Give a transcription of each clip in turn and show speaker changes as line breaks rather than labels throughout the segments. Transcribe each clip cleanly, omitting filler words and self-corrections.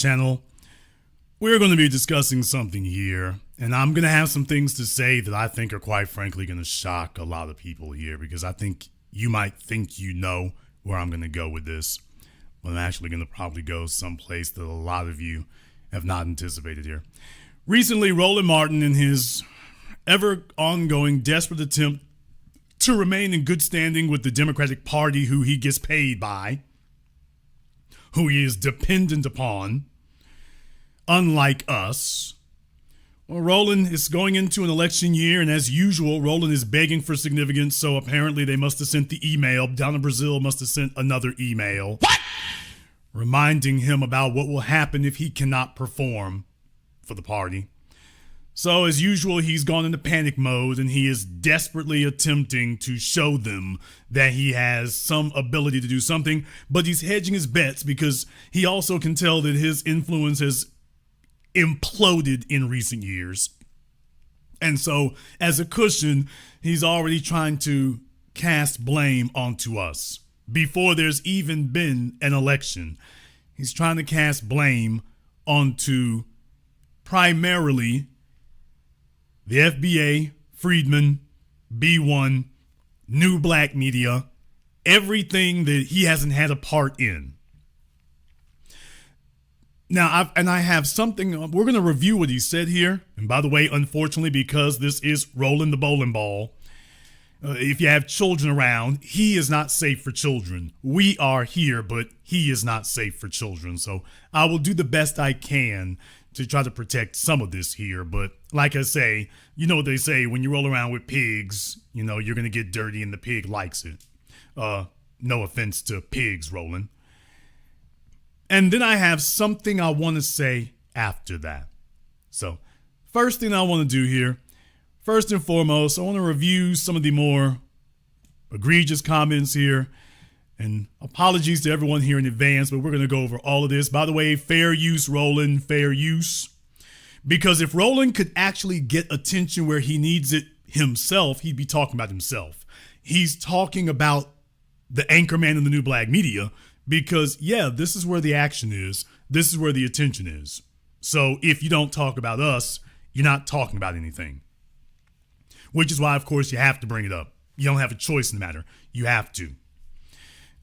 channel. We're going to be discussing something here, and I'm going to have some things to say that I think are quite frankly going to shock a lot of people here, because I think you might think you know where I'm going to go with this, but I'm actually going to probably go someplace that a lot of you have not anticipated here. Recently, Roland Martin, in his ever ongoing desperate attempt to remain in good standing with the Democratic Party, who he gets paid by, who he is dependent upon, unlike us. Well, Roland is going into an election year, and as usual, Roland is begging for significance, so apparently they must have sent the email. Down in Brazil must have sent another email. What? Reminding him about what will happen if he cannot perform for the party. So, as usual, he's gone into panic mode, and he is desperately attempting to show them that he has some ability to do something, but he's hedging his bets because he also can tell that his influence has imploded in recent years. And so, as a cushion, he's already trying to cast blame onto us. Before there's even been an election, he's trying to cast blame onto primarily the FBA, Friedman, B1, New Black Media, everything that he hasn't had a part in. Now, I have something, we're going to review what he said here. And by the way, unfortunately, because this is Rolling the Bowling Ball, if you have children around, he is not safe for children. We are here, but he is not safe for children. So I will do the best I can to try to protect some of this here. But like I say, you know what they say, when you roll around with pigs, you know, you're going to get dirty and the pig likes it. No offense to pigs, Roland. And then I have something I want to say after that. So first thing I want to do here, first and foremost, I want to review some of the more egregious comments here. And apologies to everyone here in advance, but we're going to go over all of this. By the way, fair use, Roland, fair use. Because if Roland could actually get attention where he needs it himself, he'd be talking about himself. He's talking about the anchorman in the New Black Media because, yeah, this is where the action is. This is where the attention is. So if you don't talk about us, you're not talking about anything. Which is why, of course, you have to bring it up. You don't have a choice in the matter. You have to.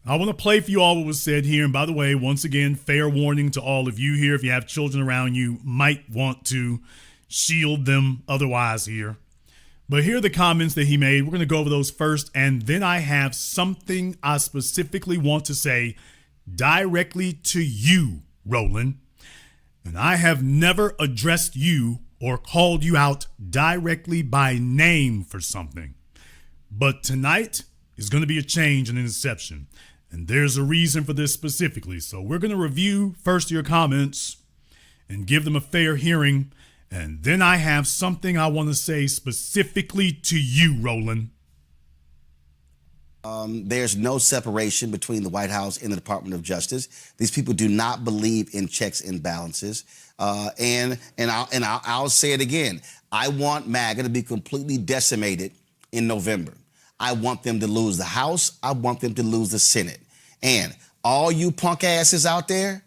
I want to play for you all what was said here. And by the way, once again, fair warning to all of you here. If you have children around, you might want to shield them otherwise here. But here are the comments that he made. We're going to go over those first. And then I have something I specifically want to say directly to you, Roland. And I have never addressed you or called you out directly by name for something. But tonight is going to be a change and an inception. And there's a reason for this specifically. So we're going to review first your comments and give them a fair hearing. And then I have something I want to say specifically to you, Roland.
There's no separation between the White House and the Department of Justice. These people do not believe in checks and balances. And I'll say it again. I want MAGA to be completely decimated in November. I want them to lose the House. I want them to lose the Senate. And all you punk asses out there,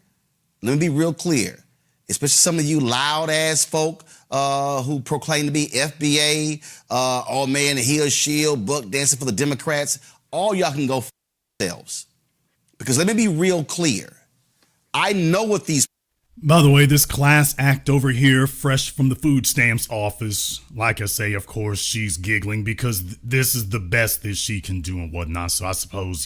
let me be real clear, especially some of you loud ass folk who proclaim to be FBA, oh man, he or she, book dancing for the Democrats, all y'all can go f yourselves. Because let me be real clear. I know what these.
By the way, this class act over here, fresh from the food stamps office, like I say, of course, she's giggling because this is the best that she can do and whatnot. So I suppose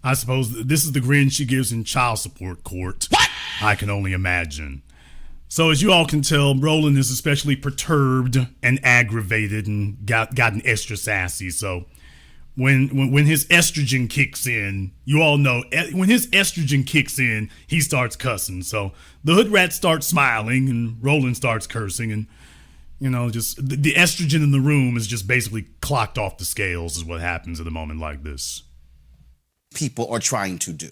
this is the grin she gives in child support court. What? I can only imagine. So as you all can tell, Roland is especially perturbed and aggravated and gotten extra sassy. So when his estrogen kicks in, you all know, when his estrogen kicks in, he starts cussing. So the hood rat starts smiling and Roland starts cursing. And, you know, just the estrogen in the room is just basically clocked off the scales is what happens at a moment like this.
People are trying to do.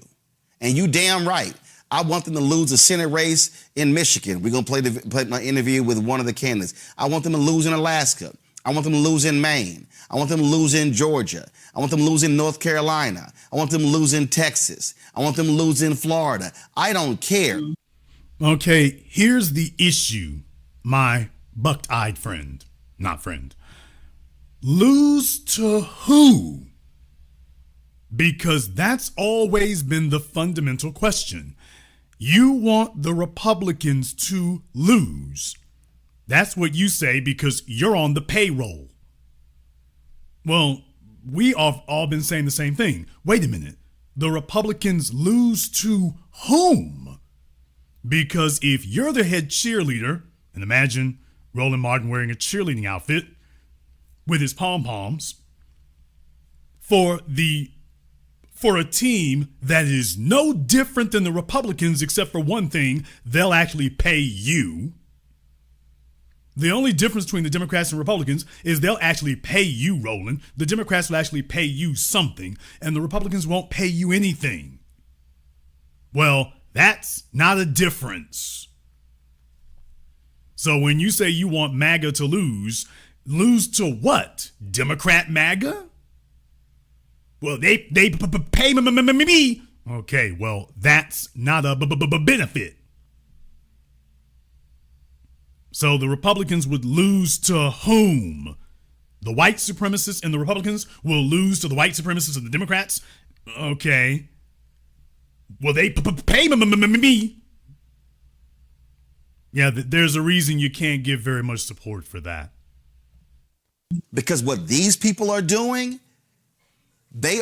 And you damn right. I want them to lose the Senate race in Michigan. We're going to play my interview with one of the candidates. I want them to lose in Alaska. I want them to lose in Maine. I want them to lose in Georgia. I want them to lose in North Carolina. I want them to lose in Texas. I want them to lose in Florida. I don't care.
Okay, here's the issue, my buck-eyed friend, not friend. Lose to who? Because that's always been the fundamental question. You want the Republicans to lose. That's what you say because you're on the payroll. Well, we have all been saying the same thing. Wait a minute. The Republicans lose to whom? Because if you're the head cheerleader, and imagine Roland Martin wearing a cheerleading outfit with his pom-poms for a team that is no different than the Republicans except for one thing, they'll actually pay you. The only difference between the Democrats and Republicans is they'll actually pay you, Roland. The Democrats will actually pay you something, and the Republicans won't pay you anything. Well, that's not a difference. So when you say you want MAGA to lose to what? Democrat MAGA? Well, they pay me. Okay, well, that's not a benefit. So the Republicans would lose to whom? The white supremacists and the Republicans will lose to the white supremacists and the Democrats? Okay. Well, they pay me. Yeah, there's a reason you can't give very much support for that.
Because what these people are doing, they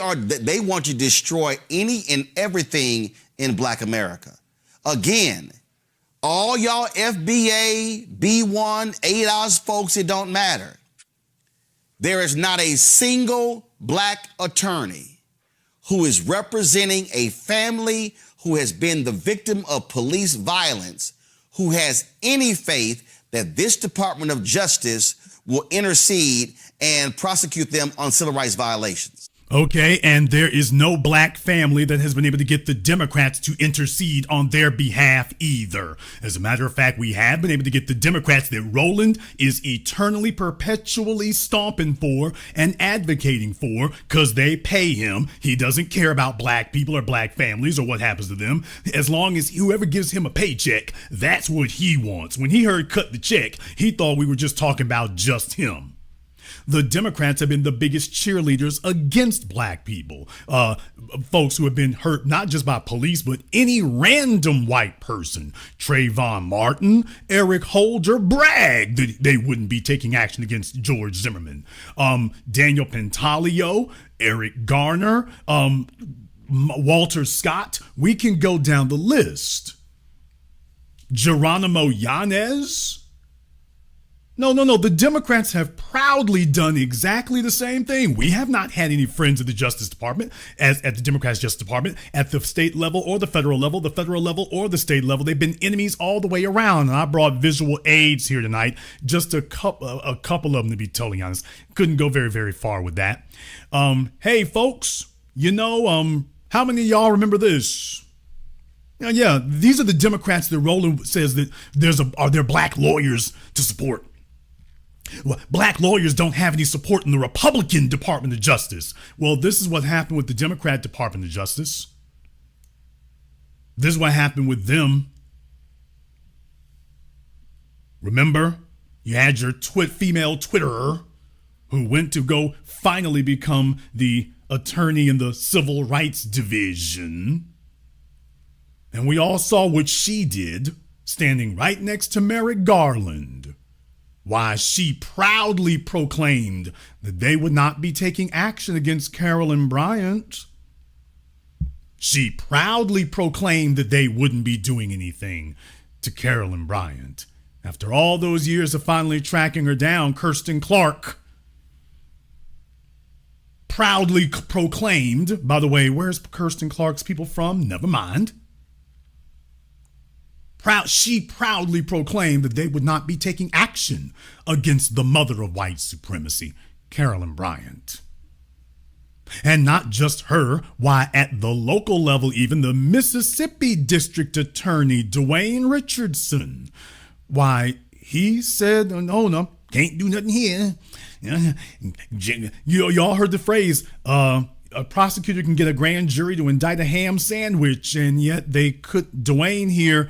want to destroy any and everything in Black America. Again, all y'all FBA, B1, ADOS folks, it don't matter. There is not a single Black attorney who is representing a family who has been the victim of police violence who has any faith that this Department of Justice will intercede and prosecute them on civil rights violations.
Okay, and there is no Black family that has been able to get the Democrats to intercede on their behalf either. As a matter of fact, we have been able to get the Democrats that Roland is eternally, perpetually stomping for and advocating for because they pay him. He doesn't care about Black people or Black families or what happens to them. As long as whoever gives him a paycheck, that's what he wants. When he heard cut the check, he thought we were just talking about just him. The Democrats have been the biggest cheerleaders against Black people, folks who have been hurt not just by police, but any random white person. Trayvon Martin, Eric Holder bragged that they wouldn't be taking action against George Zimmerman. Daniel Pentalio, Eric Garner, Walter Scott. We can go down the list. Geronimo Yanez. No. The Democrats have proudly done exactly the same thing. We have not had any friends at the Justice Department, at the Democrats' Justice Department, at the state level or the federal level or the state level. They've been enemies all the way around. And I brought visual aids here tonight, just a couple of them, to be totally honest. Couldn't go very, very far with that. Hey, folks, how many of y'all remember this? Yeah, these are the Democrats that Roland says that are there Black lawyers to support. Well, Black lawyers don't have any support in the Republican Department of Justice. Well, this is what happened with the Democrat Department of Justice. This is what happened with them. Remember, you had your female Twitterer who went to go finally become the attorney in the Civil Rights Division. And we all saw what she did, standing right next to Merrick Garland. Why, she proudly proclaimed that they would not be taking action against Carolyn Bryant. She proudly proclaimed that they wouldn't be doing anything to Carolyn Bryant. After all those years of finally tracking her down, Kirsten Clark proudly proclaimed, by the way, where's Kirsten Clark's people from? Never mind. She proudly proclaimed that they would not be taking action against the mother of white supremacy, Carolyn Bryant. And not just her, why at the local level, even the Mississippi District Attorney, Dwayne Richardson, why he said, no, can't do nothing here. Y'all heard the phrase, a prosecutor can get a grand jury to indict a ham sandwich, and yet Dwayne here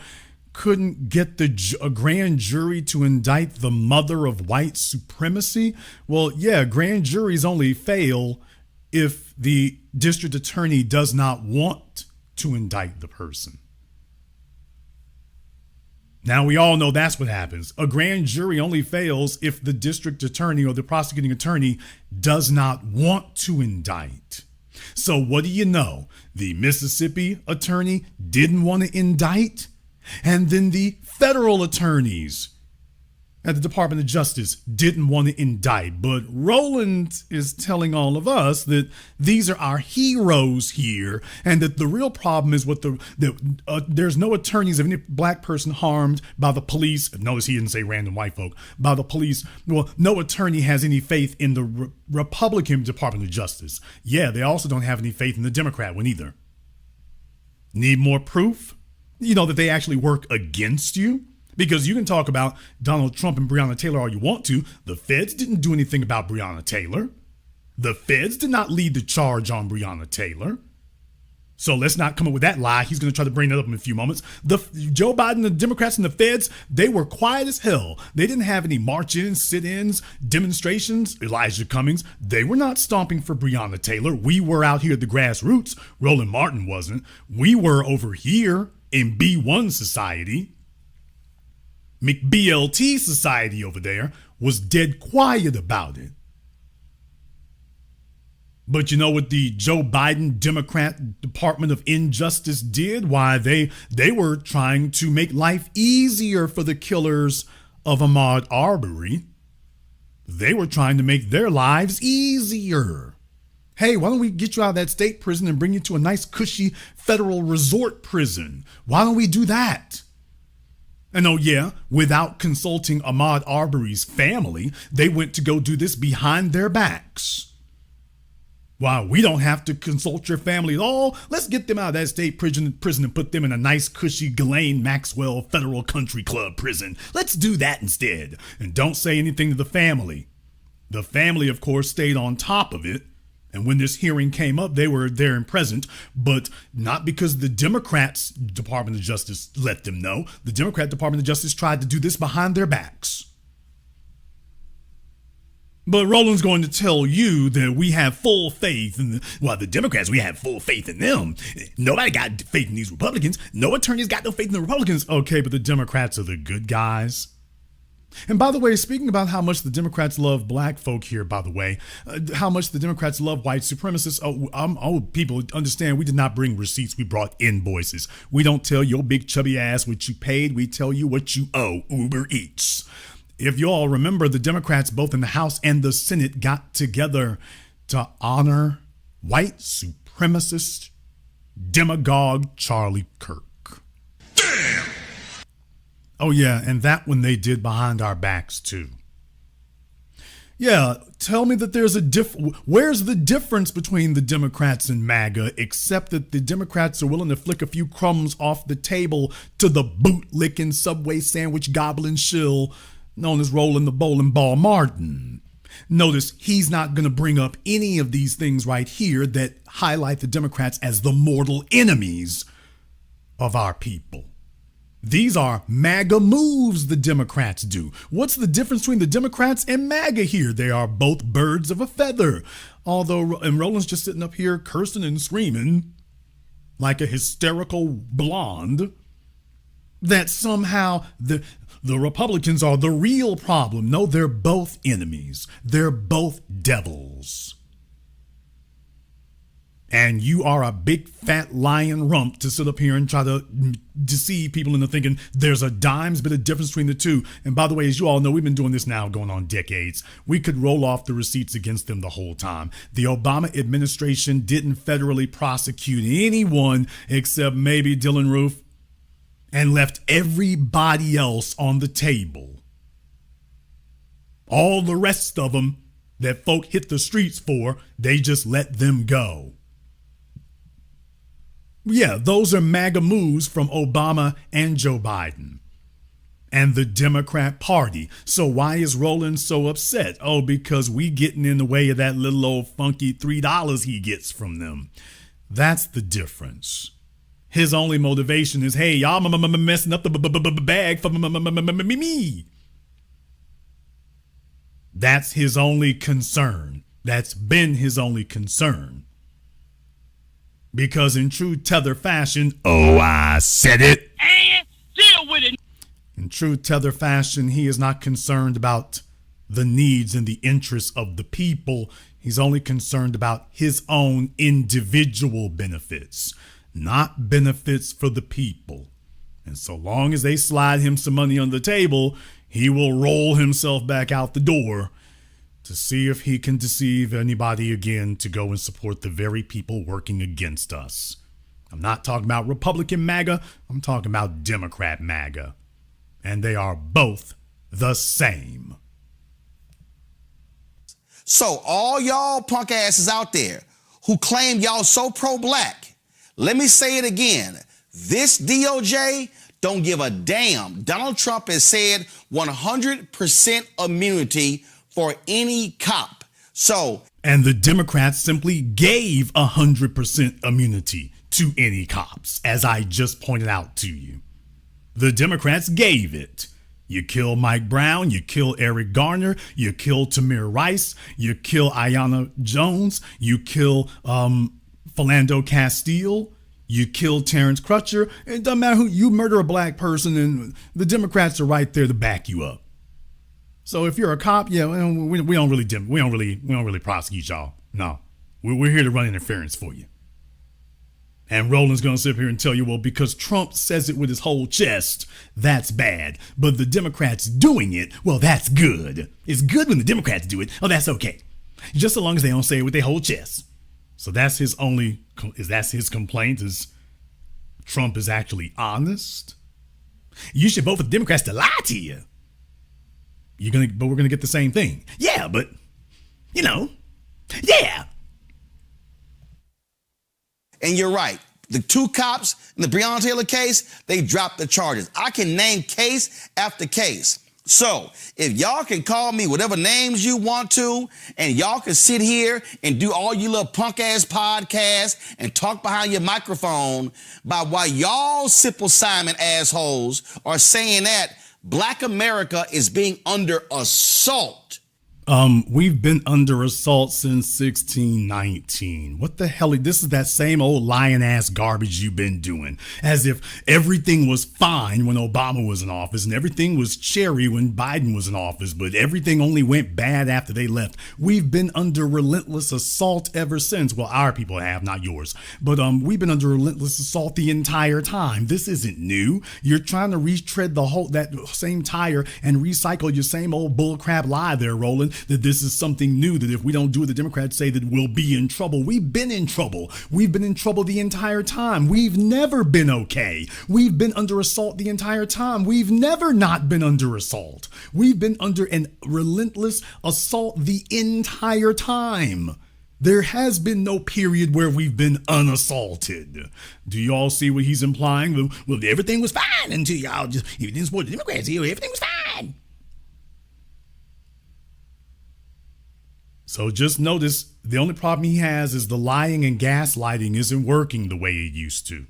couldn't get a grand jury to indict the mother of white supremacy? Well, yeah, grand juries only fail if the district attorney does not want to indict the person. Now, we all know that's what happens. A grand jury only fails if the district attorney or the prosecuting attorney does not want to indict. So what do you know? The Mississippi attorney didn't want to indict, and then the federal attorneys at the Department of Justice didn't want to indict. But Roland is telling all of us that these are our heroes here, and that the real problem is there's no attorneys of any black person harmed by the police. Notice he didn't say random white folk. By the police. Well, no attorney has any faith in the Republican Department of Justice. Yeah, they also don't have any faith in the Democrat one either. Need more proof? You know that they actually work against you? Because you can talk about Donald Trump and Breonna Taylor all you want to. The feds didn't do anything about Breonna Taylor. The feds did not lead the charge on Breonna Taylor. So let's not come up with that lie. He's going to try to bring that up in a few moments. Joe Biden, the Democrats and the feds, they were quiet as hell. They didn't have any march-ins, sit-ins, demonstrations. Elijah Cummings, they were not stomping for Breonna Taylor. We were out here at the grassroots. Roland Martin wasn't. We were over here in B1 society. McBLT society over there was dead quiet about it. But you know what the Joe Biden Democrat Department of Injustice did? Why, they were trying to make life easier for the killers of Ahmaud Arbery. They were trying to make their lives easier. Hey, why don't we get you out of that state prison and bring you to a nice cushy federal resort prison? Why don't we do that? And oh yeah, without consulting Ahmaud Arbery's family, they went to go do this behind their backs. Why, we don't have to consult your family at all. Let's get them out of that state prison and put them in a nice cushy Ghislaine Maxwell Federal Country Club prison. Let's do that instead. And don't say anything to the family. The family, of course, stayed on top of it. And when this hearing came up, they were there and present, but not because the Democrats' Department of Justice let them know. The Democrat Department of Justice tried to do this behind their backs. But Roland's going to tell you that we have full faith in the Democrats, we have full faith in them. Nobody got faith in these Republicans. No attorneys got no faith in the Republicans. Okay, but the Democrats are the good guys. And by the way, speaking about how much the Democrats love black folk here, by the way, how much the Democrats love white supremacists. People understand we did not bring receipts. We brought invoices. We don't tell your big chubby ass what you paid. We tell you what you owe. Uber Eats. If you all remember, the Democrats, both in the House and the Senate, got together to honor white supremacist demagogue Charlie Kirk. Damn! Oh, yeah, and that one they did behind our backs, too. Yeah, tell me that there's where's the difference between the Democrats and MAGA, except that the Democrats are willing to flick a few crumbs off the table to the boot-licking, Subway sandwich gobbling shill known as Roland the Bowling Ball Martin. Notice he's not going to bring up any of these things right here that highlight the Democrats as the mortal enemies of our people. These are MAGA moves the Democrats do. What's the difference between the Democrats and MAGA here? They are both birds of a feather. And Roland's just sitting up here cursing and screaming like a hysterical blonde that somehow the Republicans are the real problem. No, they're both enemies. They're both devils. And you are a big fat lying rump to sit up here and try to deceive people into thinking there's a dime's bit of difference between the two. And by the way, as you all know, we've been doing this now going on decades. We could roll off the receipts against them the whole time. The Obama administration didn't federally prosecute anyone except maybe Dylan Roof and left everybody else on the table. All the rest of them that folk hit the streets for, they just let them go. Yeah, those are MAGA moves from Obama and Joe Biden and the Democrat Party. So why is Roland so upset? Oh, because we getting in the way of that little old funky $3 he gets from them. That's the difference. His only motivation is, hey, y'all messing up the bag for me. That's his only concern. That's been his only concern. Because in true Tether fashion, oh, I said it.
And deal with it.
In true Tether fashion, he is not concerned about the needs and the interests of the people. He's only concerned about his own individual benefits, not benefits for the people. And so long as they slide him some money on the table, he will roll himself back out the door to see if he can deceive anybody again to go and support the very people working against us. I'm not talking about Republican MAGA. I'm talking about Democrat MAGA. And they are both the same.
So all y'all punk asses out there who claim y'all so pro-black, let me say it again. This DOJ don't give a damn. Donald Trump has said 100% immunity for any cop. So,
and the Democrats simply gave 100% immunity to any cops, as I just pointed out to you. The Democrats gave it. You kill Mike Brown, you kill Eric Garner, you kill Tamir Rice, you kill Ayanna Jones, you kill Philando Castile, you kill Terrence Crutcher. It doesn't matter who, you murder a black person and the Democrats are right there to back you up. So if you're a cop, yeah, we don't really prosecute y'all. No, we're here to run interference for you. And Roland's going to sit here and tell you, well, because Trump says it with his whole chest, that's bad. But the Democrats doing it, well, that's good. It's good when the Democrats do it. Oh, that's okay. Just so long as they don't say it with their whole chest. So that's his complaint is Trump is actually honest. You should vote for the Democrats to lie to you. But we're gonna get the same thing. Yeah, but yeah.
and you're right. The two cops in the Breonna Taylor case, they dropped the charges. I can name case after case. So if y'all can call me whatever names you want to, and y'all can sit here and do all you little punk ass podcasts and talk behind your microphone about why y'all Simple Simon assholes are saying that Black America is being under assault.
We've been under assault since 1619. What the hell? This is that same old lying ass garbage you've been doing. As if everything was fine when Obama was in office and everything was cherry when Biden was in office, but everything only went bad after they left. We've been under relentless assault ever since. Well, our people have, not yours. But we've been under relentless assault the entire time. This isn't new. You're trying to retread that same tire and recycle your same old bullcrap lie there, Roland. That this is something new, that if we don't do what the Democrats say, that we'll be in trouble. We've been in trouble. We've been in trouble the entire time. We've never been okay. We've been under assault the entire time. We've never not been under assault. We've been under an relentless assault the entire time. There has been no period where we've been unassaulted. Do you all see what he's implying? Well, everything was fine until y'all if you didn't support the Democrats here, everything was fine. So just notice the only problem he has is the lying and gaslighting isn't working the way it used to.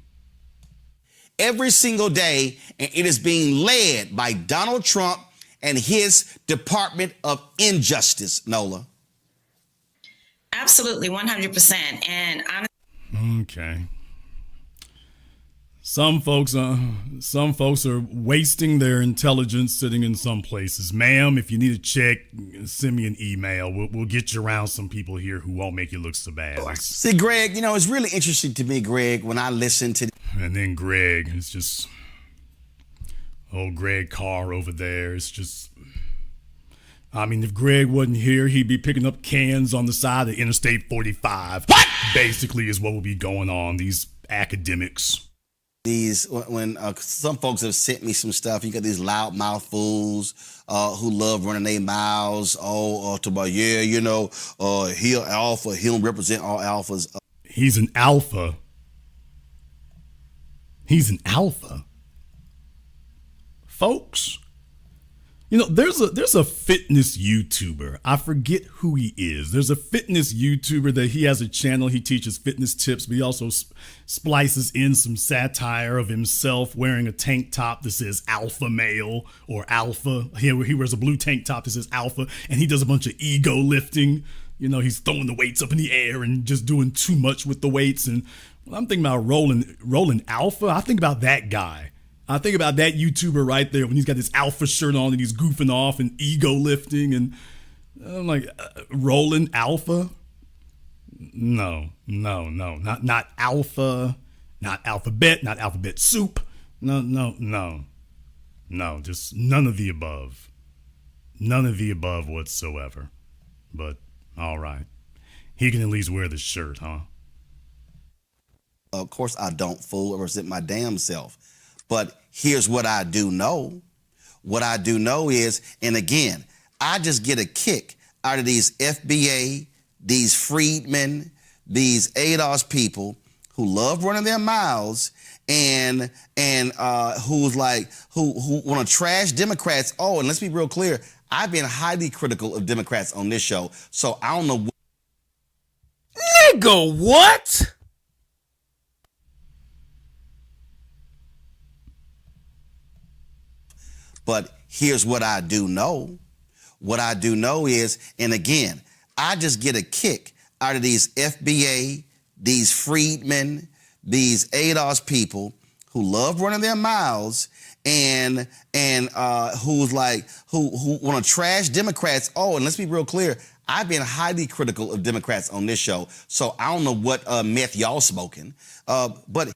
Every single day, and it is being led by Donald Trump and his Department of Injustice, Nola.
Absolutely, 100%. And
okay. Some folks are wasting their intelligence sitting in some places. Ma'am, if you need a check, send me an email. We'll get you around some people here who won't make you look so bad.
See, Greg, it's really interesting to me, Greg, when I listen to...
And then Greg, it's just... old Greg Carr over there. It's just... I mean, if Greg wasn't here, he'd be picking up cans on the side of Interstate 45. What? Basically is what will be going on, these academics.
When some folks have sent me some stuff, you got these loudmouth fools who love running their mouths. To about, he'll alpha, he'll represent all alphas.
He's an alpha. He's an alpha. Folks, There's a fitness YouTuber. I forget who he is. There's a fitness YouTuber that he has a channel. He teaches fitness tips, but he also splices in some satire of himself wearing a tank top that says alpha male or alpha. He wears a blue tank top that says alpha, and he does a bunch of ego lifting. He's throwing the weights up in the air and just doing too much with the weights. And when I'm thinking about Roland Alpha, I think about that guy. I think about that YouTuber right there when he's got his alpha shirt on and he's goofing off and ego lifting. And I'm like, Roland Alpha? No, not alpha, not alphabet, not alphabet soup. No, just none of the above. None of the above whatsoever. But all right. He can at least wear the shirt, huh?
Of course, I don't fool or represent my damn self. But here's what I do know. What I do know is, and again, I just get a kick out of these FBA, these freedmen, these ADOS people who love running their mouths and who want to trash Democrats. Oh, and let's be real clear. I've been highly critical of Democrats on this show, so I don't know.
Nigga, what?
But here's what I do know. What I do know is, and again, I just get a kick out of these FBA, these freedmen, these ADOS people who love running their mouths and who want to trash Democrats. Oh, and let's be real clear. I've been highly critical of Democrats on this show, so I don't know what meth y'all smoking, but.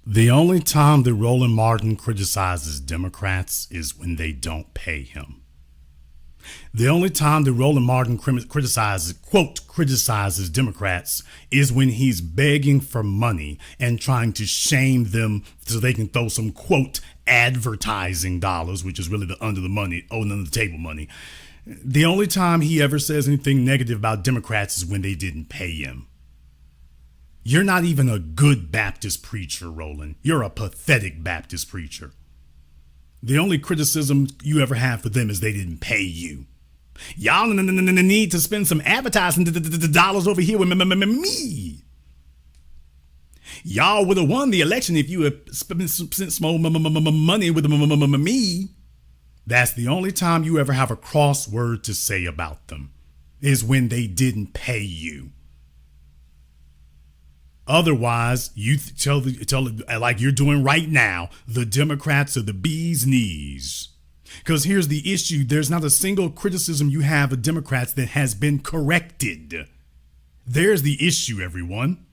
The only time that Roland Martin criticizes Democrats is when they don't pay him. The only time that Roland Martin criticizes Democrats is when he's begging for money and trying to shame them so they can throw some, quote, advertising dollars, which is really the under the table money. The only time he ever says anything negative about Democrats is when they didn't pay him. You're not even a good Baptist preacher, Roland. You're a pathetic Baptist preacher. The only criticism you ever have for them is they didn't pay you. Y'all need to spend some advertising dollars over here with me. Y'all would have won the election if you had spent some money with me. That's the only time you ever have a cross word to say about them, is when they didn't pay you. Otherwise, you tell like you're doing right now, the Democrats are the bee's knees. Because here's the issue. There's not a single criticism you have of Democrats that has been corrected. There's the issue, everyone.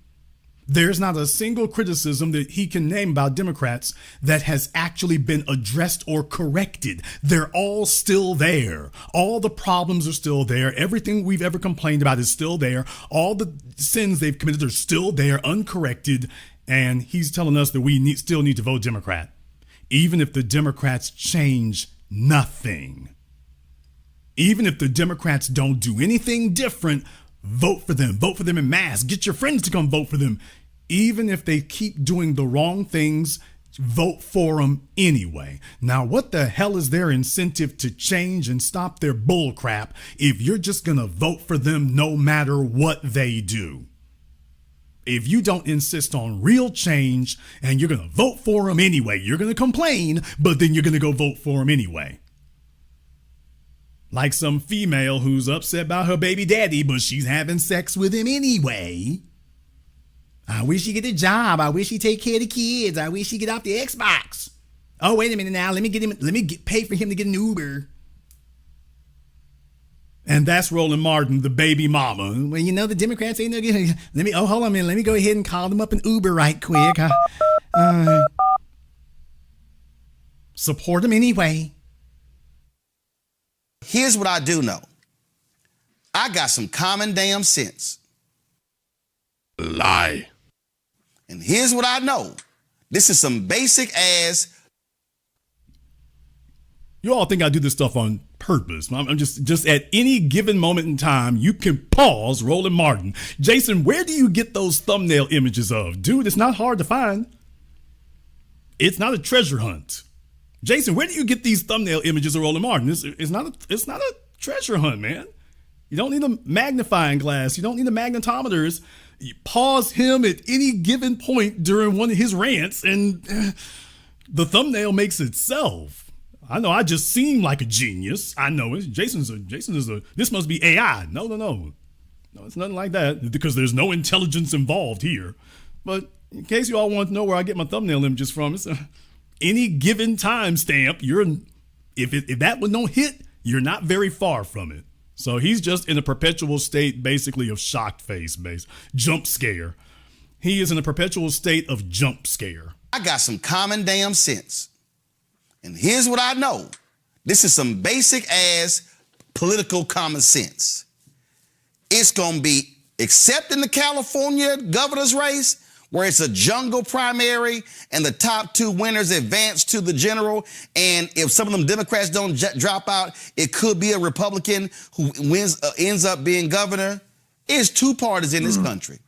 There's not a single criticism that he can name about Democrats that has actually been addressed or corrected. They're all still there. All the problems are still there. Everything we've ever complained about is still there. All the sins they've committed are still there, uncorrected. And he's telling us that we still need to vote Democrat, even if the Democrats change nothing. Even if the Democrats don't do anything different, vote for them. Vote for them en masse. Get your friends to come vote for them. Even if they keep doing the wrong things, vote for them anyway. Now, what the hell is their incentive to change and stop their bull crap if you're just going to vote for them no matter what they do? If you don't insist on real change and you're going to vote for them anyway, you're going to complain, but then you're going to go vote for them anyway. Like some female who's upset about her baby daddy, but she's having sex with him anyway. I wish he get a job. I wish he take care of the kids. I wish he get off the Xbox. Oh, wait a minute now. Let me pay for him to get an Uber. And that's Roland Martin, the baby mama. Well, the Democrats ain't no good. Hold on a minute. Let me go ahead and call them up an Uber right quick. Support them anyway.
Here's what I do know. I got some common damn sense.
Lie.
And here's what I know. This is some basic ass.
You all think I do this stuff on purpose. I'm just at any given moment in time, you can pause Roland Martin. Jason, where do you get those thumbnail images of? Dude, it's not hard to find. It's not a treasure hunt. Jason, where do you get these thumbnail images of Roland Martin? It's not a treasure hunt, man. You don't need a magnifying glass. You don't need a magnetometers. You pause him at any given point during one of his rants, and the thumbnail makes itself. I know I just seem like a genius. I know it. Jason is a, this must be AI. No. No, it's nothing like that because there's no intelligence involved here. But in case you all want to know where I get my thumbnail images from, it's any given timestamp. If that one don't hit, you're not very far from it. So he's just in a perpetual state, basically, of shocked face, jump scare. He is in a perpetual state of jump scare.
I got some common damn sense. And here's what I know. This is some basic ass political common sense. It's going to be, except in the California governor's race, where it's a jungle primary and the top two winners advance to the general. And if some of them Democrats don't drop out, it could be a Republican who ends up being governor. It's two parties in this country.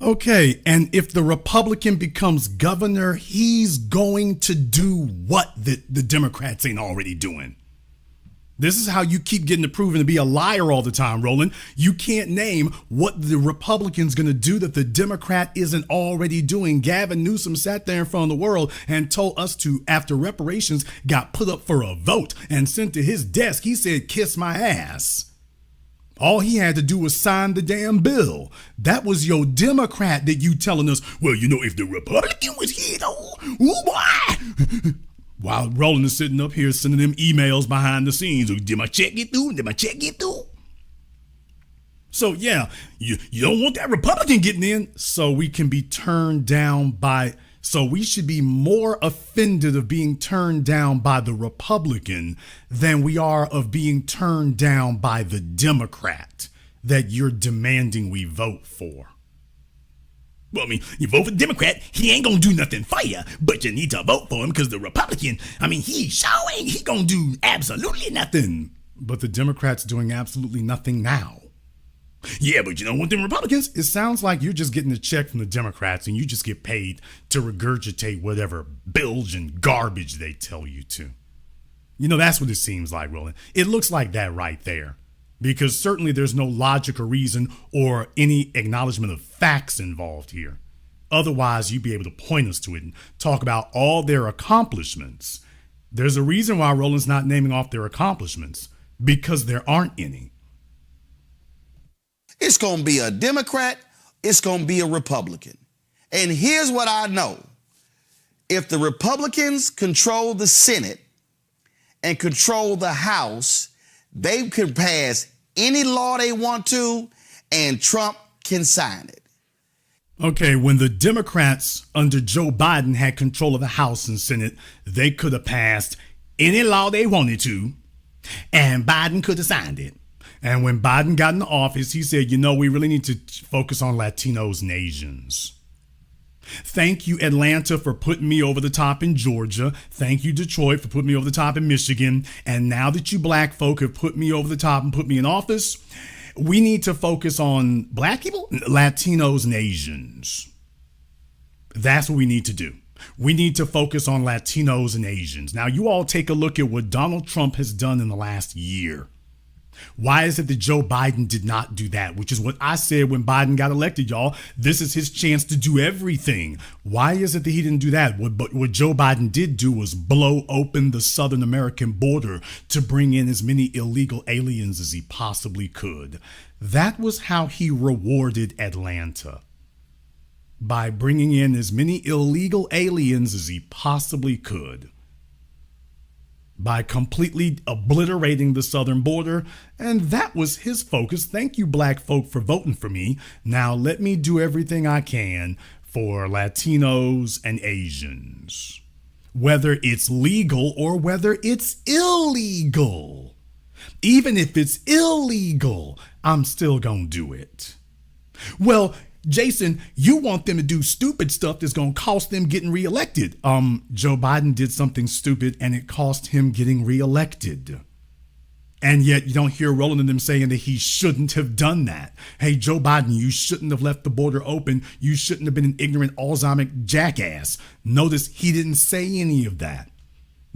Okay, and if the Republican becomes governor, he's going to do what the Democrats ain't already doing. This is how you keep getting proven to be a liar all the time, Roland. You can't name what the Republican's going to do that the Democrat isn't already doing. Gavin Newsom sat there in front of the world and told us to, after reparations got put up for a vote and sent to his desk, he said, kiss my ass. All he had to do was sign the damn bill. That was your Democrat that you telling us, well, you know, if the Republican was here, though, ooh, boy. While Roland is sitting up here sending them emails behind the scenes. Did my check get through? Did my check get through? So yeah, you don't want that Republican getting in, so we can be turned down by, so we should be more offended of being turned down by the Republican than we are of being turned down by the Democrat that you're demanding we vote for. Well, I mean, you vote for the Democrat, he ain't gonna do nothing for you, but you need to vote for him because the Republican, I mean, he gonna do absolutely nothing. But the Democrat's doing absolutely nothing now. Yeah, but you know what, them Republicans, it sounds like you're just getting a check from the Democrats and you just get paid to regurgitate whatever bilge and garbage they tell you to. You know, that's what it seems like, Roland. It looks like that right there. Because certainly there's no logic or reason or any acknowledgement of facts involved here. Otherwise, you'd be able to point us to it and talk about all their accomplishments. There's a reason why Roland's not naming off their accomplishments, because there aren't any.
It's going to be a Democrat. It's going to be a Republican. And here's what I know. If the Republicans control the Senate and control the House, they can pass any law they want to, and Trump can sign it.
Okay, when the Democrats under Joe Biden had control of the House and Senate, they could have passed any law they wanted to, and Biden could have signed it. And when Biden got in office, he said, you know, we really need to focus on Latinos and Asians. Thank you, Atlanta, for putting me over the top in Georgia. Thank you, Detroit, for putting me over the top in Michigan. And now that you black folk have put me over the top and put me in office, we need to focus on black people, Latinos, and Asians. That's what we need to do. We need to focus on Latinos and Asians. Now, you all take a look at what Donald Trump has done in the last year. Why is it that Joe Biden did not do that? Which is what I said when Biden got elected, y'all. This is his chance to do everything. Why is it that he didn't do that? What Joe Biden did do was blow open the Southern American border to bring in as many illegal aliens as he possibly could. That was how he rewarded Atlanta. By bringing in as many illegal aliens as he possibly could. By completely obliterating the southern border, and that was his focus. Thank you, black folk, for voting for me. Now let me do everything I can for Latinos and Asians, whether it's legal or whether it's illegal. Even if it's illegal, I'm still gonna do it. Well, Jason, you want them to do stupid stuff that's going to cost them getting reelected. Joe Biden did something stupid and it cost him getting reelected. And yet you don't hear Roland and them saying that he shouldn't have done that. Hey, Joe Biden, you shouldn't have left the border open. You shouldn't have been an ignorant Alzheimer's jackass. Notice he didn't say any of that.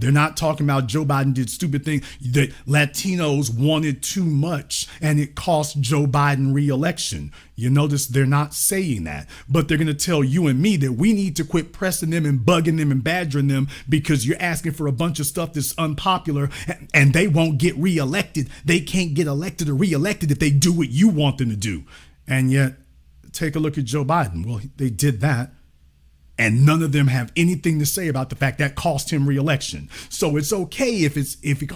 They're not talking about Joe Biden did stupid things, that Latinos wanted too much and it cost Joe Biden re-election. You notice they're not saying that, but they're going to tell you and me that we need to quit pressing them and bugging them and badgering them because you're asking for a bunch of stuff that's unpopular and they won't get re-elected. They can't get elected or re-elected if they do what you want them to do. And yet, take a look at Joe Biden. Well, they did that. And none of them have anything to say about the fact that cost him re-election. So it's okay if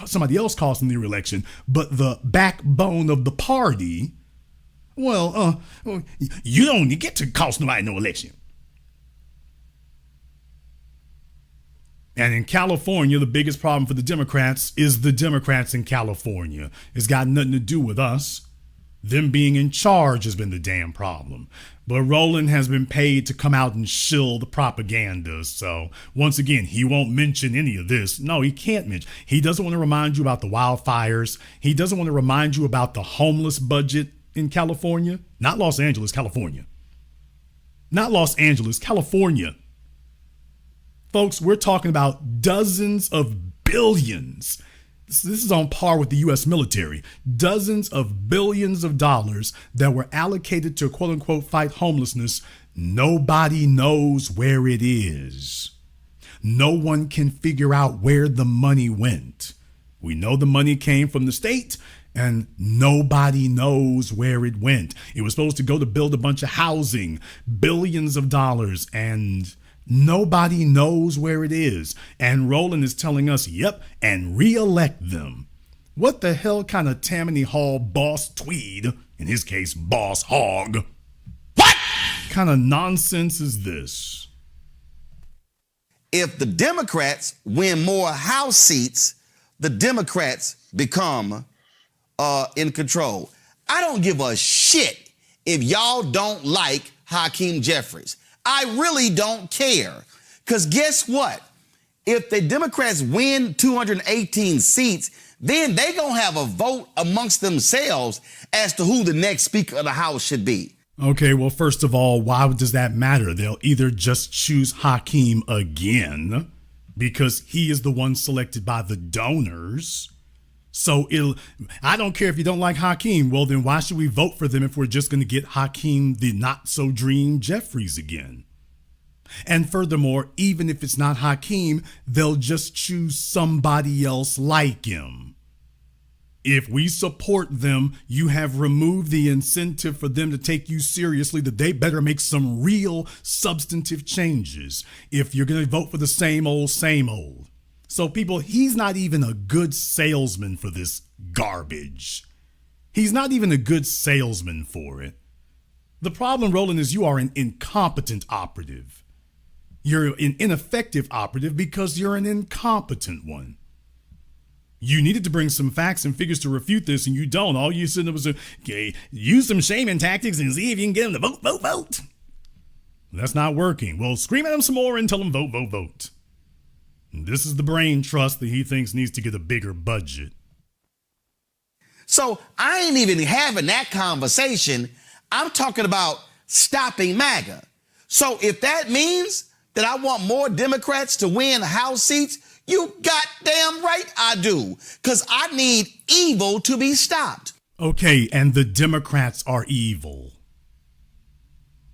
somebody else cost him the re-election, but the backbone of the party, you don't get to cost nobody no election. And in California, the biggest problem for the Democrats is the Democrats in California. It's got nothing to do with us. Them being in charge has been the damn problem. But Roland has been paid to come out and shill the propaganda. So once again, he won't mention any of this. No, he can't mention. He doesn't want to remind you about the wildfires. He doesn't want to remind you about the homeless budget in California. Not Los Angeles, California. Not Los Angeles, California. Folks, we're talking about dozens of billions. This is on par with the U.S. military. Dozens of billions of dollars that were allocated to quote unquote fight homelessness. Nobody knows where it is. No one can figure out where the money went. We know the money came from the state and nobody knows where it went. It was supposed to go to build a bunch of housing, billions of dollars, and nobody knows where it is. And Roland is telling us, yep, and re-elect them. What the hell kind of Tammany Hall boss tweed, in his case, boss hog, what kind of nonsense is this?
If the Democrats win more House seats, the Democrats become in control. I don't give a shit if y'all don't like Hakeem Jeffries. I really don't care. Because guess what? If the Democrats win 218 seats, then they're going to have a vote amongst themselves as to who the next Speaker of the House should be.
Okay, well, first of all, why does that matter? They'll either just choose Hakeem again because he is the one selected by the donors. So I don't care if you don't like Hakeem. Well, then why should we vote for them if we're just going to get Hakeem the not-so-dream Jeffries again? And furthermore, even if it's not Hakeem, they'll just choose somebody else like him. If we support them, you have removed the incentive for them to take you seriously, that they better make some real substantive changes if you're going to vote for the same old, same old. So people, he's not even a good salesman for this garbage. He's not even a good salesman for it. The problem, Roland, is you are an incompetent operative. You're an ineffective operative because you're an incompetent one. You needed to bring some facts and figures to refute this, and you don't. All you said was, use some shaming tactics and see if you can get them to vote. That's not working. Well, scream at them some more and tell them vote. This is the brain trust that he thinks needs to get a bigger budget.
So I ain't even having that conversation. I'm talking about stopping MAGA. So if that means that I want more Democrats to win House seats, you goddamn right I do. Because I need evil to be stopped.
Okay, and the Democrats are evil.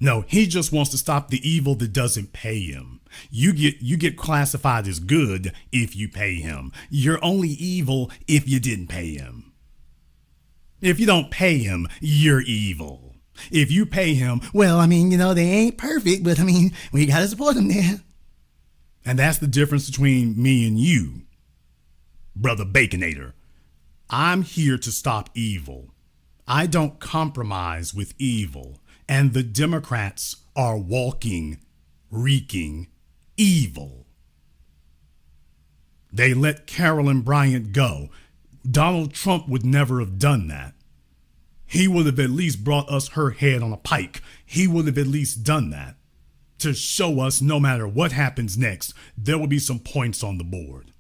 No, he just wants to stop the evil that doesn't pay him. You get classified as good if you pay him. You're only evil if you didn't pay him. If you don't pay him, you're evil. If you pay him, well, they ain't perfect, but we gotta support them there. And that's the difference between me and you, Brother Baconator. I'm here to stop evil. I don't compromise with evil. And the Democrats are walking, reeking evil. They let Carolyn Bryant go. Donald Trump would never have done that. He would have at least brought us her head on a pike. He would have at least done that to show us no matter what happens next, there will be some points on the board.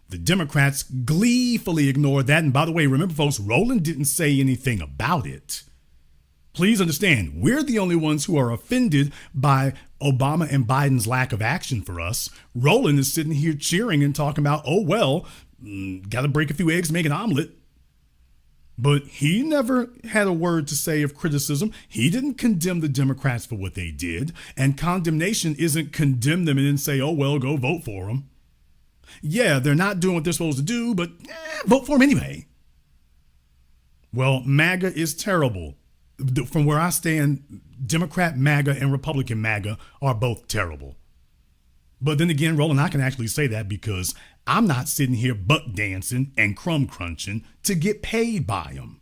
The Democrats gleefully ignored that. And by the way, remember, folks, Roland didn't say anything about it. Please understand, we're the only ones who are offended by Obama and Biden's lack of action for us, Roland is sitting here cheering and talking about, oh, well, got to break a few eggs to make an omelet. But he never had a word to say of criticism. He didn't condemn the Democrats for what they did. And condemnation isn't condemn them and then say, oh, well, go vote for them. Yeah, they're not doing what they're supposed to do, but vote for them anyway. Well, MAGA is terrible. From where I stand, Democrat MAGA and Republican MAGA are both terrible. But then again, Roland, I can actually say that because I'm not sitting here buck dancing and crumb crunching to get paid by them.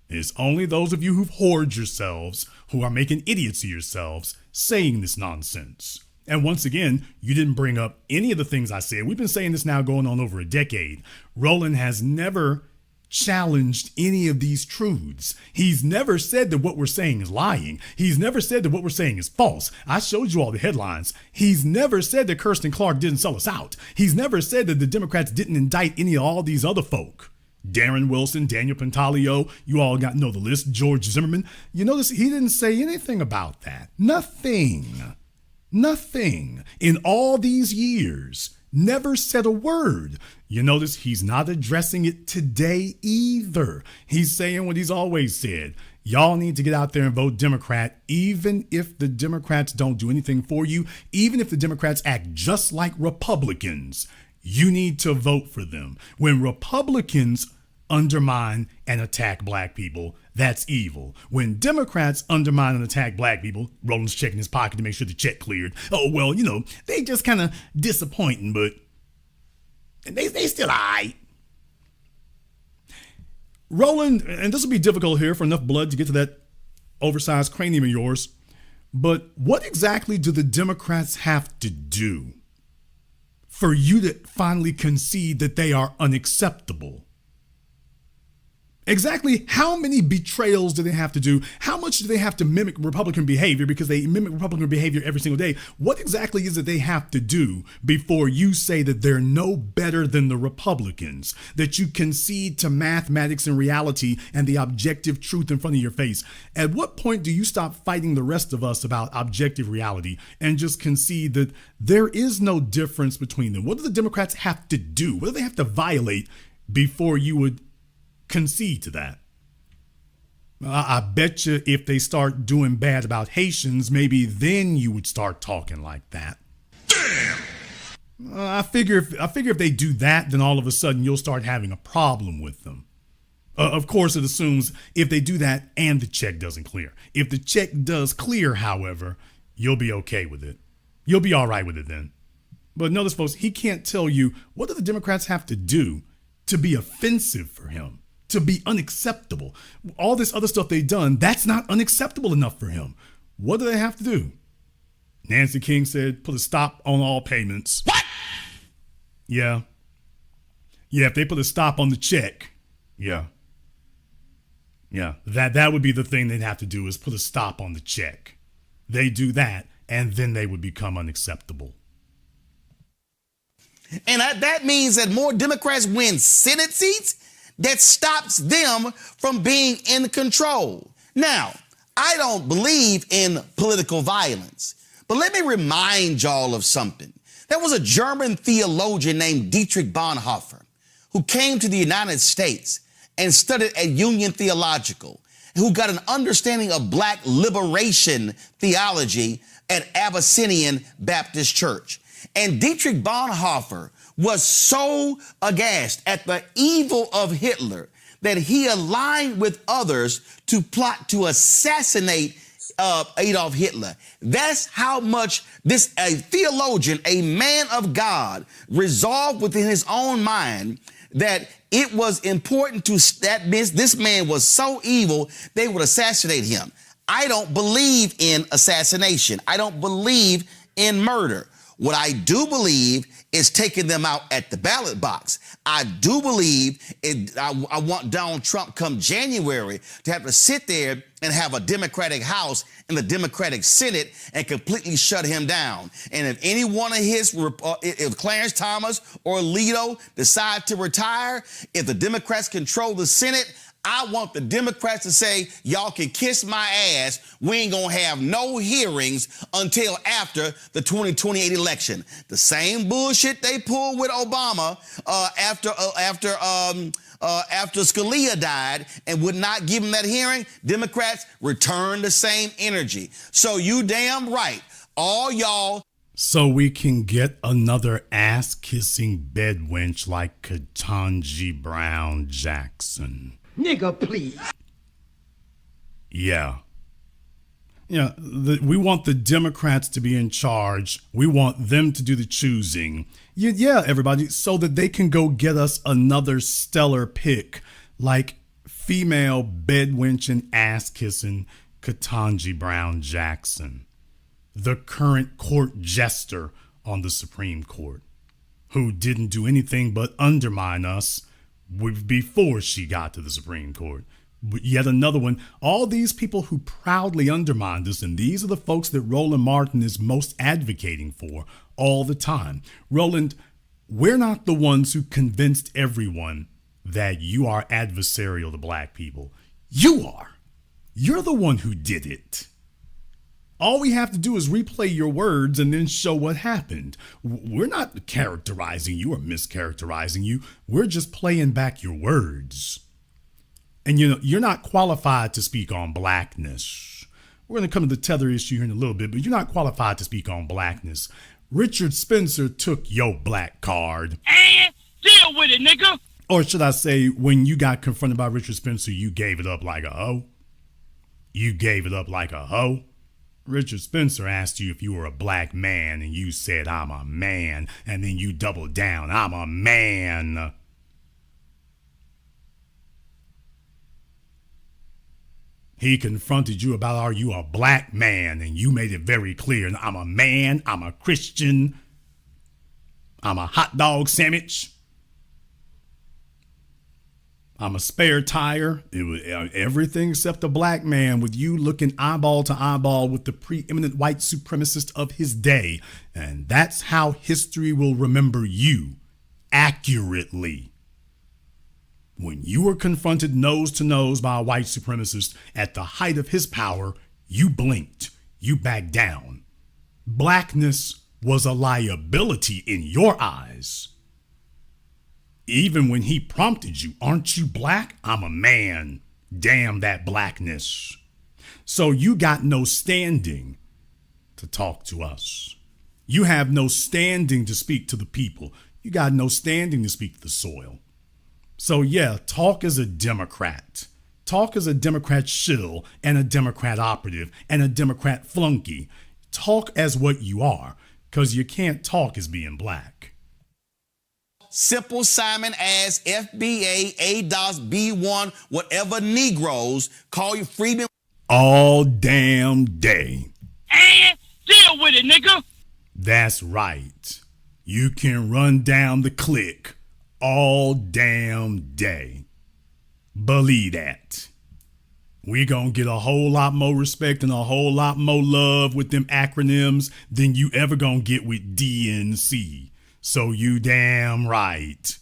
It's only those of you who've whored yourselves, who are making idiots of yourselves, saying this nonsense. And once again, you didn't bring up any of the things I said. We've been saying this now going on over a decade. Roland has never challenged any of these truths. He's never said that what we're saying is lying. He's never said that what we're saying is false. I showed you all the headlines. He's never said that Kirsten Clark didn't sell us out. He's never said that the Democrats didn't indict any of all these other folk. Darren Wilson, Daniel Pantaleo, you all know the list, George Zimmerman. You notice he didn't say anything about that. Nothing. In all these years, never said a word. You notice he's not addressing it today either. He's saying what he's always said. Y'all need to get out there and vote Democrat, even if the Democrats don't do anything for you, even if the Democrats act just like Republicans. You need to vote for them. When Republicans undermine and attack black people, that's evil. When Democrats undermine and attack black people, Roland's checking his pocket to make sure the check cleared. Oh, well, they just kind of disappointing, but they still all right. Roland, and this will be difficult here for enough blood to get to that oversized cranium of yours, but what exactly do the Democrats have to do for you to finally concede that they are unacceptable? Exactly how many betrayals do they have to do? How much do they have to mimic Republican behavior, because they mimic Republican behavior every single day? What exactly is it they have to do before you say that they're no better than the Republicans, that you concede to mathematics and reality and the objective truth in front of your face? At what point do you stop fighting the rest of us about objective reality and just concede that there is no difference between them? What do the Democrats have to do? What do they have to violate before you would concede to that? I bet you if they start doing bad about Haitians, maybe then you would start talking like that. Damn! I figure if they do that, then all of a sudden you'll start having a problem with them. Of course, it assumes if they do that and the check doesn't clear. If the check does clear, however, you'll be okay with it. You'll be all right with it then. But notice, folks, he can't tell you what do the Democrats have to do to be offensive for him, to be unacceptable. All this other stuff they've done, that's not unacceptable enough for him. What do they have to do? Nancy King said, put a stop on all payments. What? Yeah, if they put a stop on the check, yeah, that would be the thing they'd have to do, is put a stop on the check. They do that, and then they would become unacceptable.
And that means that more Democrats win Senate seats. That stops them from being in control. Now, I don't believe in political violence, but let me remind y'all of something. There was a German theologian named Dietrich Bonhoeffer who came to the United States and studied at Union Theological, who got an understanding of black liberation theology at Abyssinian Baptist Church. And Dietrich Bonhoeffer was so aghast at the evil of Hitler that he aligned with others to plot to assassinate Adolf Hitler. That's how much a theologian, a man of God, resolved within his own mind that it was important this man was so evil they would assassinate him. I don't believe in assassination. I don't believe in murder. What I do believe is taking them out at the ballot box. I do believe I want Donald Trump come January to have to sit there and have a Democratic House and the Democratic Senate and completely shut him down. And if any one of if Clarence Thomas or Alito decide to retire, if the Democrats control the Senate, I want the Democrats to say, y'all can kiss my ass. We ain't gonna have no hearings until after the 2028 election. The same bullshit they pulled with Obama after Scalia died and would not give him that hearing. Democrats return the same energy. So you damn right. All y'all.
So we can get another ass-kissing bedwench like Ketanji Brown Jackson.
Nigga, please.
Yeah. Yeah, we want the Democrats to be in charge. We want them to do the choosing. Yeah, everybody, so that they can go get us another stellar pick like female bedwench and ass-kissing Ketanji Brown Jackson, the current court jester on the Supreme Court, who didn't do anything but undermine us before she got to the Supreme Court. Yet another one. All these people who proudly undermined us, and these are the folks that Roland Martin is most advocating for all the time. Roland, we're not the ones who convinced everyone that you are adversarial to black people. You are. You're the one who did it. All we have to do is replay your words and then show what happened. We're not characterizing you or mischaracterizing you. We're just playing back your words. And you're not qualified to speak on blackness. We're going to come to the tether issue here in a little bit, but you're not qualified to speak on blackness. Richard Spencer took your black card.
And deal with it, nigga.
Or should I say, when you got confronted by Richard Spencer, you gave it up like a hoe? You gave it up like a hoe? Richard Spencer asked you if you were a black man, and you said, I'm a man, and then you doubled down, I'm a man. He confronted you about, are you a black man? And you made it very clear, I'm a man, I'm a Christian, I'm a hot dog sandwich, I'm a spare tire. It was everything except a black man, with you looking eyeball to eyeball with the preeminent white supremacist of his day. And that's how history will remember you, accurately. When you were confronted nose to nose by a white supremacist at the height of his power, you blinked, you backed down. Blackness was a liability in your eyes. Even when he prompted you, aren't you black? I'm a man. Damn that blackness. So you got no standing to talk to us. You have no standing to speak to the people. You got no standing to speak to the soil. So yeah, talk as a Democrat. Talk as a Democrat shill and a Democrat operative and a Democrat flunky. Talk as what you are, because you can't talk as being black.
Simple Simon ass FBA, ADOS, B1, whatever Negroes call you freedmen
all damn day.
And deal with it, nigga.
That's right. You can run down the click all damn day. Believe that. We gonna get a whole lot more respect and a whole lot more love with them acronyms than you ever gonna get with DNC. So you damn right.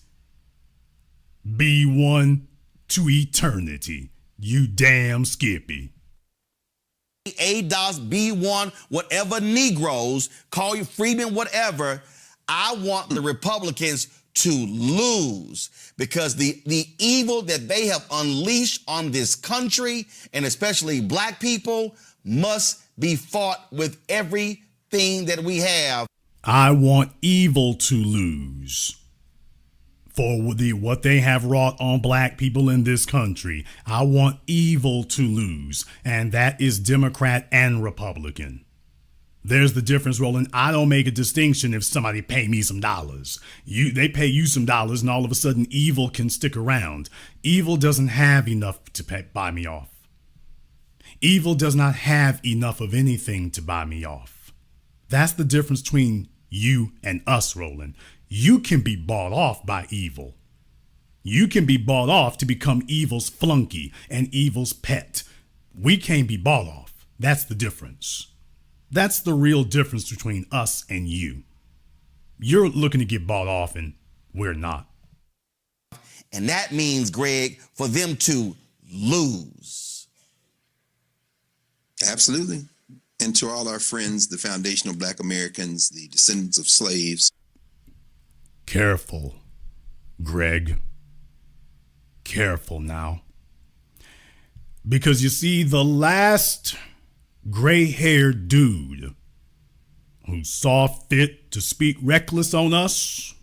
B1 to eternity. You damn Skippy.
ADOS, B1, whatever Negroes call you freedmen, whatever. I want the Republicans to lose, because the evil that they have unleashed on this country, and especially black people, must be fought with everything that we have.
I want evil to lose for what they have wrought on black people in this country. I want evil to lose, and that is Democrat and Republican. There's the difference, Roland. I don't make a distinction if somebody pay me some dollars. They pay you some dollars, and all of a sudden evil can stick around. Evil doesn't have enough to buy me off. Evil does not have enough of anything to buy me off. That's the difference between you and us, Roland. You can be bought off by evil. You can be bought off to become evil's flunky and evil's pet. We can't be bought off. That's the difference. That's the real difference between us and you. You're looking to get bought off and we're not.
And that means, Greg, for them to lose.
Absolutely. And to all our friends, the foundational Black Americans, the descendants of slaves.
Careful, Greg. Careful now. Because you see, the last gray-haired dude who saw fit to speak reckless on us,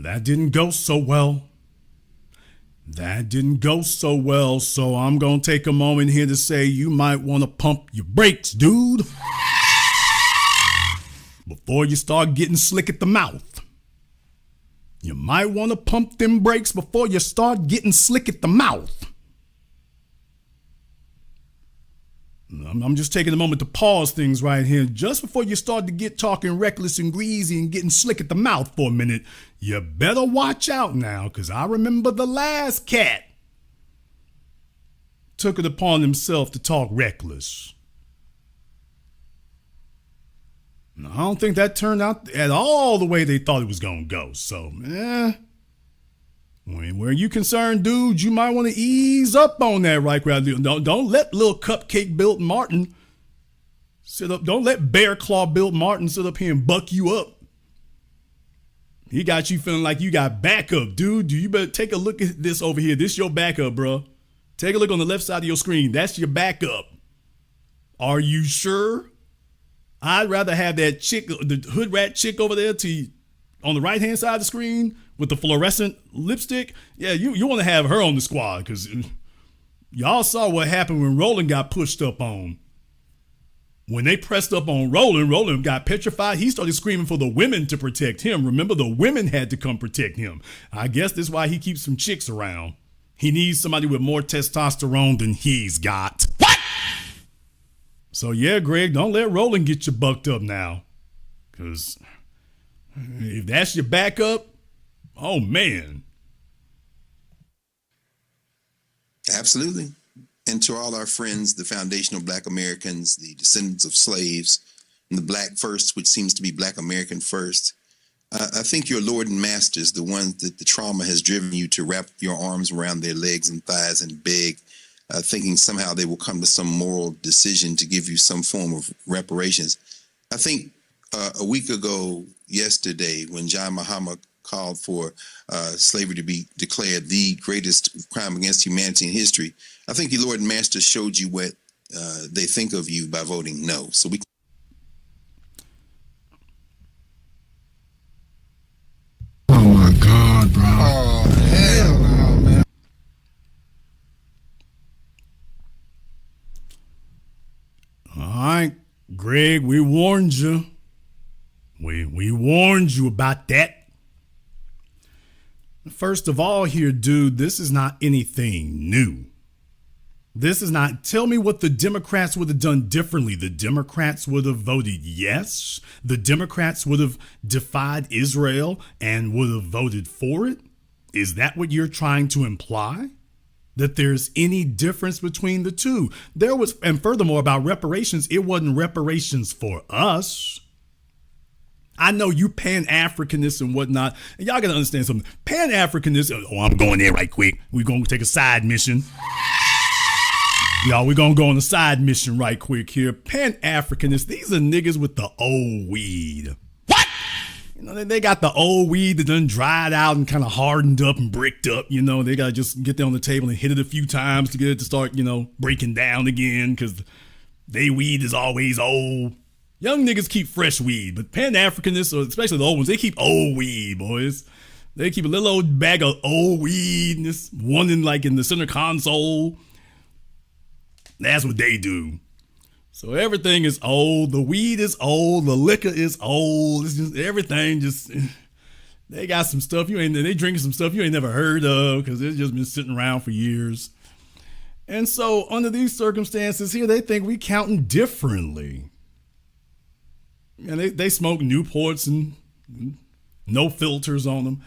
that didn't go so well. That didn't go so well, so I'm going to take a moment here to say you might want to pump your brakes, dude, before you start getting slick at the mouth. You might want to pump them brakes before you start getting slick at the mouth. I'm just taking a moment to pause things right here. Just before you start to get talking reckless and greasy and getting slick at the mouth for a minute, you better watch out now, because I remember the last cat took it upon himself to talk reckless. I don't think that turned out at all the way they thought it was going to go. So, where you concerned, dude, you might want to ease up on that right now. Don't let little cupcake built Martin sit up. Don't let bear claw built Martin sit up here and buck you up. He got you feeling like you got backup, dude. You better take a look at this over here. This your backup, bro. Take a look on the left side of your screen. That's your backup. Are you sure? I'd rather have that chick, the hood rat chick over there on the right-hand side of the screen with the fluorescent lipstick. Yeah, you want to have her on the squad, because y'all saw what happened when Roland got pushed up on. When they pressed up on Roland got petrified. He started screaming for the women to protect him. Remember, the women had to come protect him. I guess that's why he keeps some chicks around. He needs somebody with more testosterone than he's got. What? So yeah, Greg, don't let Roland get you bucked up now. Because if that's your backup, oh man.
Absolutely. And to all our friends, the foundational Black Americans, the descendants of slaves, and the Black First, which seems to be Black American First, I think your Lord and Masters, the ones that the trauma has driven you to wrap your arms around their legs and thighs and beg, thinking somehow they will come to some moral decision to give you some form of reparations. I think a week ago yesterday, when John Muhammad called for slavery to be declared the greatest crime against humanity in history, I think your Lord and Master showed you what they think of you by voting no. So we.
Oh my God, bro. Oh, hell no, man.
All right, Greg, we warned you. We warned you about that. First of all here, dude, this is not anything new. This is not, tell me what the Democrats would have done differently. The Democrats would have voted yes. The Democrats would have defied Israel and would have voted for it. Is that what you're trying to imply? That there's any difference between the two? There was, and furthermore about reparations, it wasn't reparations for us. I know you Pan-Africanists and whatnot, and y'all gotta understand something. Pan-Africanists, oh, I'm going there right quick. We're gonna take a side mission. Y'all, we're gonna go on a side mission right quick here. Pan-Africanists, these are niggas with the old weed. What? You know, they got the old weed that done dried out and kind of hardened up and bricked up. You know, they gotta just get there on the table and hit it a few times to get it to start, you know, breaking down again, because they weed is always old. Young niggas keep fresh weed, but Pan-Africanists, or especially the old ones, they keep old weed, boys. They keep a little old bag of old weed, and this one in the center console. That's what they do. So everything is old. The weed is old. The liquor is old. It's just everything. Just they got some stuff they drinking some stuff you ain't never heard of, because it's just been sitting around for years. And so under these circumstances here, they think we counting differently. And they smoke Newports and no filters on them.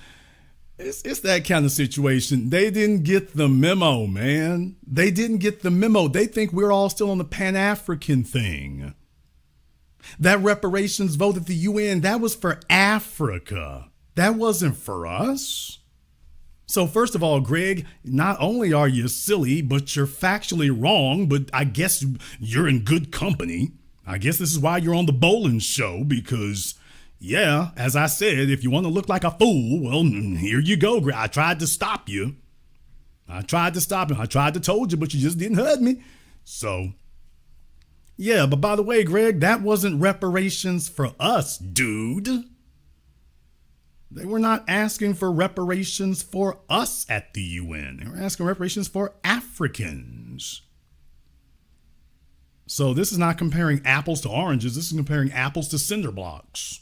It's that kind of situation. They didn't get the memo, man. They didn't get the memo. They think we're all still on the Pan-African thing. That reparations vote at the UN, that was for Africa. That wasn't for us. So first of all, Greg, not only are you silly, but you're factually wrong, but I guess you're in good company. I guess this is why you're on the Bowling Show, because, yeah, as I said, if you want to look like a fool, well, here you go, Greg. I tried to stop you. I tried to told you, but you just didn't hurt me. So, yeah, but by the way, Greg, that wasn't reparations for us, dude. They were not asking for reparations for us at the UN. They were asking reparations for Africans. So this is not comparing apples to oranges. This is comparing apples to cinder blocks.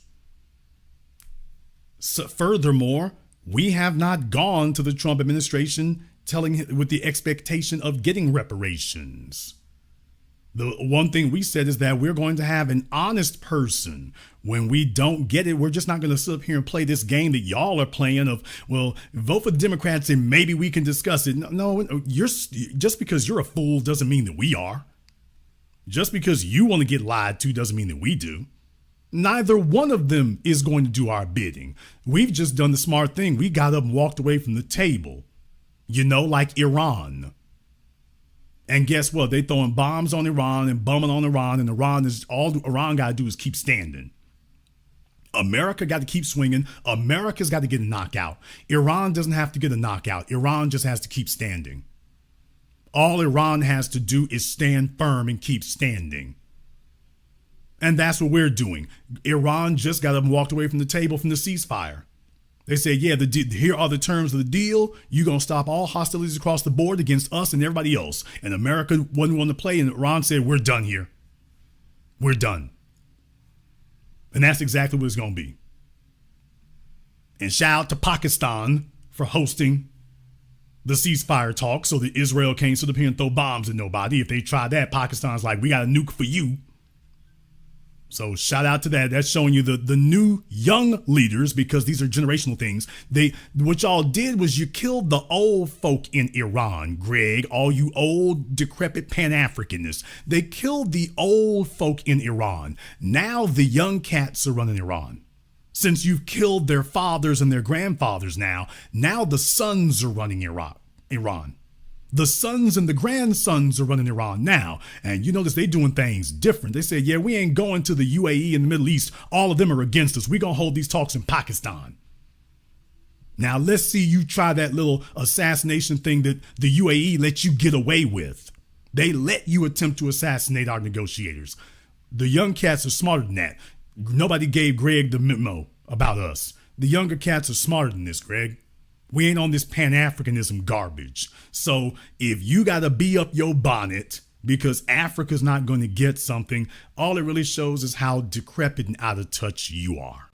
So furthermore, we have not gone to the Trump administration with the expectation of getting reparations. The one thing we said is that we're going to have an honest person. When we don't get it, we're just not going to sit up here and play this game that y'all are playing of, well, vote for the Democrats and maybe we can discuss it. No, just because you're a fool doesn't mean that we are. Just because you want to get lied to doesn't mean that we do. Neither one of them is going to do our bidding. We've just done the smart thing. We got up and walked away from the table. Like Iran. And guess what? They throwing bombs on Iran and bombing on Iran, and all Iran got to do is keep standing. America got to keep swinging. America's got to get a knockout. Iran doesn't have to get a knockout. Iran just has to keep standing. All Iran has to do is stand firm and keep standing. And that's what we're doing. Iran just got up and walked away from the table from the ceasefire. They said, yeah, here are the terms of the deal. You're going to stop all hostilities across the board against us and everybody else. And America wasn't willing to play. And Iran said, we're done here. We're done. And that's exactly what it's going to be. And shout out to Pakistan for hosting the ceasefire talk so that Israel can't sit up here and throw bombs at nobody. If they try that, Pakistan's like, we got a nuke for you. So shout out to that. That's showing you the new young leaders, because these are generational things. What y'all did was you killed the old folk in Iran, Greg, all you old decrepit Pan-Africanists. They killed the old folk in Iran. Now the young cats are running Iran. Since you've killed their fathers and their grandfathers now the sons are running Iran. The sons and the grandsons are running Iran now. And you notice they doing things different. They say, yeah, we ain't going to the UAE in the Middle East. All of them are against us. We're going to hold these talks in Pakistan. Now, let's see you try that little assassination thing that the UAE let you get away with. They let you attempt to assassinate our negotiators. The young cats are smarter than that. Nobody gave Greg the memo about us. The younger cats are smarter than this, Greg. We ain't on this Pan-Africanism garbage. So if you got to be up your bonnet because Africa's not going to get something, all it really shows is how decrepit and out of touch you are.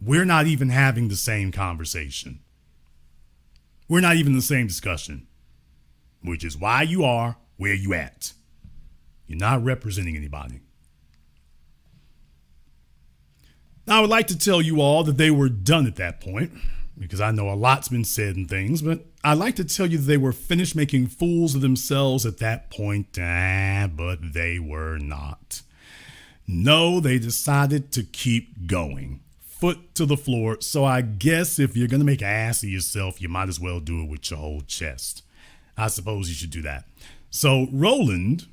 We're not even having the same conversation. We're not even in the same discussion, which is why you are where you at. You're not representing anybody. Now, I would like to tell you all that they were done at that point, because I know a lot's been said and things, but I'd like to tell you that they were finished making fools of themselves at that point, but they were not. No, they decided to keep going, foot to the floor. So I guess if you're going to make an ass of yourself, you might as well do it with your whole chest. I suppose you should do that. So Roland,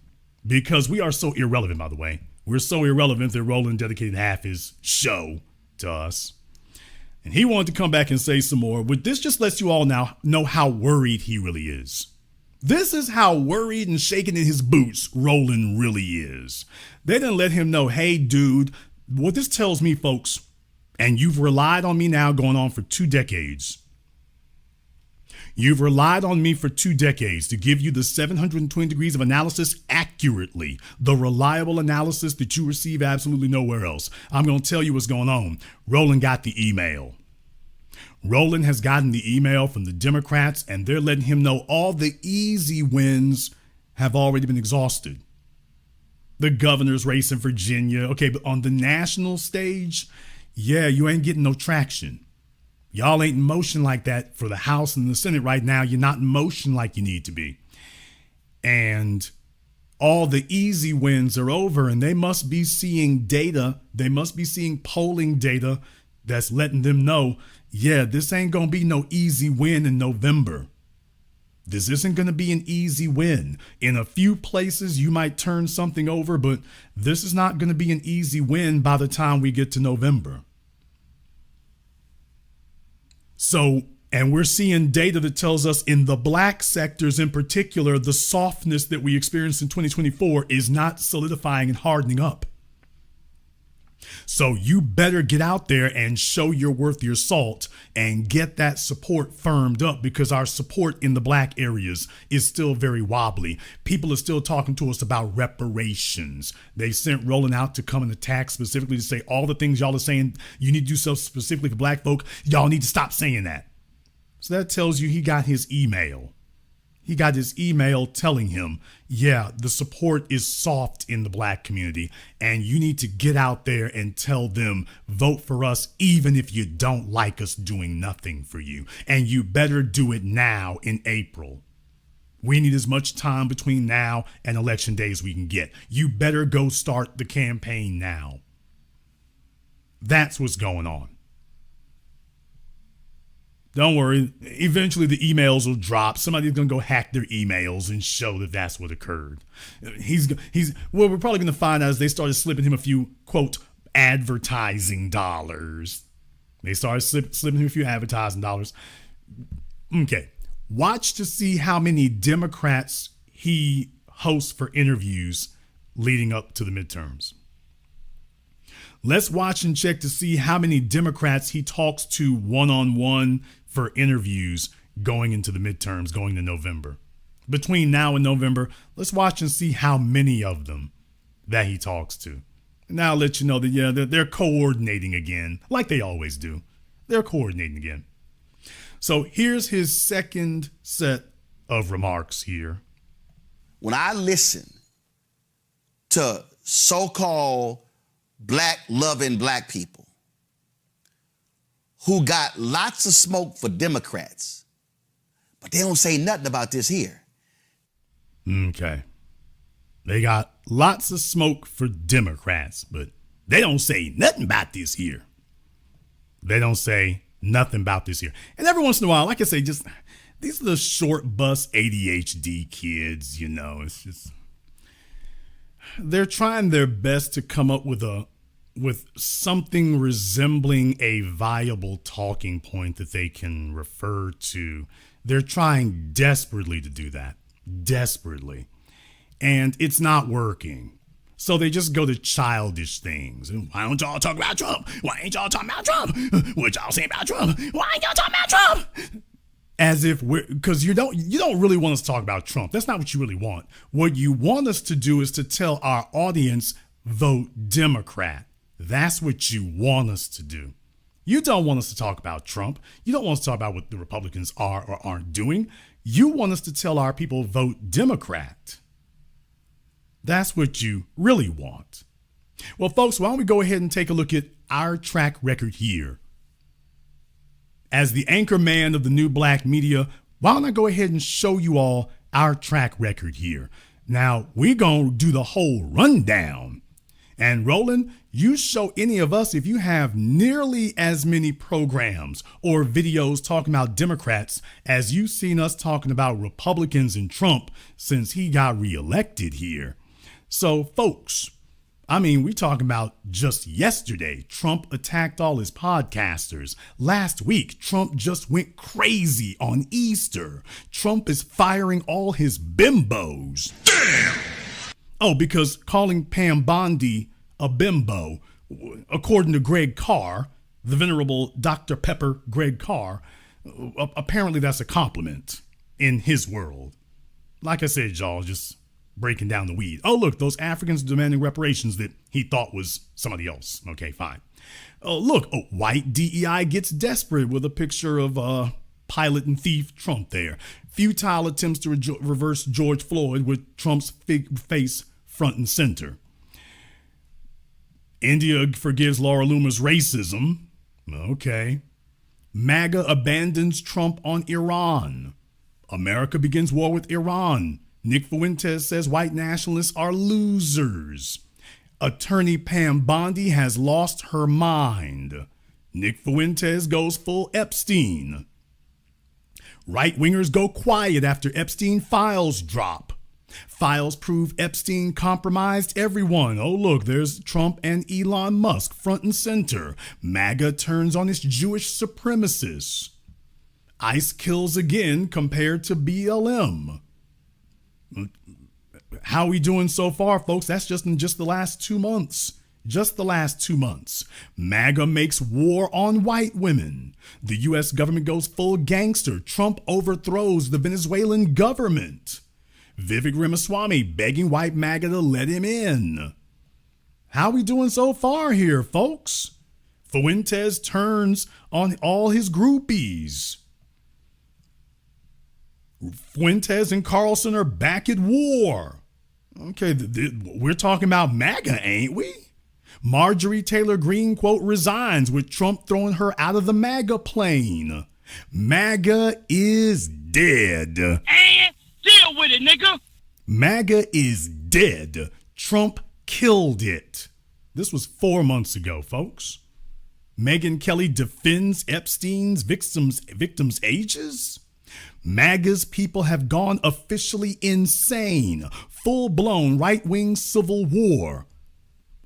because we are so irrelevant, by the way, we're so irrelevant that Roland dedicated half his show to us. And he wanted to come back and say some more, but this just lets you all now know how worried he really is. This is how worried and shaking in his boots Roland really is. They didn't let him know, hey, dude, what this tells me, folks, and you've relied on me now going on for 2 decades. You've relied on me for 2 decades to give you the 720 degrees of analysis accurately, the reliable analysis that you receive absolutely nowhere else. I'm going to tell you what's going on. Roland got the email. Roland has gotten the email from the Democrats, and they're letting him know all the easy wins have already been exhausted. The governor's race in Virginia. Okay, but on the national stage, yeah, you ain't getting no traction. Y'all ain't in motion like that for the House and the Senate right now. You're not in motion like you need to be. And all the easy wins are over, and they must be seeing data. They must be seeing polling data that's letting them know, yeah, this ain't going to be no easy win in November. This isn't going to be an easy win. In a few places, you might turn something over, but this is not going to be an easy win by the time we get to November. So, and we're seeing data that tells us in the black sectors in particular, the softness that we experienced in 2024 is not solidifying and hardening up. So you better get out there and show you're worth your salt and get that support firmed up, because our support in the black areas is still very wobbly. People are still talking to us about reparations. They sent Roland out to come and attack specifically to say all the things y'all are saying you need to do so specifically for black folk. Y'all need to stop saying that. So that tells you he got his email. He got his email telling him, yeah, the support is soft in the black community, and you need to get out there and tell them, vote for us, even if you don't like us doing nothing for you. And you better do it now in April. We need as much time between now and election day as we can get. You better go start the campaign now. That's what's going on. Don't worry. Eventually the emails will drop. Somebody's going to go hack their emails and show that that's what occurred. What we're probably going to find out is they started slipping him a few, quote, advertising dollars. They started slipping him a few advertising dollars. Okay. Watch to see how many Democrats he hosts for interviews leading up to the midterms. Let's watch and check to see how many Democrats he talks to one-on-one for interviews going into the midterms, going to November. Between now and November, let's watch and see how many of them that he talks to. And now I'll let you know that, yeah, they're coordinating again, like they always do. They're coordinating again. So here's his second set of remarks here.
When I listen to so-called black loving black people who got lots of smoke for Democrats, but they don't say nothing about this here.
Okay. They got lots of smoke for Democrats, but they don't say nothing about this here. They don't say nothing about this here. And every once in a while, like I say, just these are the short bus ADHD kids, you know, it's just, they're trying their best to come up with something resembling a viable talking point that they can refer to. They're trying desperately to do that. Desperately. And it's not working. So they just go to childish things. Why don't y'all talk about Trump? Why ain't y'all talking about Trump? What y'all saying about Trump? Why ain't y'all talking about Trump? As if because you don't really want us to talk about Trump. That's not what you really want. What you want us to do is to tell our audience, vote Democrat. That's what you want us to do. You don't want us to talk about Trump. You don't want us to talk about what the Republicans are or aren't doing. You want us to tell our people, vote Democrat. That's what you really want. Well, folks, why don't we go ahead and take a look at our track record here. As the anchor man of the new black media, why don't I go ahead and show you all our track record here? Now, we're going to do the whole rundown. And Roland, you show any of us if you have nearly as many programs or videos talking about Democrats as you've seen us talking about Republicans and Trump since he got reelected here. So, folks, I mean, we talking about just yesterday, Trump attacked all his podcasters. Last week, Trump just went crazy on Easter. Trump is firing all his bimbos. Damn! Oh, because calling Pam Bondi a bimbo, according to Greg Carr, the venerable Dr. Pepper Greg Carr, apparently that's a compliment in his world. Like I said, y'all, just breaking down the weed. Oh, look, those Africans demanding reparations that he thought was somebody else. Okay, fine. Look, white DEI gets desperate with a picture of pilot and thief Trump there. Futile attempts to reverse George Floyd with Trump's face front and center. India forgives Laura Loomer's racism. Okay. MAGA abandons Trump on Iran. America begins war with Iran. Nick Fuentes says white nationalists are losers. Attorney Pam Bondi has lost her mind. Nick Fuentes goes full Epstein. Right-wingers go quiet after Epstein files drop. Files prove Epstein compromised everyone. Oh, look, there's Trump and Elon Musk front and center. MAGA turns on its Jewish supremacists. ICE kills again compared to BLM. How are we doing so far, folks? That's just in the last 2 months. Just the last 2 months. MAGA makes war on white women. The U.S. government goes full gangster. Trump overthrows the Venezuelan government. Vivek Ramaswamy begging white MAGA to let him in. How we doing so far here, folks? Fuentes turns on all his groupies. Fuentes and Carlson are back at war. Okay, we're talking about MAGA, ain't we? Marjorie Taylor Greene, quote, resigns with Trump throwing her out of the MAGA plane. MAGA is dead.
And deal with it, nigga.
MAGA is dead. Trump killed it. This was 4 months ago, folks. Megyn Kelly defends Epstein's victims' ages. MAGA's people have gone officially insane. Full-blown right-wing civil war.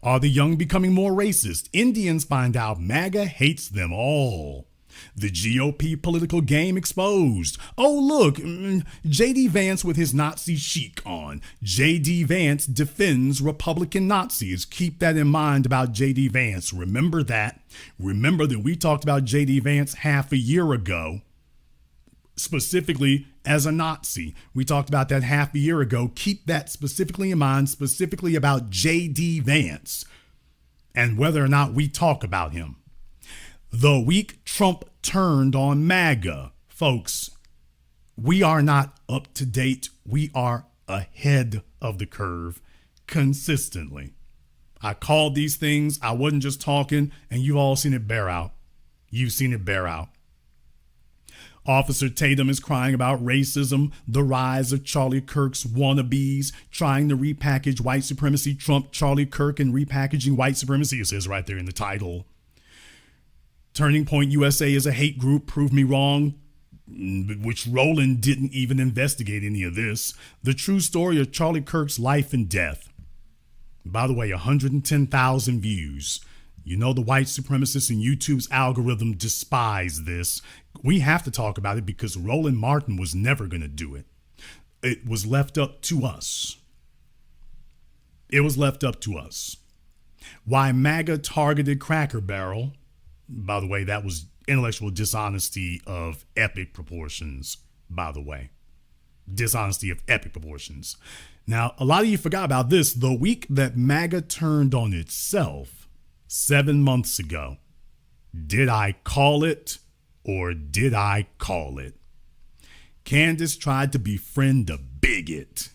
Are the young becoming more racist? Indians find out MAGA hates them all. The GOP political game exposed. Oh, look, JD Vance with his Nazi chic on. JD Vance defends Republican Nazis. Keep that in mind about JD Vance. Remember that. Remember that we talked about JD Vance half a year ago, specifically as a Nazi. We talked about that half a year ago. Keep that specifically in mind, specifically about JD Vance and whether or not we talk about him. The week Trump turned on MAGA, folks, we are not up to date. We are ahead of the curve consistently. I called these things. I wasn't just talking, and you've all seen it bear out. You've seen it bear out. Officer Tatum is crying about racism, the rise of Charlie Kirk's wannabes, trying to repackage white supremacy. Trump, Charlie Kirk, and repackaging white supremacy. It says right there in the title. Turning Point USA is a hate group. Prove me wrong. Which Roland didn't even investigate any of this. The true story of Charlie Kirk's life and death. By the way, 110,000 views. You know the white supremacists in YouTube's algorithm despise this. We have to talk about it because Roland Martin was never going to do it. It was left up to us. It was left up to us. Why MAGA targeted Cracker Barrel. By the way, that was intellectual dishonesty of epic proportions, by the way. Dishonesty of epic proportions. Now, a lot of you forgot about this. The week that MAGA turned on itself, 7 months ago. Did I call it or did I call it? Candace tried to befriend a bigot.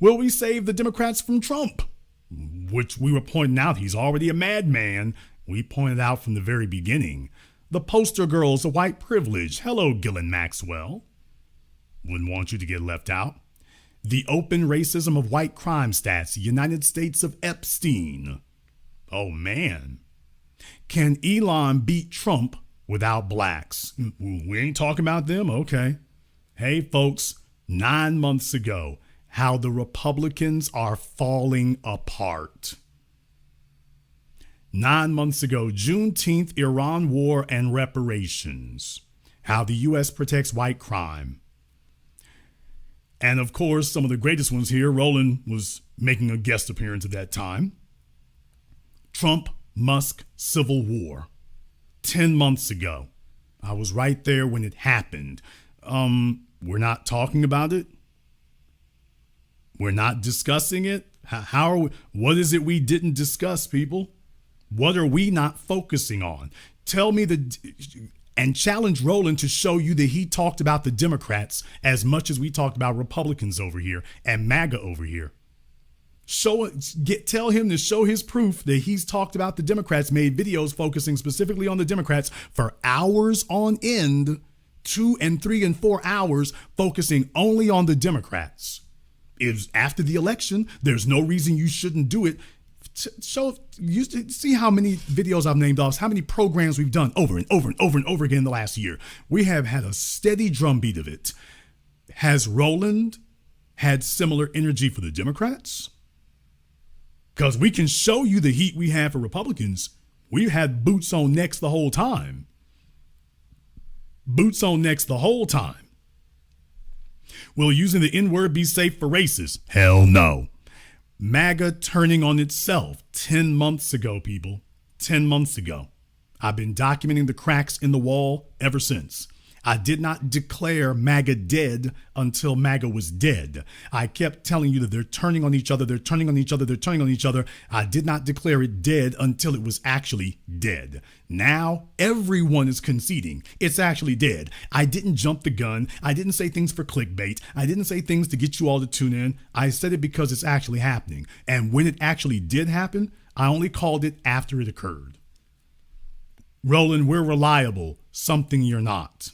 Will we save the Democrats from Trump? Which we were pointing out, he's already a madman. We pointed out from the very beginning. The poster girl's a white privilege. Hello, Ghislaine Maxwell. Wouldn't want you to get left out. The open racism of white crime stats. United States of Epstein. Oh, man. Can Elon beat Trump without blacks? We ain't talking about them? Okay. Hey, folks, 9 months ago, how the Republicans are falling apart. 9 months ago, Juneteenth, Iran war, and reparations. How the U.S. protects white crime. And of course, some of the greatest ones here, Roland was making a guest appearance at that time. Trump, Musk, Civil War. 10 months ago. I was right there when it happened. We're not talking about it. We're not discussing it. How are we, what is it we didn't discuss, people? What are we not focusing on? Tell me and challenge Roland to show you that he talked about the Democrats as much as we talked about Republicans over here and MAGA over here. Tell him to show his proof that he's talked about the Democrats, made videos focusing specifically on the Democrats for hours on end, 2 and 3 and 4 hours, focusing only on the Democrats. If after the election, there's no reason you shouldn't do it. Show you see how many videos I've named off, how many programs we've done over and over and over and over again in the last year. We have had a steady drumbeat of it. Has Roland had similar energy for the Democrats? Because we can show you the heat we have for Republicans. We've had boots on necks the whole time. Boots on necks the whole time. Will using the N-word be safe for racists? Hell no. MAGA turning on itself 10 months ago, people. 10 months ago. I've been documenting the cracks in the wall ever since. I did not declare MAGA dead until MAGA was dead. I kept telling you that they're turning on each other, they're turning on each other, they're turning on each other. I did not declare it dead until it was actually dead. Now, everyone is conceding it's actually dead. I didn't jump the gun. I didn't say things for clickbait. I didn't say things to get you all to tune in. I said it because it's actually happening. And when it actually did happen, I only called it after it occurred. Roland, we're reliable, something you're not.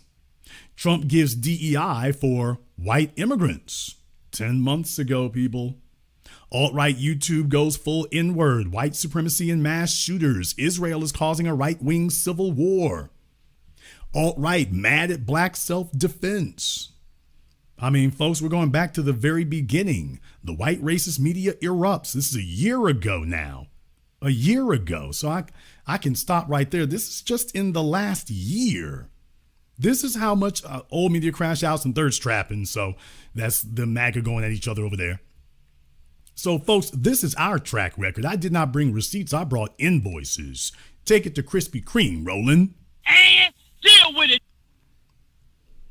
Trump gives DEI for white immigrants. 10 months ago, people. Alt-right YouTube goes full N-word. White supremacy and mass shooters. Israel is causing a right-wing civil war. Alt-right mad at black self-defense. I mean, folks, we're going back to the very beginning. The white racist media erupts. This is a year ago now. A year ago. So I can stop right there. This is just in the last year. This is how much old media crash outs and thirst trapping. So that's the MAGA going at each other over there. So, folks, this is our track record. I did not bring receipts. I brought invoices. Take it to Krispy Kreme, Roland.
And deal with it.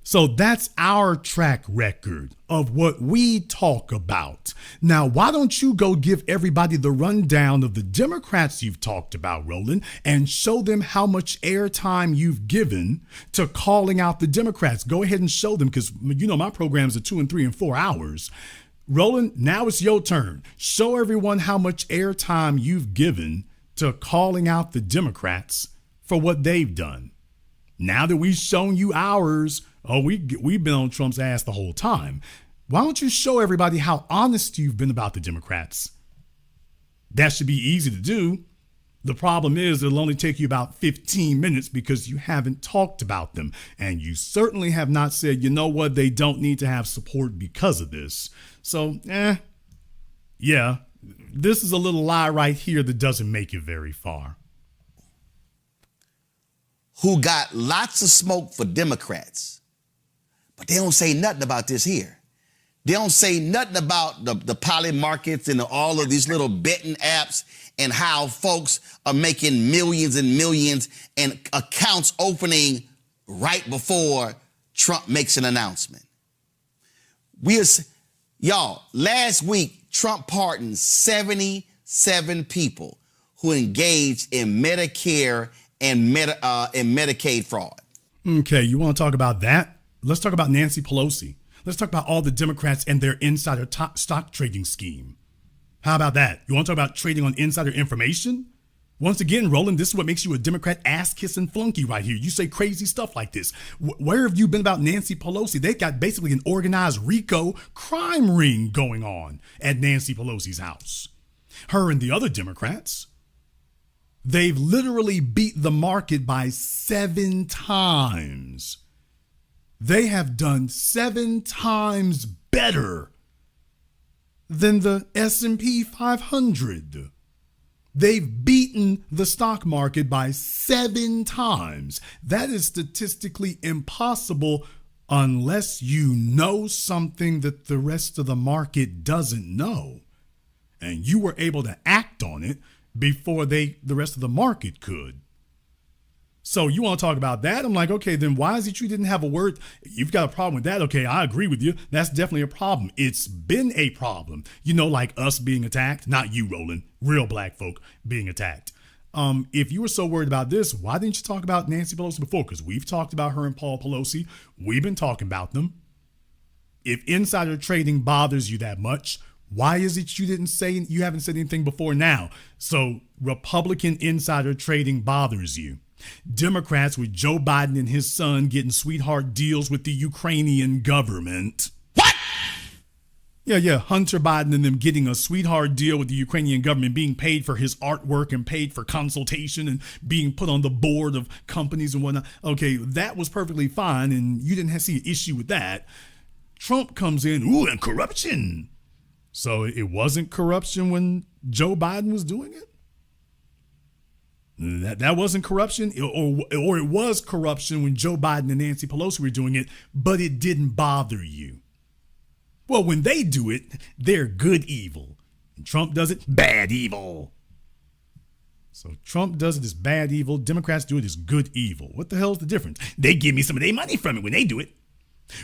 So that's our track record of what we talk about. Now, why don't you go give everybody the rundown of the Democrats you've talked about, Roland, and show them how much airtime you've given to calling out the Democrats. Go ahead and show them, because, you know, my programs are 2 and 3 and 4 hours. Roland, now it's your turn. Show everyone how much airtime you've given to calling out the Democrats for what they've done. Now that we've shown you ours, we've been on Trump's ass the whole time. Why don't you show everybody how honest you've been about the Democrats? That should be easy to do. The problem is it'll only take you about 15 minutes because you haven't talked about them. And you certainly have not said, you know what, they don't need to have support because of this. So, yeah, this is a little lie right here that doesn't make it very far.
Who got lots of smoke for Democrats, but they don't say nothing about this here. They don't say nothing about the poly markets and all of these little betting apps and how folks are making millions and millions and accounts opening right before Trump makes an announcement. Y'all, last week, Trump pardoned 77 people who engaged in Medicare and Medicaid fraud.
Okay, you want to talk about that? Let's talk about Nancy Pelosi. Let's talk about all the Democrats and their insider stock trading scheme. How about that? You want to talk about trading on insider information? Once again, Roland, this is what makes you a Democrat ass-kissing flunky right here. You say crazy stuff like this. Where have you been about Nancy Pelosi? They've got basically an organized RICO crime ring going on at Nancy Pelosi's house. Her and the other Democrats, they've literally beat the market by 7 times. They have done 7 times better than the S&P 500. They've beaten the stock market by 7 times. That is statistically impossible unless you know something that the rest of the market doesn't know. And you were able to act on it before the rest of the market could. So you want to talk about that? I'm like, okay, then why is it you didn't have a word? You've got a problem with that. Okay, I agree with you. That's definitely a problem. It's been a problem. You know, like us being attacked. Not you, Roland. Real black folk being attacked. If you were so worried about this, why didn't you talk about Nancy Pelosi before? Because we've talked about her and Paul Pelosi. We've been talking about them. If insider trading bothers you that much, why is it you haven't said anything before now? So Republican insider trading bothers you. Democrats with Joe Biden and his son getting sweetheart deals with the Ukrainian government. What? Yeah. Hunter Biden and them getting a sweetheart deal with the Ukrainian government, being paid for his artwork and paid for consultation and being put on the board of companies and whatnot. Okay, that was perfectly fine, and you didn't see an issue with that. Trump comes in, and corruption. So it wasn't corruption when Joe Biden was doing it? That wasn't corruption, or it was corruption when Joe Biden and Nancy Pelosi were doing it, but it didn't bother you. Well, when they do it, they're good evil. And Trump does it, bad evil. So Trump does it as bad evil. Democrats do it as good evil. What the hell is the difference? They give me some of their money from it when they do it.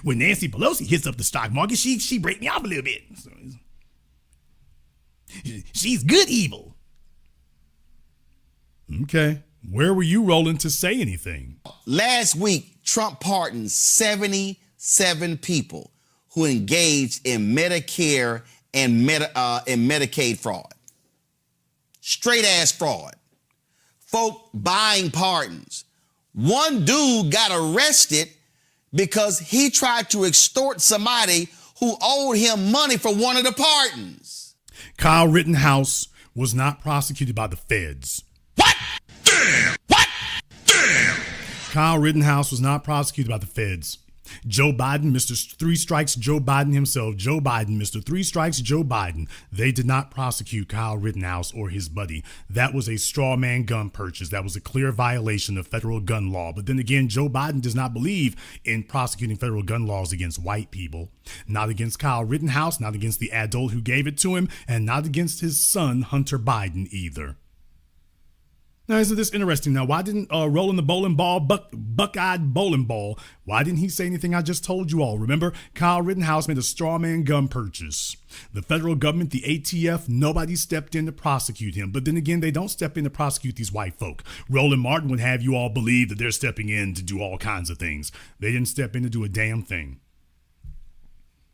When Nancy Pelosi hits up the stock market, she break me off a little bit. So she's good evil. Okay. Where were you, Roland, to say anything?
Last week, Trump pardoned 77 people who engaged in Medicare and Medicaid fraud. Straight ass fraud. Folk buying pardons. One dude got arrested because he tried to extort somebody who owed him money for one of the pardons.
Kyle Rittenhouse was not prosecuted by the feds.
What? Damn! What?
Damn! Kyle Rittenhouse was not prosecuted by the feds. Joe Biden, Mr. Three Strikes Joe Biden himself, Joe Biden, Mr. Three Strikes Joe Biden, they did not prosecute Kyle Rittenhouse or his buddy. That was a straw man gun purchase. That was a clear violation of federal gun law. But then again, Joe Biden does not believe in prosecuting federal gun laws against white people. Not against Kyle Rittenhouse, not against the adult who gave it to him, and not against his son, Hunter Biden, either. Now, isn't this interesting? Now, why didn't Roland the bowling ball, buck-eyed bowling ball, why didn't he say anything I just told you all? Remember, Kyle Rittenhouse made a straw man gun purchase. The federal government, the ATF, nobody stepped in to prosecute him. But then again, they don't step in to prosecute these white folk. Roland Martin would have you all believe that they're stepping in to do all kinds of things. They didn't step in to do a damn thing.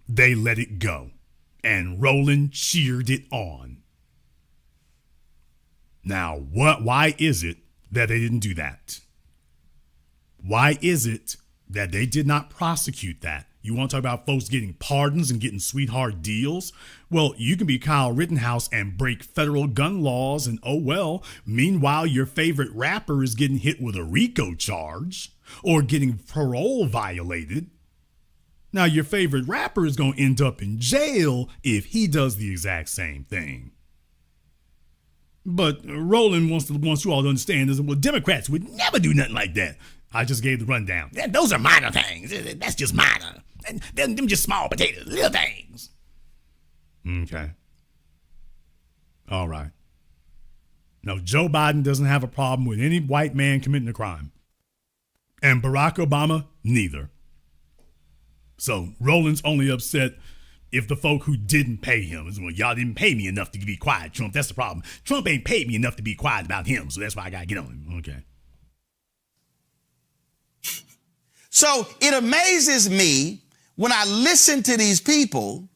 They let it go. And Roland cheered it on. Now, why is it that they didn't do that? Why is it that they did not prosecute that? You want to talk about folks getting pardons and getting sweetheart deals? Well, you can be Kyle Rittenhouse and break federal gun laws and oh well. Meanwhile, your favorite rapper is getting hit with a RICO charge or getting parole violated. Now, your favorite rapper is going to end up in jail if he does the exact same thing. But Roland wants you all to understand is, well, Democrats would never do nothing like that. I just gave the rundown. Yeah, those are minor things. That's just minor. And them just small potatoes, little things. Okay. All right. Now, Joe Biden doesn't have a problem with any white man committing a crime. And Barack Obama, neither. So Roland's only upset if the folk who didn't pay him is, well, y'all didn't pay me enough to be quiet, Trump. That's the problem. Trump ain't paid me enough to be quiet about him, so that's why I got to get on him. Okay.
So it amazes me when I listen to these people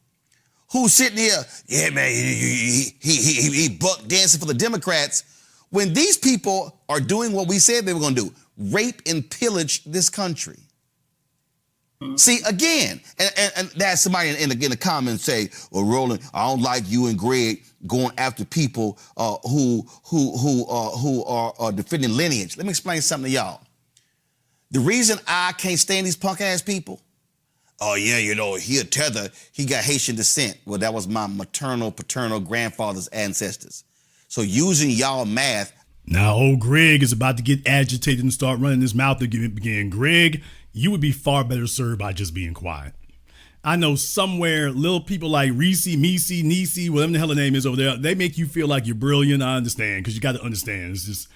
who sitting here, yeah, man, he buck dancing for the Democrats, when these people are doing what we said they were going to do, rape and pillage this country. See, again, and that's somebody in the comments say, well, Roland, I don't like you and Greg going after people who are defending lineage. Let me explain something to y'all. The reason I can't stand these punk ass people, oh yeah, he a tether, he got Haitian descent. Well, that was my maternal, paternal grandfather's ancestors. So using y'all math.
Now, old Greg is about to get agitated and start running his mouth again. Greg, you would be far better served by just being quiet. I know somewhere little people like Reese, Meese, Niecy, whatever the hell the name is over there, they make you feel like you're brilliant. I understand, because you got to understand. It's just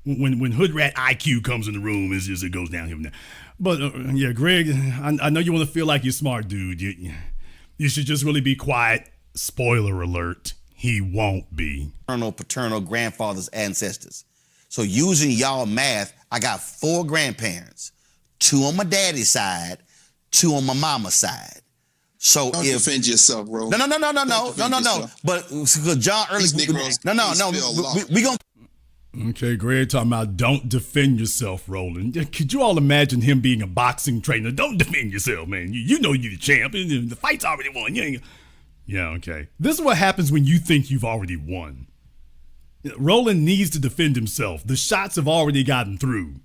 when hood rat IQ comes in the room, it goes down here from there. But yeah, Greg, I know you want to feel like you're smart, dude. You should just really be quiet. Spoiler alert, he won't be.
Paternal grandfather's ancestors. So using y'all math, I got 4 grandparents. 2 on my daddy's side, 2 on my mama's side. So
don't
if
defend yourself, bro.
No. But John early. No. We gonna.
Okay, Greg talking about don't defend yourself, Roland. Could you all imagine him being a boxing trainer? Don't defend yourself, man. You know you're the champ. The fight's already won. You Yeah, okay. This is what happens when you think you've already won. Roland needs to defend himself. The shots have already gotten through.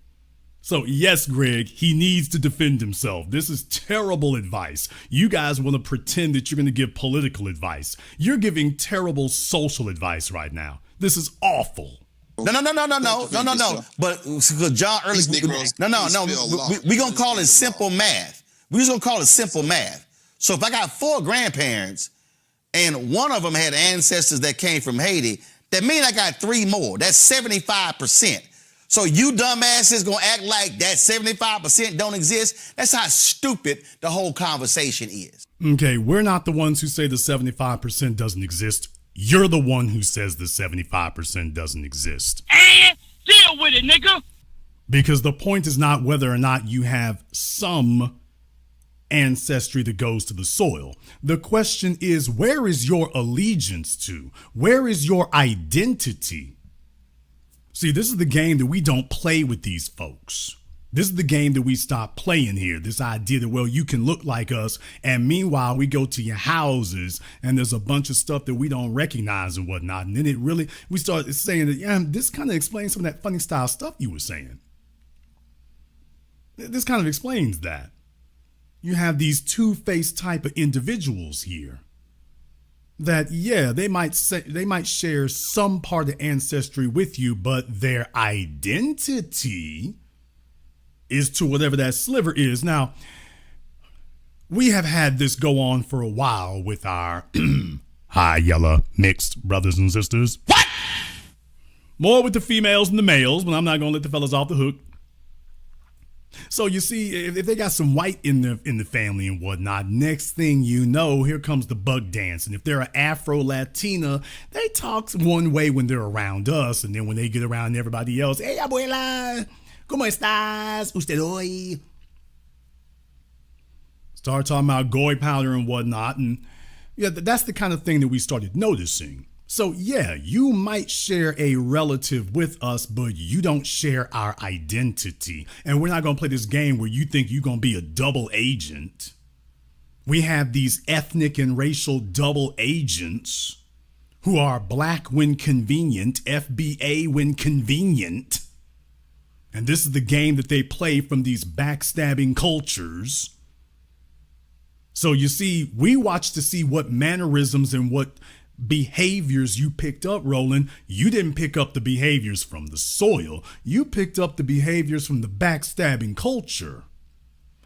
So yes, Greg, he needs to defend himself. This is terrible advice. You guys want to pretend that you're going to give political advice. You're giving terrible social advice right now. This is awful.
No. But John early, we gonna call it simple math. We're just gonna call it simple math. So if I got 4 grandparents and one of them had ancestors that came from Haiti, that means I got 3 more. That's 75%. So you dumbasses gonna act like that 75% don't exist? That's how stupid the whole conversation is.
Okay, we're not the ones who say the 75% doesn't exist. You're the one who says the 75% doesn't exist.
And deal with it, nigga.
Because the point is not whether or not you have some ancestry that goes to the soil. The question is, where is your allegiance to? Where is your identity? See, this is the game that we don't play with these folks. This is the game that we stop playing here. This idea that, well, you can look like us, and meanwhile we go to your houses and there's a bunch of stuff that we don't recognize and whatnot. And then we start saying that, yeah, this kind of explains some of that funny style stuff you were saying. This kind of explains that. You have these two-faced type of individuals here that, yeah, they might share some part of ancestry with you, but their identity is to whatever that sliver is. Now, we have had this go on for a while with our high yellow mixed brothers and sisters. What? More with the females than the males, but I'm not going to let the fellas off the hook. So you see, if they got some white in the family and whatnot, next thing you know, here comes the bug dance. And if they're an Afro-Latina, they talk one way when they're around us, and then when they get around everybody else, hey, abuela, ¿cómo estás? ¿Usted hoy? Start talking about goy powder and whatnot. And yeah, that's the kind of thing that we started noticing. So yeah, you might share a relative with us, but you don't share our identity. And we're not going to play this game where you think you're going to be a double agent. We have these ethnic and racial double agents who are black when convenient, FBA when convenient. And this is the game that they play from these backstabbing cultures. So you see, we watch to see what mannerisms and what behaviors you picked up, Roland. You didn't pick up the behaviors from the soil. You picked up the behaviors from the backstabbing culture.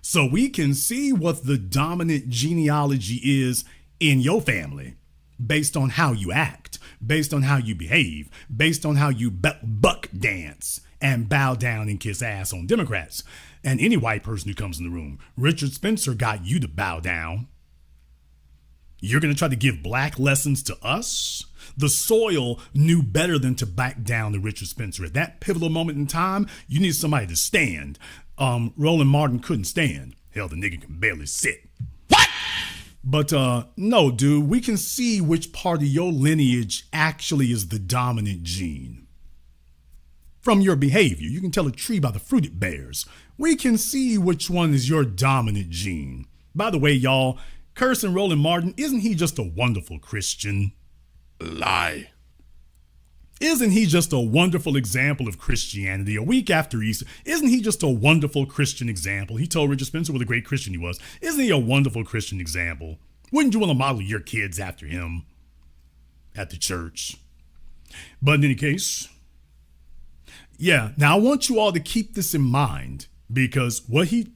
So we can see what the dominant genealogy is in your family based on how you act, based on how you behave, based on how you buck dance and bow down and kiss ass on Democrats and any white person who comes in the room. Richard Spencer got you to bow down. You're going to try to give black lessons to us? The soil knew better than to back down to Richard Spencer. At that pivotal moment in time, you need somebody to stand. Roland Martin couldn't stand. Hell, the nigga can barely sit. What? But no, dude, we can see which part of your lineage actually is the dominant gene. From your behavior, you can tell a tree by the fruit it bears. We can see which one is your dominant gene. By the way, y'all, cursing Roland Martin, isn't he just a wonderful Christian? Lie. Isn't he just a wonderful example of Christianity? A week after Easter, isn't he just a wonderful Christian example? He told Richard Spencer what a great Christian he was. Isn't he a wonderful Christian example? Wouldn't you want to model your kids after him at the church? But in any case, yeah, now I want you all to keep this in mind, because what he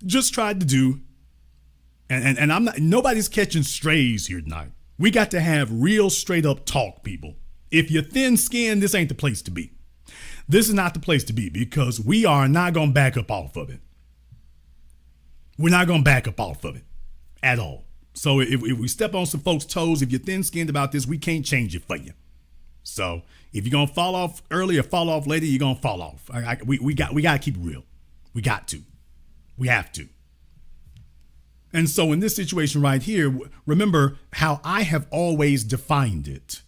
just tried to do, and I'm not, nobody's catching strays here tonight. We got to have real straight up talk, people. If you're thin skinned, this ain't the place to be. This is not the place to be, because we are not going to back up off of it. We're not going to back up off of it at all. So if we step on some folks' toes, if you're thin skinned about this, we can't change it for you. So if you're going to fall off early or fall off later, you're going to fall off. We got to keep it real. We got to. We have to. And so in this situation right here, remember how I have always defined it.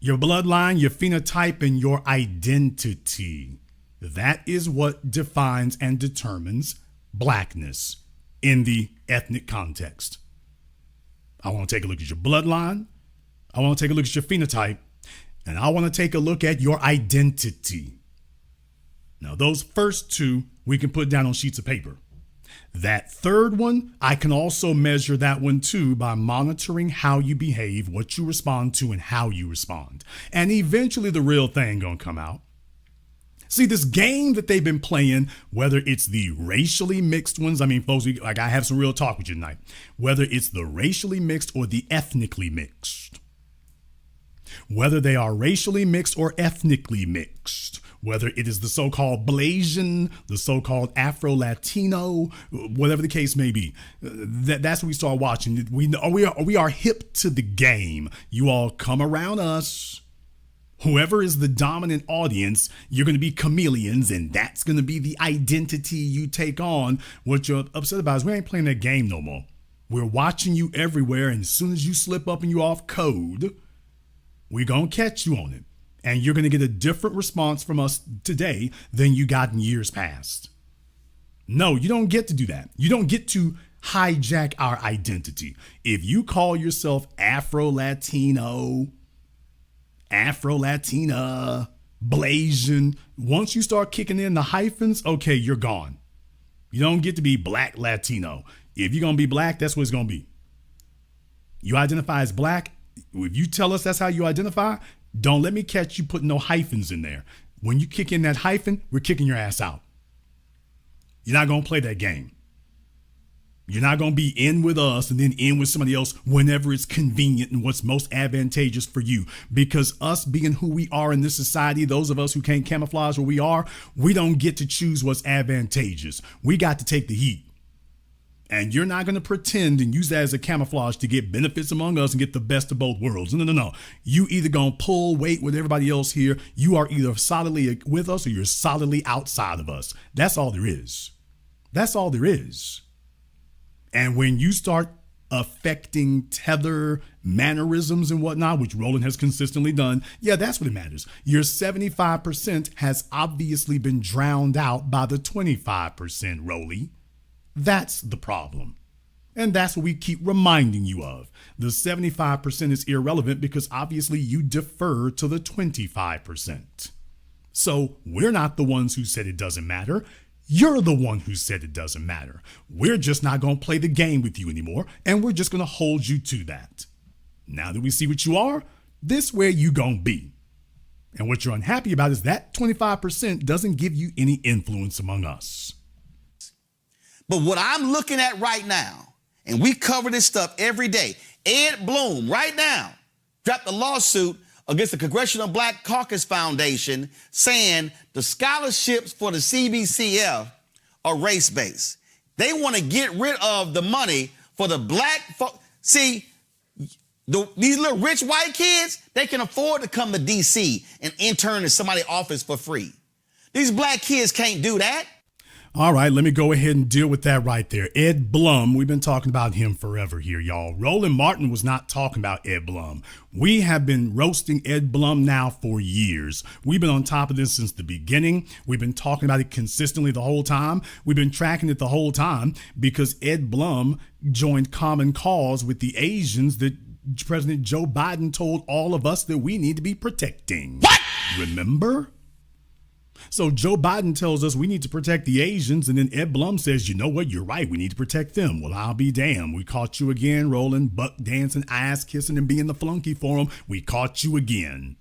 Your bloodline, your phenotype, and your identity. That is what defines and determines blackness in the ethnic context. I want to take a look at your bloodline. I want to take a look at your phenotype. And I want to take a look at your identity. Now, those first two we can put down on sheets of paper. That third one, I can also measure that one too by monitoring how you behave, what you respond to, and how you respond. And eventually the real thing gonna come out. See, this game that they've been playing, whether it's the racially mixed ones, I mean, folks, I have some real talk with you tonight. Whether it's the racially mixed or the ethnically mixed. Whether they are racially mixed or ethnically mixed. Whether it is the so-called Blasian, the so-called Afro-Latino, whatever the case may be. That's what we start watching. We are hip to the game. You all come around us. Whoever is the dominant audience, you're going to be chameleons, and that's going to be the identity you take on. What you're upset about is we ain't playing that game no more. We're watching you everywhere, and as soon as you slip up and you off code, we're going to catch you on it. And you're going to get a different response from us today than you got in years past. No, you don't get to do that. You don't get to hijack our identity. If you call yourself Afro-Latino, Afro-Latina, Blasian, once you start kicking in the hyphens, okay, you're gone. You don't get to be Black Latino. If you're going to be Black, that's what it's going to be. You identify as Black. If you tell us that's how you identify, don't let me catch you putting no hyphens in there. When you kick in that hyphen, we're kicking your ass out. You're not going to play that game. You're not going to be in with us and then in with somebody else whenever it's convenient and what's most advantageous for you. Because us being who we are in this society, those of us who can't camouflage where we are, we don't get to choose what's advantageous. We got to take the heat. And you're not going to pretend and use that as a camouflage to get benefits among us and get the best of both worlds. No. You either going to pull weight with everybody else here. You are either solidly with us or you're solidly outside of us. That's all there is. That's all there is. And when you start affecting tether mannerisms and whatnot, which Roland has consistently done, yeah, that's what it matters. Your 75% has obviously been drowned out by the 25%, Rolly. That's the problem. And that's what we keep reminding you of. The 75% is irrelevant because obviously you defer to the 25%. So we're not the ones who said it doesn't matter. You're the one who said it doesn't matter. We're just not going to play the game with you anymore, and we're just going to hold you to that. Now that we see what you are, this where you going to be. And what you're unhappy about is that 25% doesn't give you any influence among us.
But what I'm looking at right now, and we cover this stuff every day, Ed Blum right now dropped a lawsuit against the Congressional Black Caucus Foundation saying the scholarships for the CBCF are race-based. They want to get rid of the money for the black folks. See, these little rich white kids, they can afford to come to D.C. and intern in somebody's office for free. These black kids can't do that.
All right, let me go ahead and deal with that right there. Ed Blum, we've been talking about him forever here, y'all. Roland Martin was not talking about Ed Blum. We have been roasting Ed Blum now for years. We've been on top of this since the beginning. We've been talking about it consistently the whole time. We've been tracking it the whole time because Ed Blum joined Common Cause with the Asians that President Joe Biden told all of us that we need to be protecting. What? Remember? So Joe Biden tells us we need to protect the Asians, and then Ed Blum says, you know what, you're right, we need to protect them. Well, I'll be damned. We caught you again, Roland, buck dancing, ass kissing, and being the flunky for them. We caught you again.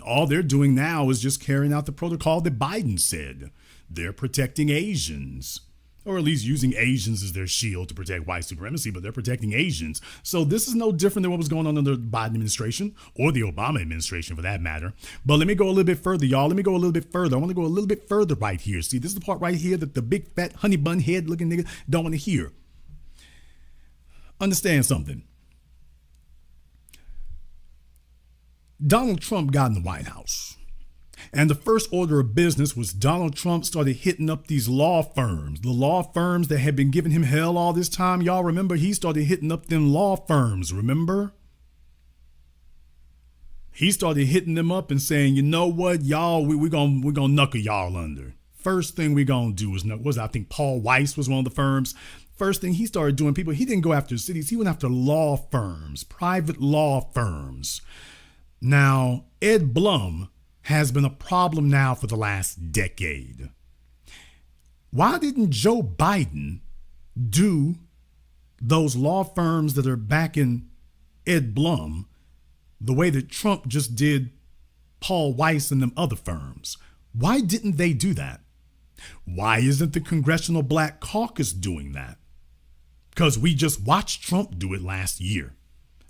All they're doing now is just carrying out the protocol that Biden said. They're protecting Asians. Or at least using Asians as their shield to protect white supremacy, but they're protecting Asians. So this is no different than what was going on under the Biden administration or the Obama administration for that matter. But let me go a little bit further, y'all. Let me go a little bit further. I want to go a little bit further right here. See, this is the part right here that the big fat honey bun head looking nigga don't want to hear. Understand something. Donald Trump got in the White House. And the first order of business was Donald Trump started hitting up these law firms. The law firms that had been giving him hell all this time. Y'all remember he started hitting up them law firms, remember? He started hitting them up and saying, you know what, y'all, we're gonna knuckle y'all under. First thing we're gonna do is I think Paul Weiss was one of the firms. first thing he started doing, he didn't go after cities. He went after law firms, private law firms. Now, Ed Blum has been a problem now for the last decade. Why didn't Joe Biden do those law firms that are backing Ed Blum the way that Trump just did Paul Weiss and them other firms? Why didn't they do that? Why isn't the Congressional Black Caucus doing that? Because we just watched Trump do it last year.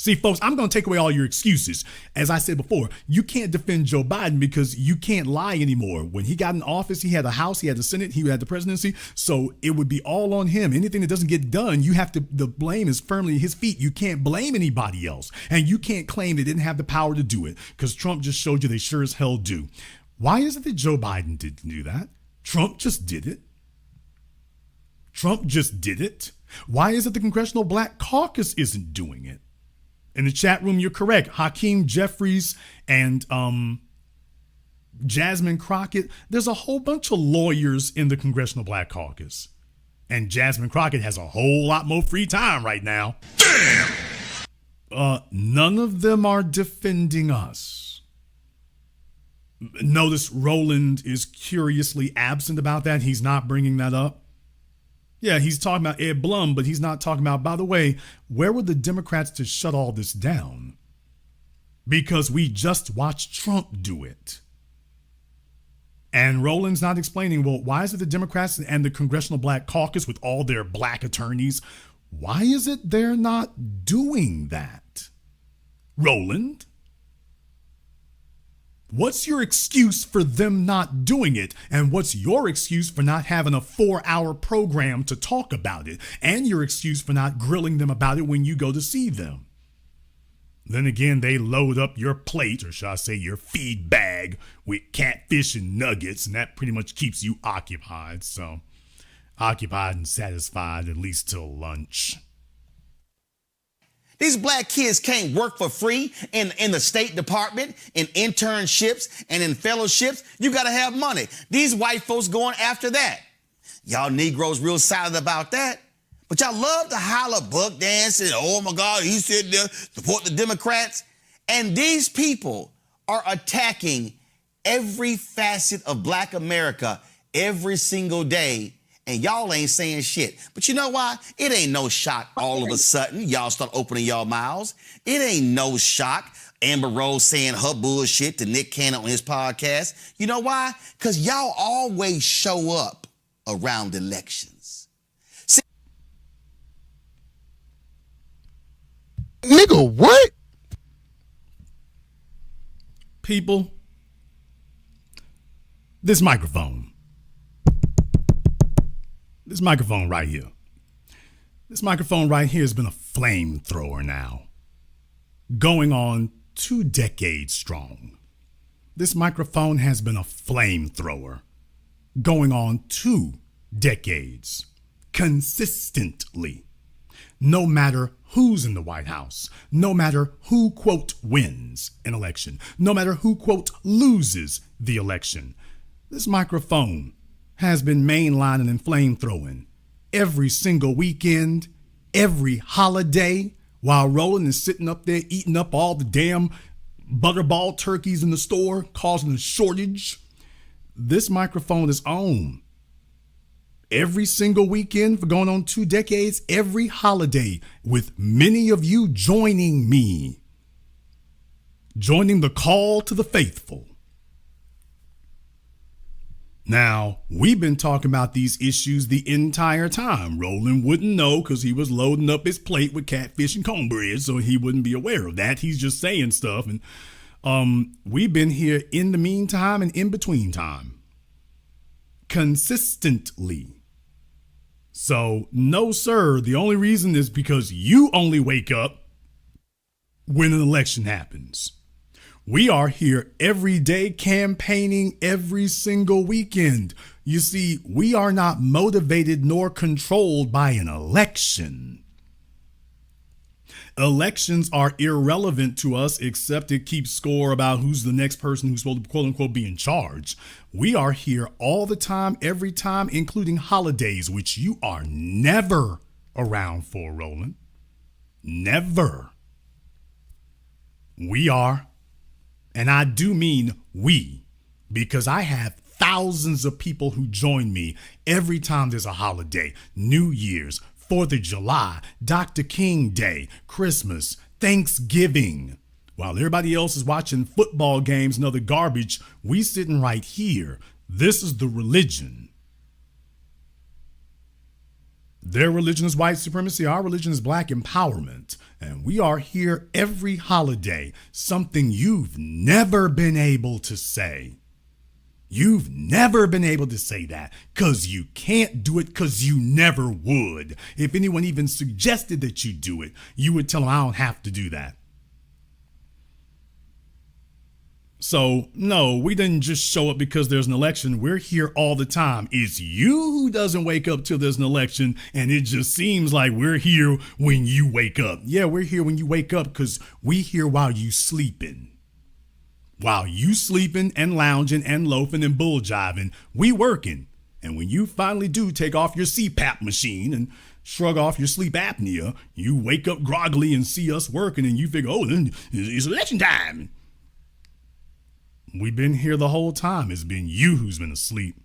See, folks, I'm going to take away all your excuses. As I said before, you can't defend Joe Biden because you can't lie anymore. When he got in office, he had the House, he had the Senate, he had the presidency. So it would be all on him. Anything that doesn't get done, the blame is firmly at his feet. You can't blame anybody else. And you can't claim they didn't have the power to do it because Trump just showed you they sure as hell do. Why is it that Joe Biden didn't do that? Trump just did it. Trump just did it. Why is it the Congressional Black Caucus isn't doing it? In the chat room, you're correct. Hakeem Jeffries and Jasmine Crockett. There's a whole bunch of lawyers in the Congressional Black Caucus. And Jasmine Crockett has a whole lot more free time right now. Damn! None of them are defending us. Notice Roland is curiously absent about that. He's not bringing that up. Yeah, he's talking about Ed Blum, but he's not talking about, by the way, where were the Democrats to shut all this down? Because we just watched Trump do it. And Roland's not explaining, well, why is it the Democrats and the Congressional Black Caucus with all their black attorneys, why is it they're not doing that? Roland? What's your excuse for them not doing it? And what's your excuse for not having a 4-hour program to talk about it? And your excuse for not grilling them about it when you go to see them? Then again, they load up your plate, or shall I say your feed bag, with catfish and nuggets, and that pretty much keeps you occupied. So, occupied and satisfied at least till lunch.
These black kids can't work for free in the State Department, in internships, and in fellowships. You got to have money. These white folks going after that. Y'all Negroes real silent about that. But y'all love to holler, buck dance, and oh my God, he said there, support the Democrats. And these people are attacking every facet of black America every single day. And y'all ain't saying shit. But you know why? It ain't no shock all of a sudden y'all start opening y'all mouths. It ain't no shock Amber Rose saying her bullshit to Nick Cannon on his podcast. You know why? Because y'all always show up around elections. See,
Nigga, what?
People, this microphone right here. This microphone right here has been a flamethrower now, going on 2 decades strong. This microphone has been a flamethrower, going on 2 decades, consistently. No matter who's in the White House, no matter who, quote, wins an election, no matter who, quote, loses the election, this microphone has been mainlining and flamethrowing every single weekend, every holiday, while Roland is sitting up there eating up all the damn butterball turkeys in the store, causing a shortage. This microphone is on every single weekend for going on 2 decades, every holiday, with many of you joining me, joining the call to the faithful. Now, we've been talking about these issues the entire time. Roland wouldn't know because he was loading up his plate with catfish and cornbread, so he wouldn't be aware of that. He's just saying stuff. And we've been here in the meantime and in between time, consistently. So, no, sir, the only reason is because you only wake up when an election happens. We are here every day campaigning every single weekend. You see, we are not motivated nor controlled by an election. Elections are irrelevant to us, except it keeps score about who's the next person who's supposed to, quote unquote, be in charge. We are here all the time, every time, including holidays, which you are never around for, Roland. Never. We are, and I do mean we, because I have thousands of people who join me every time there's a holiday, New Year's, 4th of July, Dr. King Day, Christmas, Thanksgiving. While everybody else is watching football games and other garbage, we sitting right here. This is the religion. Their religion is white supremacy. Our religion is black empowerment. And we are here every holiday, something you've never been able to say. You've never been able to say that because you can't do it because you never would. If anyone even suggested that you do it, you would tell them, I don't have to do that. So, no, we didn't just show up because there's an election. We're here all the time. It's you who doesn't wake up till there's an election, and it just seems like we're here when you wake up. Yeah, we're here when you wake up because we here while you sleeping. While you sleeping and lounging and loafing and bull jiving, we working. And when you finally do take off your CPAP machine and shrug off your sleep apnea, you wake up groggily and see us working and you figure, oh, then it's election time. We've been here the whole time. It's been you who's been asleep.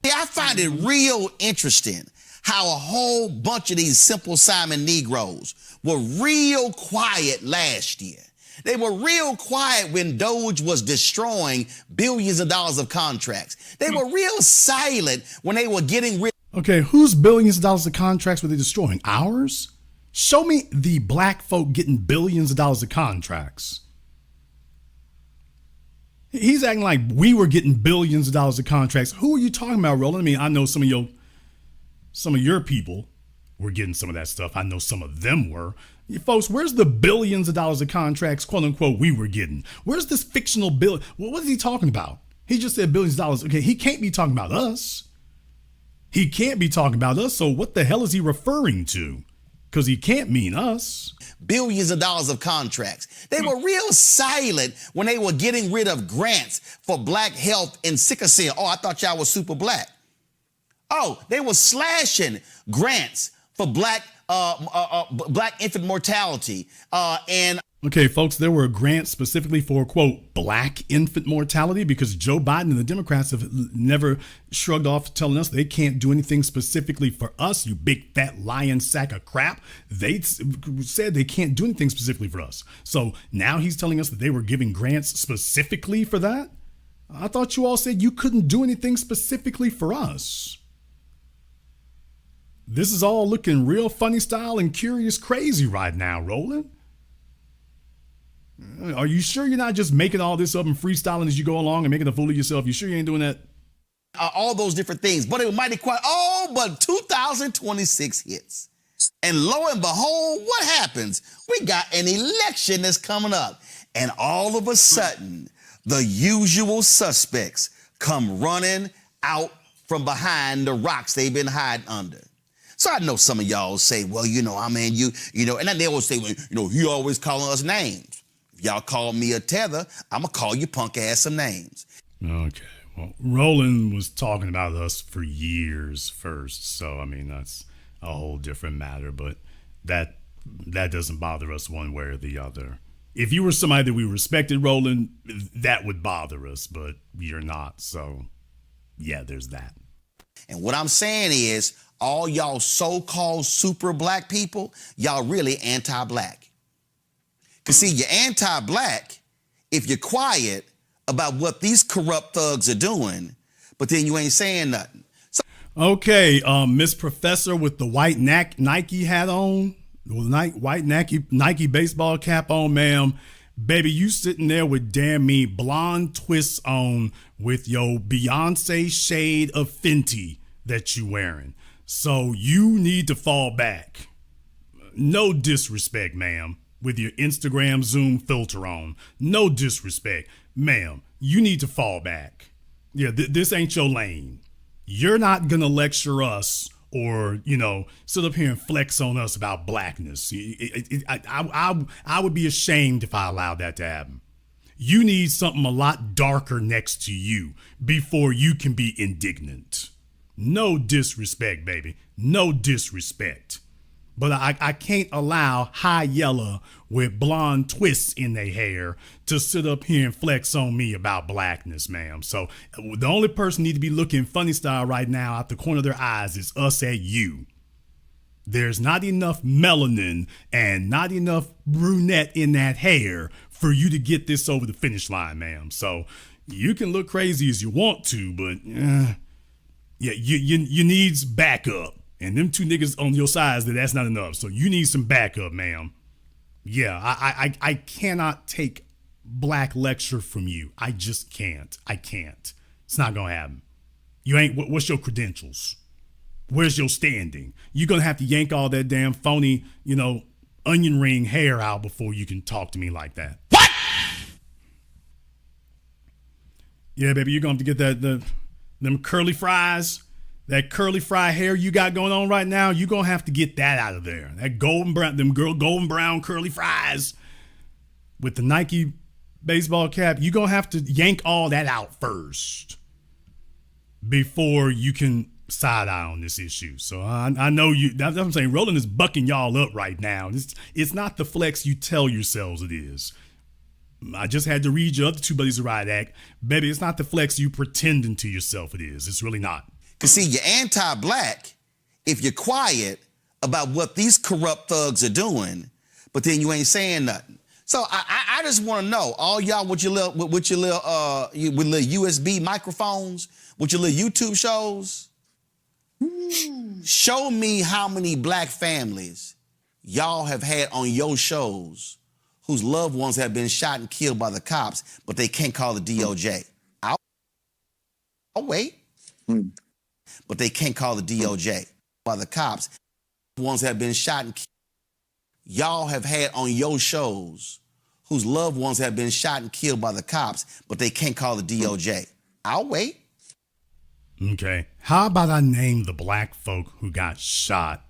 Yeah, I find it real interesting how a whole bunch of these Simple Simon Negroes were real quiet last year. They were real quiet when Doge was destroying billions of dollars of contracts. They were real silent when they were getting rid.
Okay, whose billions of dollars of contracts were they destroying? Ours? Show me the black folk getting billions of dollars of contracts. He's acting like we were getting billions of dollars of contracts. Who are you talking about, Roland? I mean, I know some of your people were getting some of that stuff. I know some of them were. You folks, where's the billions of dollars of contracts, quote unquote, we were getting? Where's this fictional bill? What is he talking about? He just said billions of dollars. Okay, he can't be talking about us. He can't be talking about us. So what the hell is he referring to? Because he can't mean us.
Billions of dollars of contracts. They were real silent when they were getting rid of grants for black health and sickle cell. Oh, I thought y'all was super black. Oh, they were slashing grants for black infant mortality and.
Okay, folks, there were grants specifically for, quote, black infant mortality because Joe Biden and the Democrats have never shrugged off telling us they can't do anything specifically for us, you big fat lying sack of crap. They said they can't do anything specifically for us. So now he's telling us that they were giving grants specifically for that? I thought you all said you couldn't do anything specifically for us. This is all looking real funny style and curious crazy right now, Roland. Are you sure you're not just making all this up and freestyling as you go along and making a fool of yourself? You sure you ain't doing that?
All those different things, but it was mighty quiet. Oh, but 2026 hits. And lo and behold, what happens? We got an election that's coming up. And all of a sudden, the usual suspects come running out from behind the rocks they've been hiding under. So I know some of y'all say, well, you know, and then they always say, well, he always calling us names. If y'all call me a tether, I'm going to call you punk ass some names.
Okay. Well, Roland was talking about us for years first. So, I mean, that's a whole different matter. But that doesn't bother us one way or the other. If you were somebody that we respected, Roland, that would bother us. But you're not. So, yeah, there's that.
And what I'm saying is, all y'all so-called super black people, y'all really anti-black. Because, see, you're anti-black if you're quiet about what these corrupt thugs are doing, but then you ain't saying nothing. So-
okay, Miss Professor with the white Nike hat on, white Nike baseball cap on, ma'am. Baby, you sitting there with damn me blonde twists on with your Beyonce shade of Fenty that you wearing. So you need to fall back. No disrespect, ma'am, with your Instagram Zoom filter on. No disrespect. Ma'am, you need to fall back. Yeah, this ain't your lane. You're not going to lecture us or, sit up here and flex on us about blackness. I would be ashamed if I allowed that to happen. You need something a lot darker next to you before you can be indignant. No disrespect, baby. No disrespect. But I can't allow high yellow with blonde twists in their hair to sit up here and flex on me about blackness, ma'am. So the only person need to be looking funny style right now out the corner of their eyes is us at you. There's not enough melanin and not enough brunette in that hair for you to get this over the finish line, ma'am. So you can look crazy as you want to, but yeah, you needs backup. And them two niggas on your sides, that's not enough. So you need some backup, ma'am. Yeah, I cannot take black lecture from you. I just can't. I can't. It's not gonna happen. You ain't. What's your credentials? Where's your standing? You're gonna have to yank all that damn phony, onion ring hair out before you can talk to me like that. What? Yeah, baby, you're gonna have to get them curly fries. That curly fry hair you got going on right now, you're going to have to get that out of there. That golden brown curly fries with the Nike baseball cap, you're going to have to yank all that out first before you can side eye on this issue. So I know that's what I'm saying. Roland is bucking y'all up right now. It's not the flex you tell yourselves it is. I just had to read your other two buddies of Riot Act. Baby, it's not the flex you pretending to yourself it is. It's really not.
Because see, you're anti-black if you're quiet about what these corrupt thugs are doing, but then you ain't saying nothing. So I just want to know, all y'all with your little USB microphones, with your little YouTube shows, show me how many black families y'all have had on your shows whose loved ones have been shot and killed by the cops, but they can't call the DOJ. I'll wait. But they can't call the DOJ by the cops. Ones have been shot and killed. Y'all have had on your shows whose loved ones have been shot and killed by the cops, but they can't call the DOJ. I'll wait.
Okay. How about I name the black folk who got shot,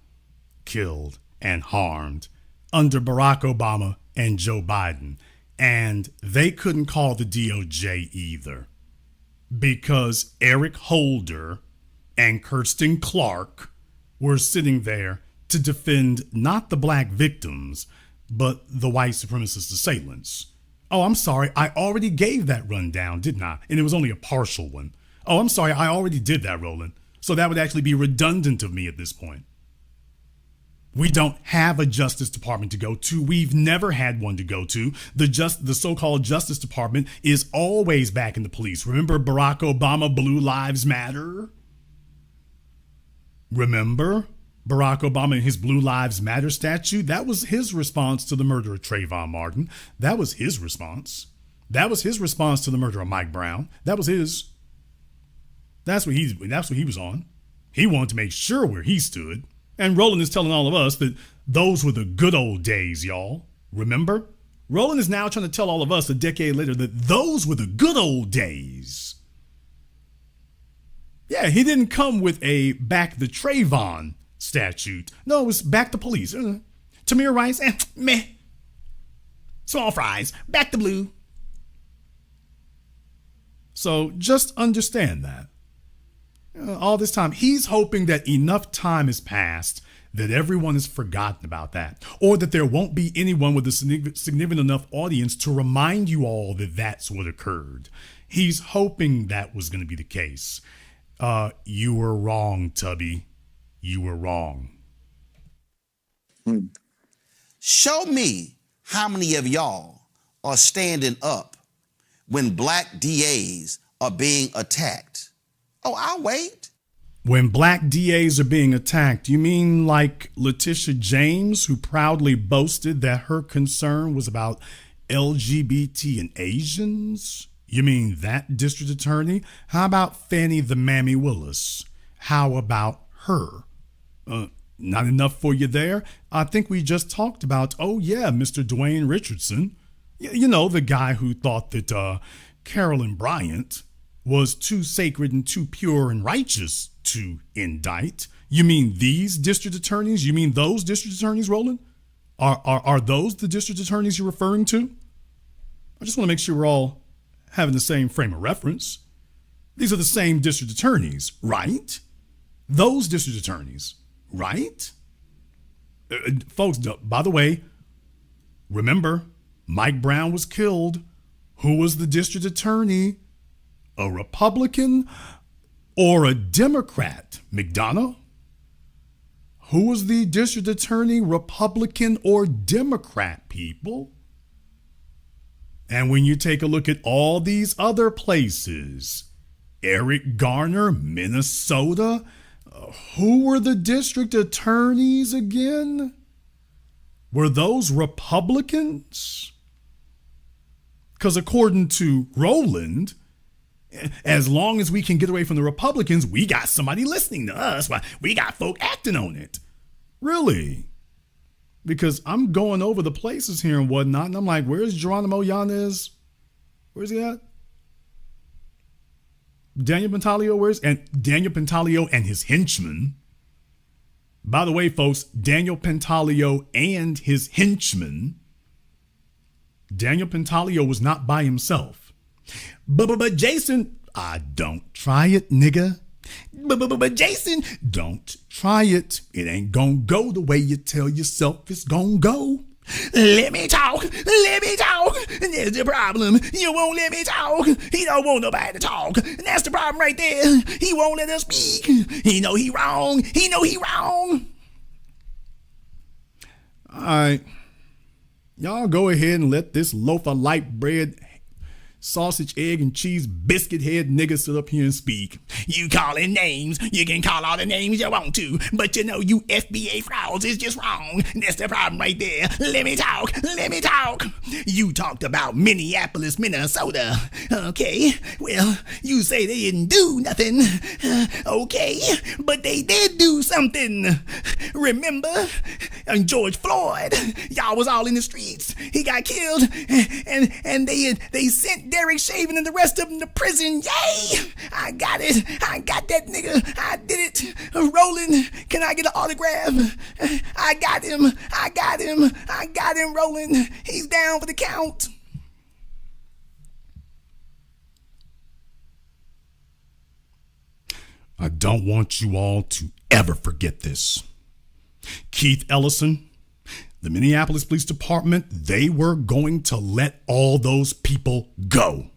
killed, and harmed under Barack Obama and Joe Biden, and they couldn't call the DOJ either because Eric Holder and Kirsten Clark were sitting there to defend not the black victims, but the white supremacist assailants. Oh, I'm sorry. I already gave that rundown, didn't I? And it was only a partial one. Oh, I'm sorry. I already did that, Roland. So that would actually be redundant of me at this point. We don't have a Justice Department to go to. We've never had one to go to. The so-called Justice Department is always back in the police. Remember Barack Obama, Blue Lives Matter? Remember Barack Obama and his Blue Lives Matter statue? That was his response to the murder of Trayvon Martin. That was his response. That was his response to the murder of Mike Brown. That was his. That's what he was on. He wanted to make sure where he stood. And Roland is telling all of us that those were the good old days, y'all. Remember? Roland is now trying to tell all of us a decade later that those were the good old days. Yeah, he didn't come with a back the Trayvon statute. No, it was back the police. Tamir Rice, meh. Small fries, back the blue. So just understand that. All this time, he's hoping that enough time has passed that everyone has forgotten about that, or that there won't be anyone with a significant enough audience to remind you all that that's what occurred. He's hoping that was going to be the case. You were wrong, Tubby. You were wrong.
Show me how many of y'all are standing up when black DAs are being attacked. Oh, I'll wait.
When black DAs are being attacked, you mean like Letitia James, who proudly boasted that her concern was about LGBT and Asians? You mean that district attorney? How about Fannie the Mammy Willis? How about her? Not enough for you there? I think we just talked about, Mr. Dwayne Richardson. You know, the guy who thought that Carolyn Bryant was too sacred and too pure and righteous to indict. You mean these district attorneys? You mean those district attorneys, Roland? Are those the district attorneys you're referring to? I just want to make sure we're all having the same frame of reference. These are the same district attorneys, right? Those district attorneys, right? Folks, by the way, remember, Mike Brown was killed. Who was the district attorney? A Republican or a Democrat? McDonough? Who was the district attorney? Republican or Democrat, people? And when you take a look at all these other places, Eric Garner, Minnesota, who were the district attorneys again? Were those Republicans? Because according to Roland, as long as we can get away from the Republicans, we got somebody listening to us. We got folk acting on it. Really? Because I'm going over the places here and whatnot, and I'm like, where's Geronimo Yanez? Where's he at? Daniel Pantaleo, Daniel Pantaleo and his henchmen. By the way, folks, Daniel Pantaleo and his henchmen. Daniel Pantaleo was not by himself. But Jason, don't try it, nigga. But Jason, don't try it. It ain't gonna go the way you tell yourself it's gonna go. Let me talk. There's the problem. You won't let me talk. He don't want nobody to talk. And that's the problem right there. He won't let us speak. He know he wrong. All right. Y'all go ahead and let this loaf of light bread, sausage, egg, and cheese biscuit head nigga sit up here and speak. You calling names. You can call all the names you want to, but you know you FBA frauds is just wrong. That's the problem right there. Let me talk. You talked about Minneapolis, Minnesota. Okay, well, you say they didn't do nothing. Okay, but they did do something. Remember? George Floyd, y'all was all in the streets. He got killed, and they sent Derek Chauvin and the rest of them to prison. Yay! I got it. I got that nigga. I did it. Roland, can I get an autograph? I got him, Roland. He's down for the count. I don't want you all to ever forget this. Keith Ellison, the Minneapolis Police Department, they were going to let all those people go.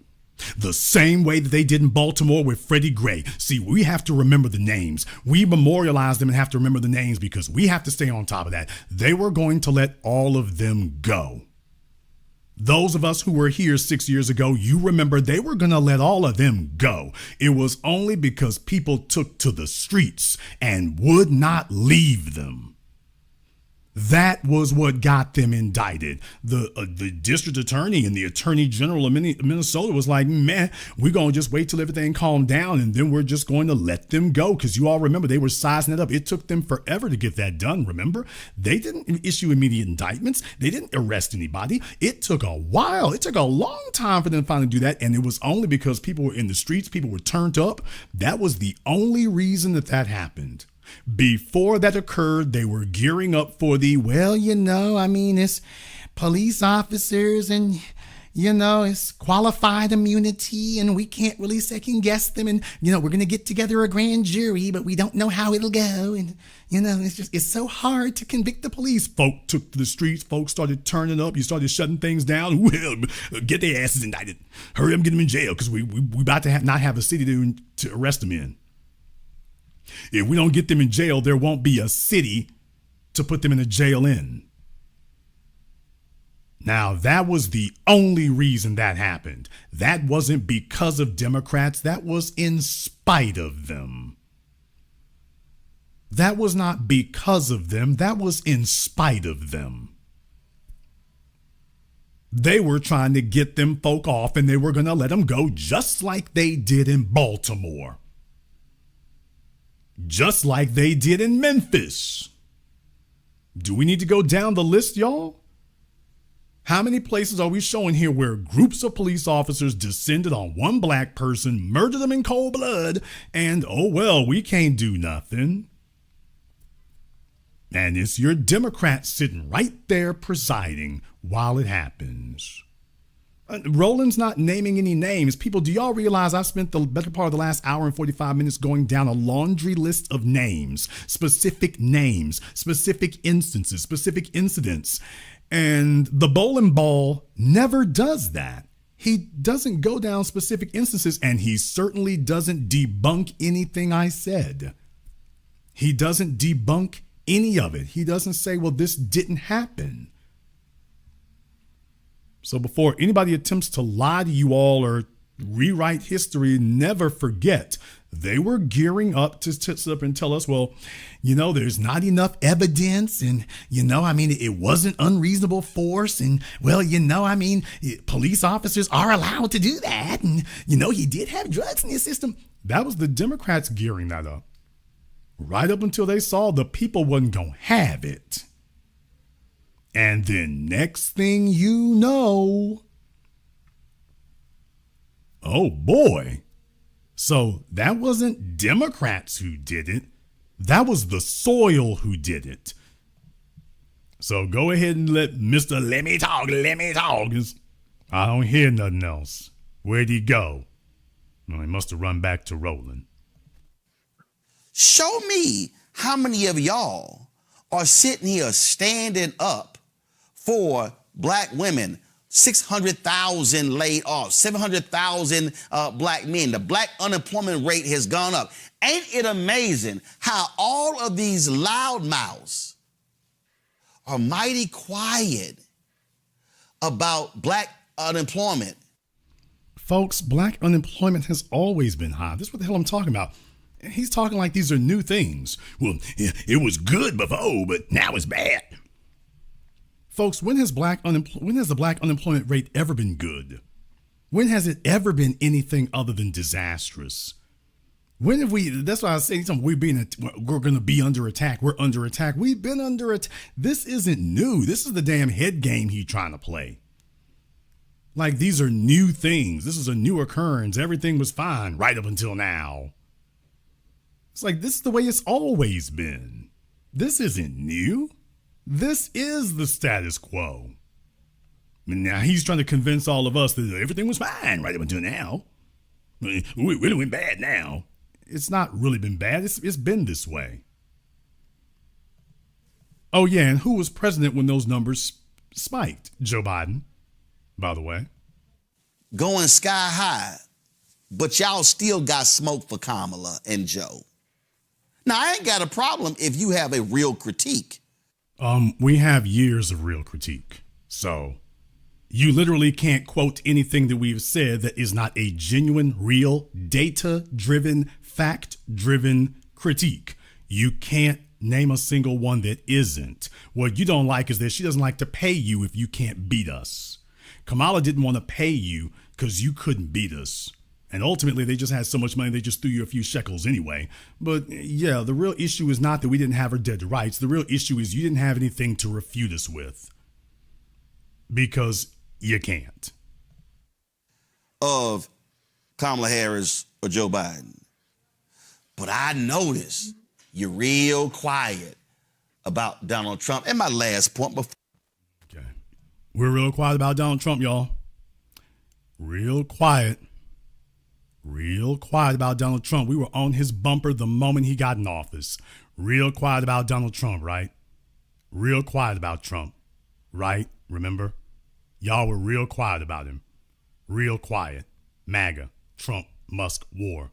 The same way that they did in Baltimore with Freddie Gray. See, we have to remember the names. We memorialize them and have to remember the names because we have to stay on top of that. They were going to let all of them go. Those of us who were here 6 years ago, you remember they were going to let all of them go. It was only because people took to the streets and would not leave them. That was what got them indicted. The district attorney and the attorney general of Minnesota was like, man, we're going to just wait till everything calmed down and then we're just going to let them go. Because you all remember they were sizing it up. It took them forever to get that done, remember? They didn't issue immediate indictments. They didn't arrest anybody. It took a while. It took a long time for them to finally do that. And it was only because people were in the streets, people were turned up. That was the only reason that happened. Before that occurred, they were gearing up for it's police officers and, it's qualified immunity and we can't really second guess them. And, we're going to get together a grand jury, but we don't know how it'll go. And, it's so hard to convict the police. Folk took to the streets. Folks started turning up. You started shutting things down. Well, get their asses indicted. Hurry up and get them in jail because we about to not have a city to arrest them in. If we don't get them in jail, there won't be a city to put them in a jail in. Now, that was the only reason that happened. That wasn't because of Democrats. That was in spite of them. That was not because of them. That was in spite of them. They were trying to get them folk off and they were going to let them go just like they did in Baltimore. Just like they did in Memphis. Do we need to go down the list, y'all? How many places are we showing here where groups of police officers descended on one black person, murdered them in cold blood, and we can't do nothing? And it's your Democrats sitting right there presiding while it happens. Roland's not naming any names. People, do y'all realize I've spent the better part of the last hour and 45 minutes going down a laundry list of names, specific instances, specific incidents. And the bowling ball never does that. He doesn't go down specific instances, and he certainly doesn't debunk anything I said. He doesn't debunk any of it. He doesn't say, well, this didn't happen. So before anybody attempts to lie to you all or rewrite history, never forget they were gearing up to sit up and tell us, well, there's not enough evidence, and it wasn't unreasonable force, and police officers are allowed to do that, and he did have drugs in his system. That was the Democrats gearing that up, right up until they saw the people wasn't gonna have it. And then next thing you know, oh boy. So that wasn't Democrats who did it. That was the soil who did it. So go ahead and let Mr. Let me talk. I don't hear nothing else. Where'd he go? Well, he must have run back to Roland.
Show me how many of y'all are sitting here standing up for black women, 600,000 laid off, 700,000 black men. The black unemployment rate has gone up. Ain't it amazing how all of these loudmouths are mighty quiet about black unemployment?
Folks, black unemployment has always been high. This is what the hell I'm talking about. He's talking like these are new things. Well, it was good before, but now it's bad. Folks, when has the black unemployment rate ever been good? When has it ever been anything other than disastrous? When have we, that's why I say we're going to be under attack. We're under attack. We've been under attack. This isn't new. This is the damn head game he's trying to play. Like these are new things. This is a new occurrence. Everything was fine right up until now. It's like, this is the way it's always been. This isn't new. This is the status quo. And now he's trying to convince all of us that everything was fine right up until now. We really went bad now. It's not really been bad. It's been this way. Oh, yeah, and who was president when those numbers spiked? Joe Biden, by the way.
Going sky high, but y'all still got smoke for Kamala and Joe. Now, I ain't got a problem if you have a real critique.
We have years of real critique. So you literally can't quote anything that we've said that is not a genuine, real, data-driven, fact-driven critique. You can't name a single one that isn't. What you don't like is that she doesn't like to pay you if you can't beat us. Kamala didn't want to pay you because you couldn't beat us. And ultimately, they just had so much money, they just threw you a few shekels anyway. But yeah, the real issue is not that we didn't have our dead to rights. The real issue is you didn't have anything to refute us with. Because you can't.
Of Kamala Harris or Joe Biden. But I noticed you're real quiet about Donald Trump. And my last point before.
Okay. We're real quiet about Donald Trump, y'all. Real quiet. Real quiet about Donald Trump. We were on his bumper the moment he got in office. Real quiet about Donald Trump, right? Real quiet about Trump, right? Remember? Y'all were real quiet about him. Real quiet. MAGA, Trump, Musk, war.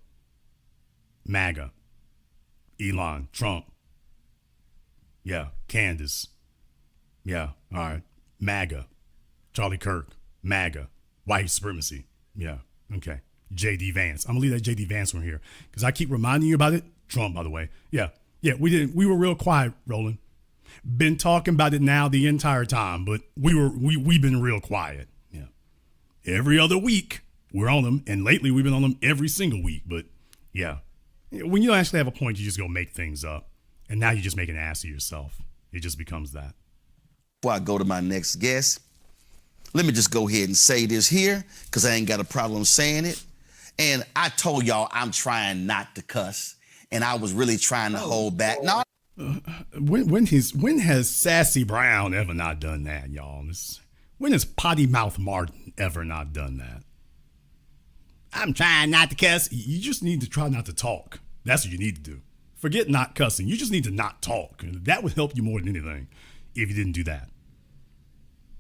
MAGA, Elon, Trump. Yeah, Candace. Yeah, all right. MAGA, Charlie Kirk, MAGA, white supremacy. Yeah, okay. JD Vance. I'm gonna leave that JD Vance one here because I keep reminding you about it. Trump, by the way. Yeah, we were real quiet, Roland. Been talking about it now the entire time, but we've been real quiet. Yeah. Every other week we're on them, and lately we've been on them every single week. But yeah, when you don't actually have a point, you just go make things up, and now you just make an ass of yourself. It just becomes that.
Before I go to my next guest, let me just go ahead and say this here because I ain't got a problem saying it. And I told y'all I'm trying not to cuss, and I was really trying to hold back. No.
When has Sassy Brown ever not done that, y'all? When has Potty Mouth Martin ever not done that? I'm trying not to cuss. You just need to try not to talk. That's what you need to do. Forget not cussing. You just need to not talk. That would help you more than anything if you didn't do that.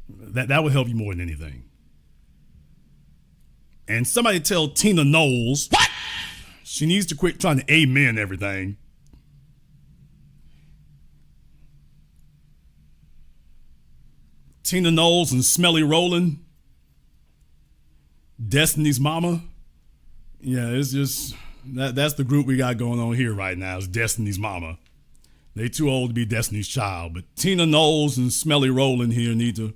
That would help you more than anything. And somebody tell Tina Knowles, what? She needs to quit trying to amen everything. Tina Knowles and Smelly Roland, Destiny's mama. Yeah, it's just, that's the group we got going on here right now, is Destiny's mama. They too old to be Destiny's child, but Tina Knowles and Smelly Roland here need to,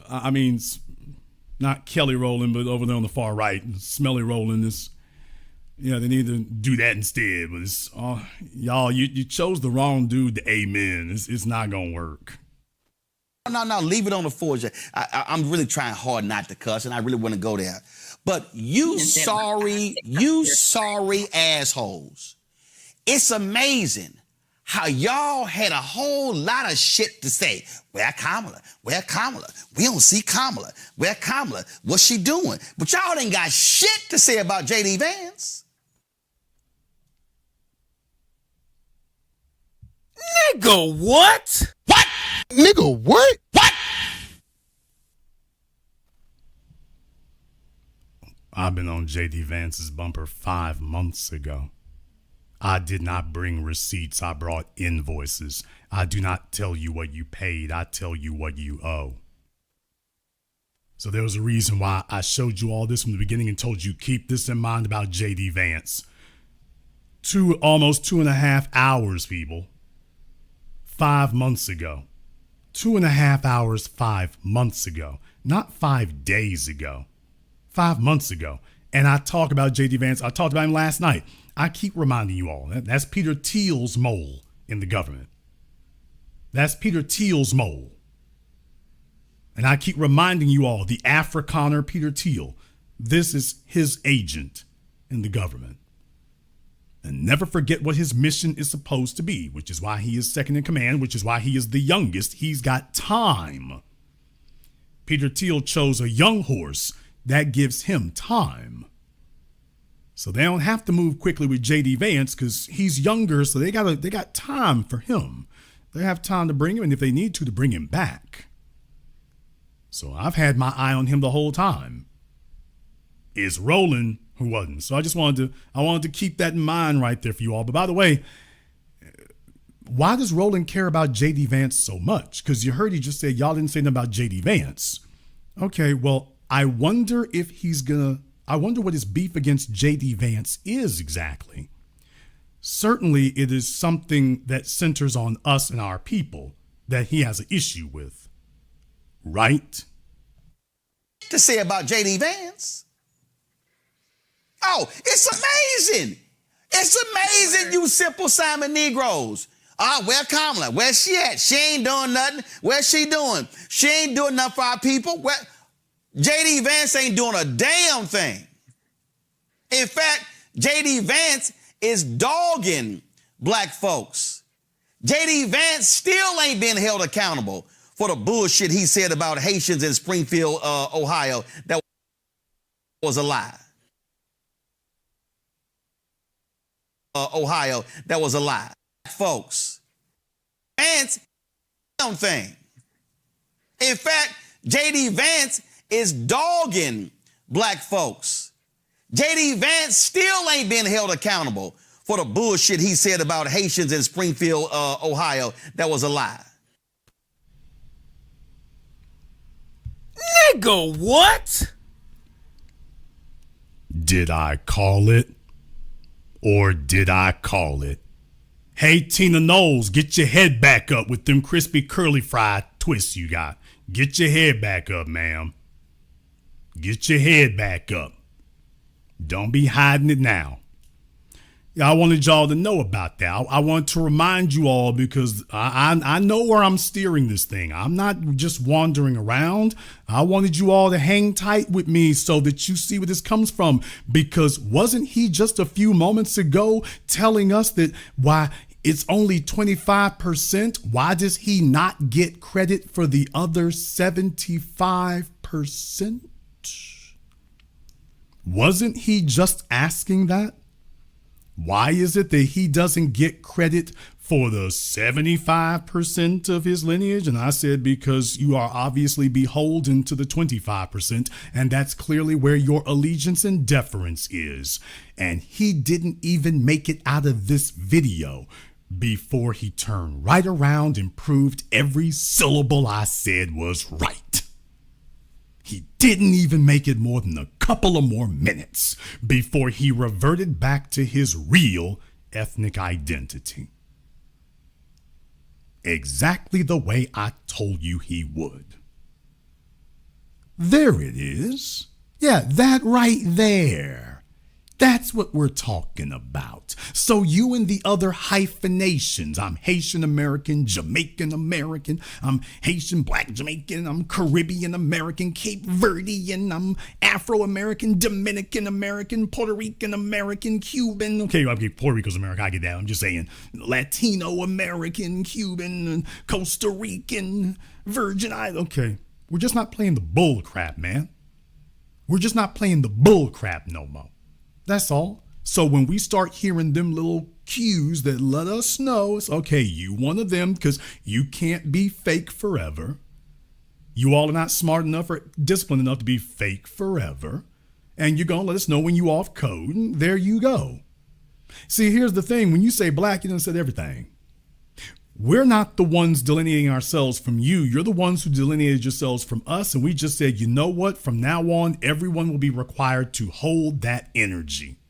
I mean, not Kelly Rowland, but over there on the far right, Smelly Rowland is, they need to do that instead. But it's, y'all, you chose the wrong dude to amen. It's not going to work.
No, leave it on the forge. I'm really trying hard not to cuss, and I really want to go there. But you sorry assholes. It's amazing how y'all had a whole lot of shit to say. Where Kamala? Where Kamala? We don't see Kamala. Where Kamala? What's she doing? But y'all ain't got shit to say about JD Vance.
Nigga, what?
What?
Nigga, what?
What?
I've been on JD Vance's bumper 5 months ago. I did not bring receipts. I brought invoices. I do not tell you what you paid. I tell you what you owe. So there was a reason why I showed you all this from the beginning and told you keep this in mind about JD Vance. Almost 2.5 hours, people. 5 months ago. 2.5 hours 5 months ago. Not 5 days ago. 5 months ago. And I talk about JD Vance. I talked about him last night. I keep reminding you all. That's Peter Thiel's mole in the government. That's Peter Thiel's mole. And I keep reminding you all, the Afrikaner Peter Thiel, this is his agent in the government. And never forget what his mission is supposed to be, which is why he is second in command, which is why he is the youngest. He's got time. Peter Thiel chose a young horse that gives him time. So they don't have to move quickly with JD Vance because he's younger, so they got time for him. They have time to bring him, and if they need to bring him back. So I've had my eye on him the whole time. It's Roland who wasn't. So I wanted to keep that in mind right there for you all. But by the way, why does Roland care about JD Vance so much? Because you heard he just said y'all didn't say nothing about JD Vance. Okay, well, I wonder what his beef against JD Vance is exactly. Certainly it is something that centers on us and our people that he has an issue with. Right?
To say about JD Vance. Oh, it's amazing. It's amazing, you simple Simon Negroes. Where Kamala? Where's she at? She ain't doing nothing. What's she doing? She ain't doing nothing for our people. JD Vance ain't doing a damn thing. In fact, JD Vance is dogging black folks. JD Vance still ain't been held accountable for the bullshit he said about Haitians in Springfield, Ohio. That was a lie. Ohio, that was a lie. Folks, Vance, damn thing. In fact, JD Vance is dogging black folks. JD Vance still ain't been held accountable for the bullshit he said about Haitians in Springfield, Ohio. That was a lie.
Nigga, what?
Did I call it? Or did I call it? Hey, Tina Knowles, get your head back up with them crispy curly fried twists you got. Get your head back up, ma'am. Get your head back up. Don't be hiding it now. I wanted y'all to know about that. I wanted to remind you all because I know where I'm steering this thing. I'm not just wandering around. I wanted you all to hang tight with me so that you see where this comes from. Because wasn't he just a few moments ago telling us that why it's only 25%. Why does he not get credit for the other 75%? Wasn't he just asking that? Why is it that he doesn't get credit for the 75% of his lineage? And I said, because you are obviously beholden to the 25%, and that's clearly where your allegiance and deference is. And he didn't even make it out of this video before he turned right around and proved every syllable I said was right. He didn't even make it more than a couple of more minutes before he reverted back to his real ethnic identity. Exactly the way I told you he would. There it is. Yeah, that right there. That's what we're talking about. So you and the other hyphenations, I'm Haitian American, Jamaican American, I'm Haitian Black Jamaican, I'm Caribbean American, Cape Verdean, I'm Afro American, Dominican American, Puerto Rican American, Cuban. Okay, Puerto Rico's America, I get that. I'm just saying Latino American, Cuban, Costa Rican, Virgin Island. Okay, we're just not playing the bull crap, man. We're just not playing the bull crap no more. That's all. So when we start hearing them little cues that let us know it's okay, you one of them, because you can't be fake forever. You all are not smart enough or disciplined enough to be fake forever. And you're going to let us know when you off code, and there you go. See, here's the thing. When you say black, you done said everything. We're not the ones delineating ourselves from you. You're the ones who delineated yourselves from us. And we just said, you know what? From now on, everyone will be required to hold that energy.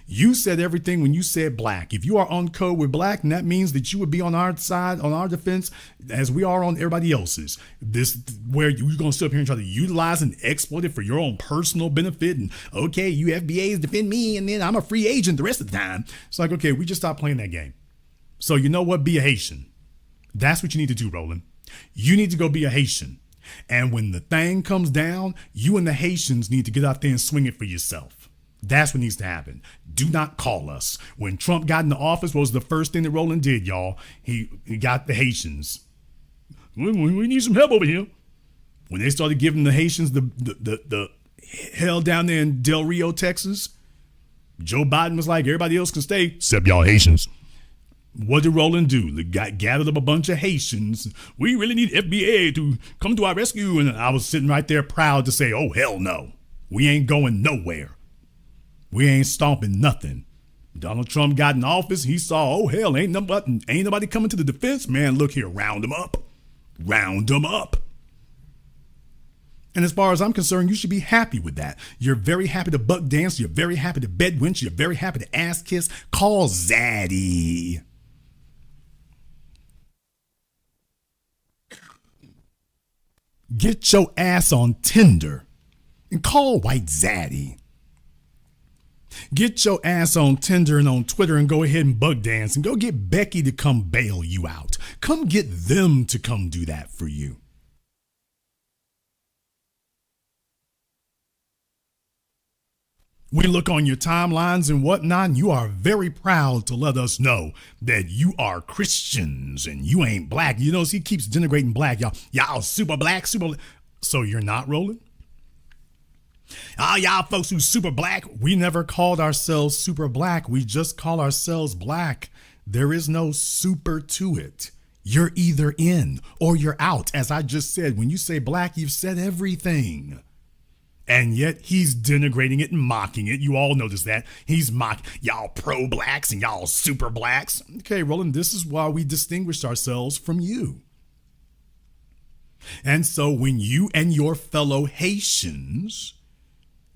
You said everything when you said black. If you are on code with black, and that means that you would be on our side, on our defense, as we are on everybody else's. This where you're going to sit up here and try to utilize and exploit it for your own personal benefit. And okay, you FBAs defend me, and then I'm a free agent the rest of the time. It's like, okay, we just stopped playing that game. So you know what? Be a Haitian. That's what you need to do, Roland. You need to go be a Haitian. And when the thing comes down, you and the Haitians need to get out there and swing it for yourself. That's what needs to happen. Do not call us. When Trump got into office, what was the first thing that Roland did, y'all? He got the Haitians. We need some help over here. When they started giving the Haitians the hell down there in Del Rio, Texas, Joe Biden was like, everybody else can stay, except y'all Haitians. What did Roland do? They gathered up a bunch of Haitians. We really need FBA to come to our rescue. And I was sitting right there proud to say, oh, hell no. We ain't going nowhere. We ain't stomping nothing. Donald Trump got in office. He saw, oh, hell, ain't nobody coming to the defense. Man, look here, round them up. Round them up. And as far as I'm concerned, you should be happy with that. You're very happy to buck dance. You're very happy to bed winch. You're very happy to ass kiss. Call Zaddy. Get your ass on Tinder and call White Zaddy. Get your ass on Tinder and on Twitter and go ahead and bug dance and go get Becky to come bail you out. Come get them to come do that for you. We look on your timelines and whatnot, and you are very proud to let us know that you are Christians and you ain't black. You know, he keeps denigrating black. Y'all super black, super black. So you're not, Roland? Y'all folks who's super black, we never called ourselves super black. We just call ourselves black. There is no super to it. You're either in or you're out. As I just said, when you say black, you've said everything. And yet he's denigrating it and mocking it. You all notice that. He's mocking y'all pro-blacks and y'all super blacks. Okay, Roland, this is why we distinguished ourselves from you. And so when you and your fellow Haitians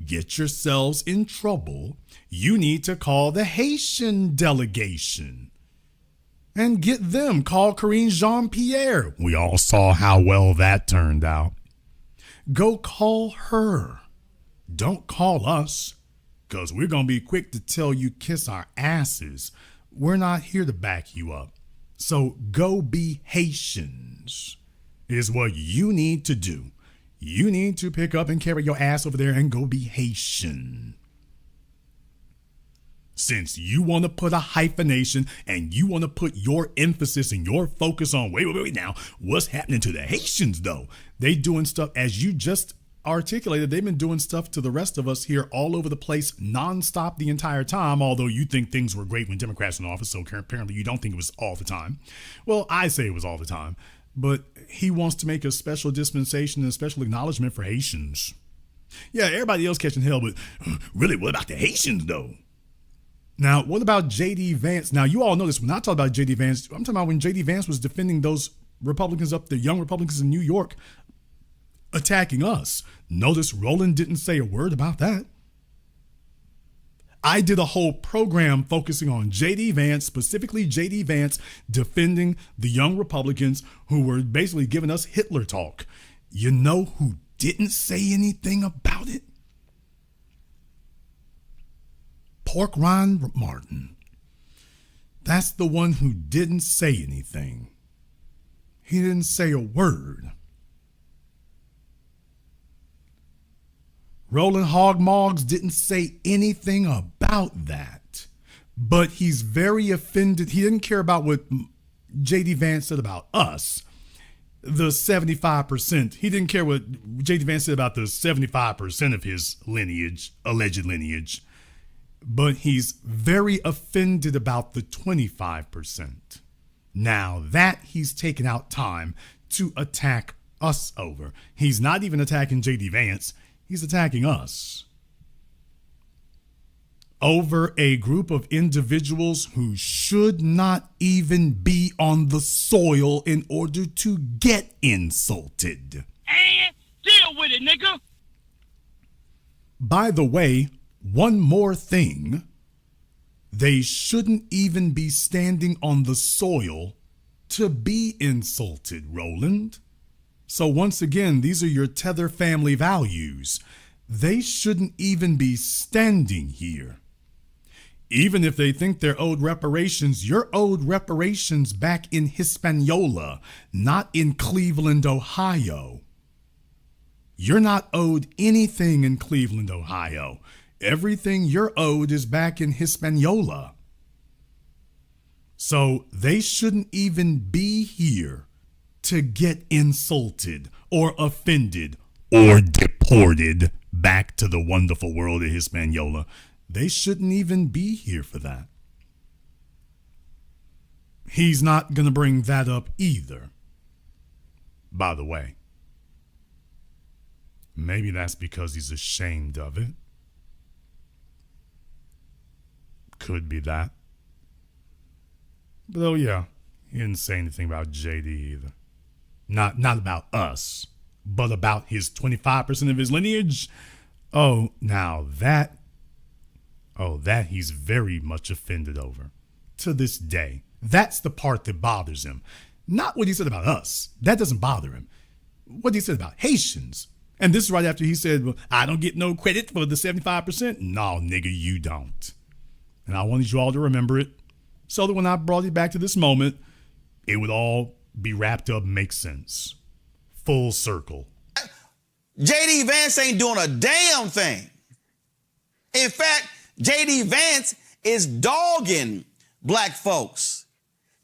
get yourselves in trouble, you need to call the Haitian delegation and get them. Call Karine Jean-Pierre. We all saw how well that turned out. Go call her. Don't call us, because we're going to be quick to tell you kiss our asses. We're not here to back you up. So go be Haitians is what you need to do. You need to pick up and carry your ass over there and go be Haitian. Since you want to put a hyphenation and you want to put your emphasis and your focus on, wait now, what's happening to the Haitians though? They doing stuff, as you just articulated, they've been doing stuff to the rest of us here all over the place nonstop the entire time, although you think things were great when Democrats were in office, so apparently you don't think it was all the time. Well, I say it was all the time, but he wants to make a special dispensation and a special acknowledgement for Haitians. Yeah, everybody else catching hell, but really, what about the Haitians though? Now, what about JD Vance? Now, you all know this. When I talk about JD Vance, I'm talking about when JD Vance was defending those Republicans up, the young Republicans in New York, attacking us. Notice Roland didn't say a word about that. I did a whole program focusing on JD Vance, specifically JD Vance, defending the young Republicans who were basically giving us Hitler talk. You know who didn't say anything about it? Pork Roland Martin. That's the one who didn't say anything. He didn't say a word. Roland Hogmoggs didn't say anything about that. But he's very offended. He didn't care about what JD Vance said about us. The 75%. He didn't care what JD Vance said about the 75% of his lineage, alleged lineage. But he's very offended about the 25%. Now that he's taken out time to attack us over. He's not even attacking JD Vance. He's attacking us. Over a group of individuals who should not even be on the soil in order to get insulted.
And deal with it, nigga.
By the way, one more thing. They shouldn't even be standing on the soil to be insulted, Roland. So once again, these are your tether family values. They shouldn't even be standing here. Even if they think they're owed reparations, you're owed reparations back in Hispaniola, not in Cleveland, Ohio. You're not owed anything in Cleveland, Ohio. Everything you're owed is back in Hispaniola. So they shouldn't even be here to get insulted or offended or deported back to the wonderful world of Hispaniola. They shouldn't even be here for that. He's not going to bring that up either, by the way. Maybe that's because he's ashamed of it. Could be that. But oh yeah, he didn't say anything about JD either. Not about us, but about his 25% of his lineage. Oh, now that he's very much offended over to this day. That's the part that bothers him. Not what he said about us. That doesn't bother him. What he said about Haitians. And this is right after he said, well, I don't get no credit for the 75%. No, nigga, you don't. And I wanted you all to remember it so that when I brought it back to this moment, it would all be wrapped up and make sense. Full circle.
JD Vance ain't doing a damn thing. In fact, JD Vance is dogging black folks.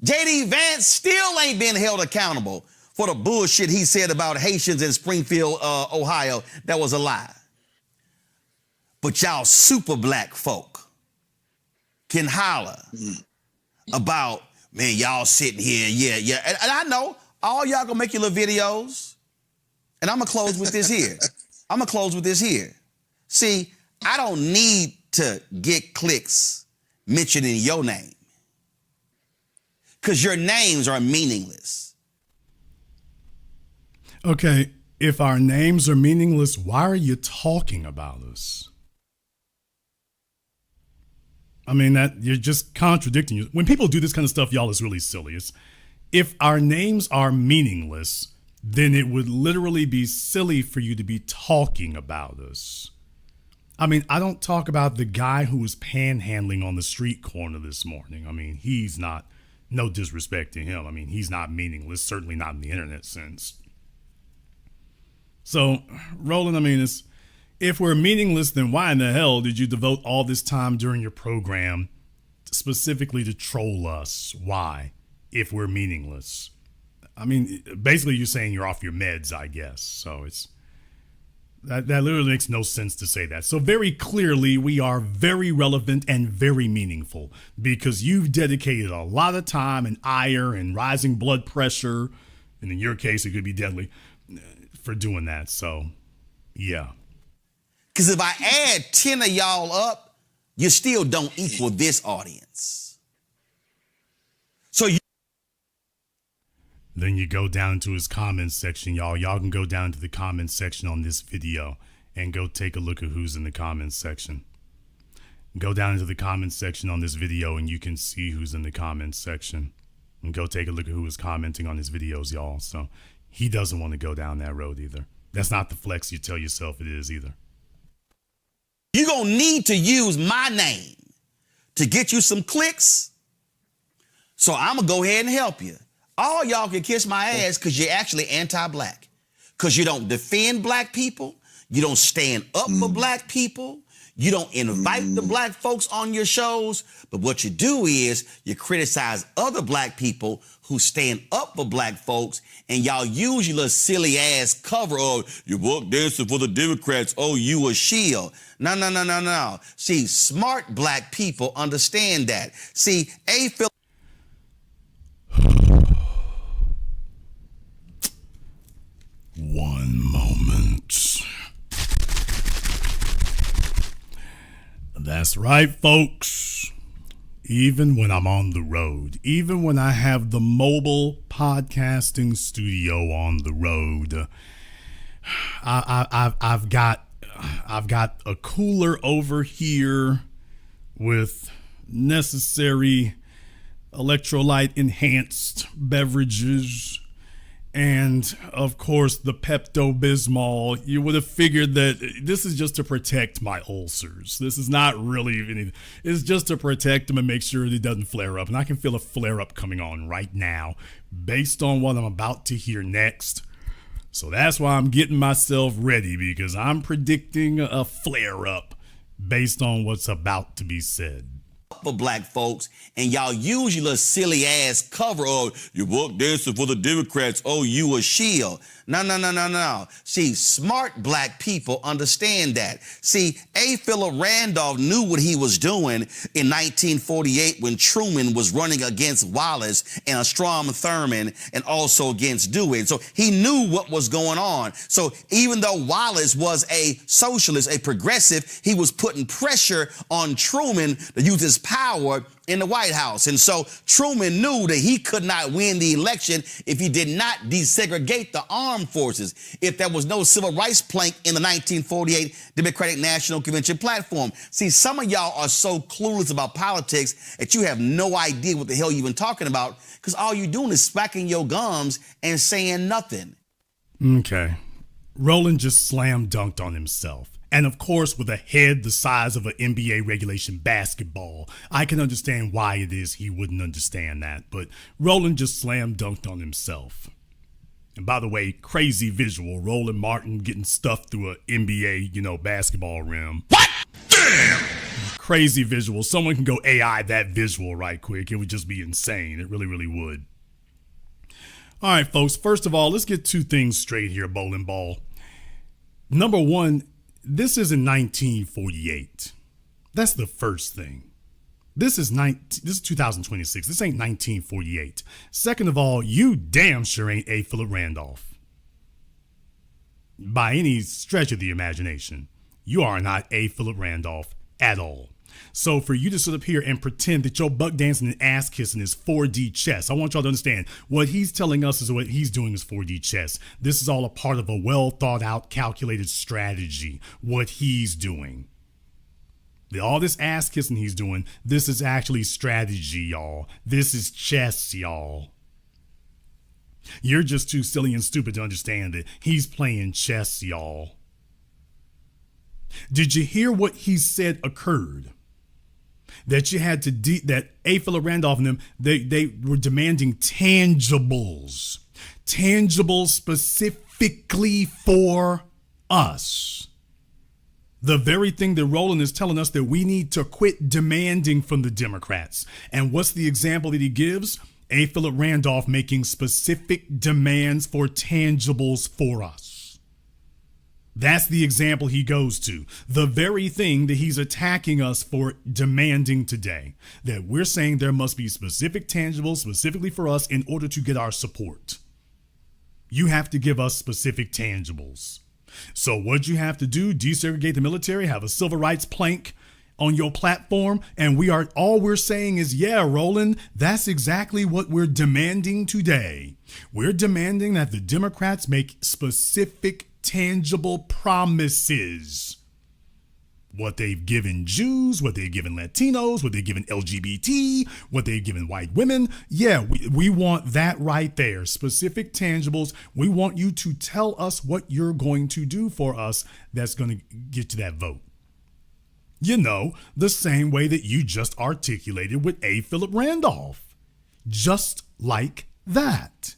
JD Vance still ain't been held accountable for the bullshit he said about Haitians in Springfield, Ohio. That was a lie. But y'all super black folk can holler about, man, y'all sitting here, yeah. And I know all y'all gonna make your little videos. And I'm gonna close with this here. See, I don't need to get clicks mentioning your name, because your names are meaningless.
Okay, if our names are meaningless, why are you talking about us? I mean, that you're just contradicting you. When people do this kind of stuff, y'all, it's really silly. If our names are meaningless, then it would literally be silly for you to be talking about us. I mean, I don't talk about the guy who was panhandling on the street corner this morning. I mean, he's not, no disrespect to him. I mean, he's not meaningless, certainly not in the internet sense. So, Roland, I mean, If we're meaningless, then why in the hell did you devote all this time during your program specifically to troll us? Why? If we're meaningless. I mean, basically you're saying you're off your meds, I guess. So that literally makes no sense to say that. So very clearly we are very relevant and very meaningful because you've dedicated a lot of time and ire and rising blood pressure, and in your case it could be deadly, for doing that. So yeah.
Because if I add 10 of y'all up, you still don't equal this audience. So
then you go down to his comments section, y'all. Y'all can go down to the comments section on this video and go take a look at who's in the comments section. Go down into the comments section on this video and you can see who's in the comments section. And go take a look at who is commenting on his videos, y'all. So he doesn't want to go down that road either. That's not the flex you tell yourself it is either.
you're going to need to use my name to get you some clicks. So I'm going to go ahead and help you. All y'all can kiss my ass because you're actually anti-black. Because you don't defend black people. You don't stand up for black people. You don't invite the black folks on your shows. But what you do is you criticize other black people who stand up for black folks, and y'all use your little silly ass cover of you work dancing for the Democrats. Oh, you a shield. No. See, smart black people understand that. See,
One moment. That's right, folks. Even when I'm on the road, even when I have the mobile podcasting studio on the road, I've got a cooler over here with necessary electrolyte enhanced beverages. And, of course, the Pepto-Bismol. You would have figured that this is just to protect my ulcers. This is not really anything. It's just to protect them and make sure it doesn't flare up. And I can feel a flare-up coming on right now based on what I'm about to hear next. So that's why I'm getting myself ready, because I'm predicting a flare-up based on what's about to be said.
For black folks, and y'all use your little silly ass cover of you work dancing for the Democrats. Oh, you a shield. No. See, smart black people understand that. See, A. Philip Randolph knew what he was doing in 1948 when Truman was running against Wallace and Strom Thurmond and also against Dewey. So he knew what was going on. So even though Wallace was a socialist, a progressive, he was putting pressure on Truman to use his power in the White House. And so Truman knew that he could not win the election if he did not desegregate the armed forces, if there was no civil rights plank in the 1948 Democratic National Convention platform. See, some of y'all are so clueless about politics that you have no idea what the hell you've been talking about, because all you're doing is smacking your gums and saying nothing.
Okay. Roland just slam dunked on himself. And of course, with a head the size of an NBA regulation basketball, I can understand why it is he wouldn't understand that. But Roland just slam dunked on himself. And by the way, crazy visual, Roland Martin getting stuffed through an NBA, basketball rim.
What? Damn!
Crazy visual. Someone can go AI that visual right quick. It would just be insane. It really, really would. All right, folks. First of all, let's get two things straight here, bowling ball. Number one, this isn't 1948. That's the first thing. This is 2026. This ain't 1948. Second of all, you damn sure ain't A. Philip Randolph. By any stretch of the imagination, you are not A. Philip Randolph at all. So for you to sit up here and pretend that your buck dancing and ass kissing is 4D chess, I want y'all to understand what he's telling us is what he's doing is 4D chess. This is all a part of a well thought out, calculated strategy, what he's doing. All this ass kissing he's doing, this is actually strategy, y'all. This is chess, y'all. You're just too silly and stupid to understand that he's playing chess, y'all. Did you hear what he said occurred? That you had to that A. Philip Randolph and them, they were demanding tangibles specifically for us. The very thing that Roland is telling us that we need to quit demanding from the Democrats. And what's the example that he gives? A. Philip Randolph making specific demands for tangibles for us. That's the example he goes to. The very thing that he's attacking us for demanding today. That we're saying there must be specific tangibles specifically for us in order to get our support. You have to give us specific tangibles. So what you have to do, desegregate the military, have a civil rights plank on your platform, and all we're saying is, yeah, Roland, that's exactly what we're demanding today. We're demanding that the Democrats make specific, tangible promises. What they've given Jews, what they've given Latinos, what they've given LGBT, what they've given white women. Yeah, we want that right there. Specific tangibles. We want you to tell us what you're going to do for us that's going to get to that vote. You know, the same way that you just articulated with A. Philip Randolph. Just like that.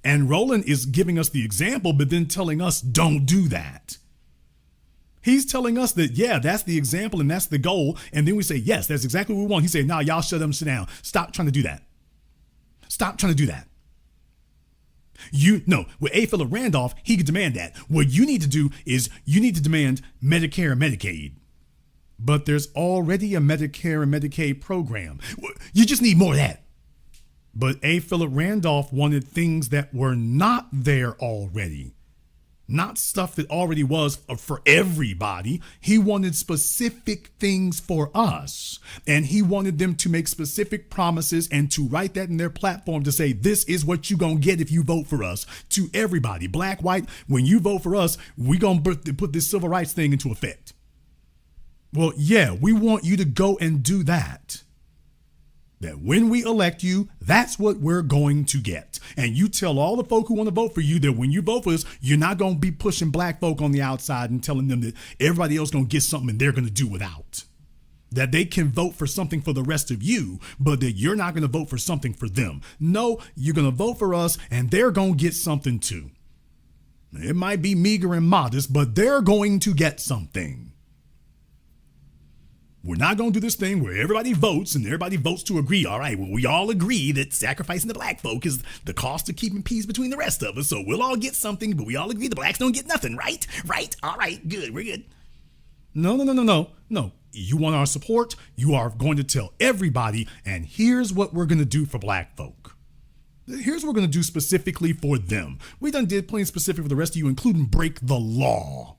And Roland is giving us the example, but then telling us don't do that. He's telling us that, yeah, that's the example and that's the goal. And then we say, yes, that's exactly what we want. He said, nah, y'all shut up and sit down. Stop trying to do that. Stop trying to do that. With A. Philip Randolph, he could demand that. What you need to do is you need to demand Medicare and Medicaid. But there's already a Medicare and Medicaid program. You just need more of that. But A. Philip Randolph wanted things that were not there already. Not stuff that already was for everybody. He wanted specific things for us. And he wanted them to make specific promises and to write that in their platform to say, this is what you're going to get if you vote for us. To everybody, black, white, when you vote for us, we're going to put this civil rights thing into effect. Well, yeah, we want you to go and do that. That when we elect you, that's what we're going to get. And you tell all the folk who want to vote for you that when you vote for us, you're not going to be pushing black folk on the outside and telling them that everybody else going to get something and they're going to do without. That they can vote for something for the rest of you, but that you're not going to vote for something for them. No, you're going to vote for us and they're going to get something too. It might be meager and modest, but they're going to get something. We're not going to do this thing where everybody votes and everybody votes to agree. All right, well, we all agree that sacrificing the black folk is the cost of keeping peace between the rest of us. So we'll all get something, but we all agree the blacks don't get nothing, right? Right? All right, good. We're good. No. You want our support? You are going to tell everybody, and here's what we're going to do for black folk. Here's what we're going to do specifically for them. We done did plenty specific for the rest of you, including break the law.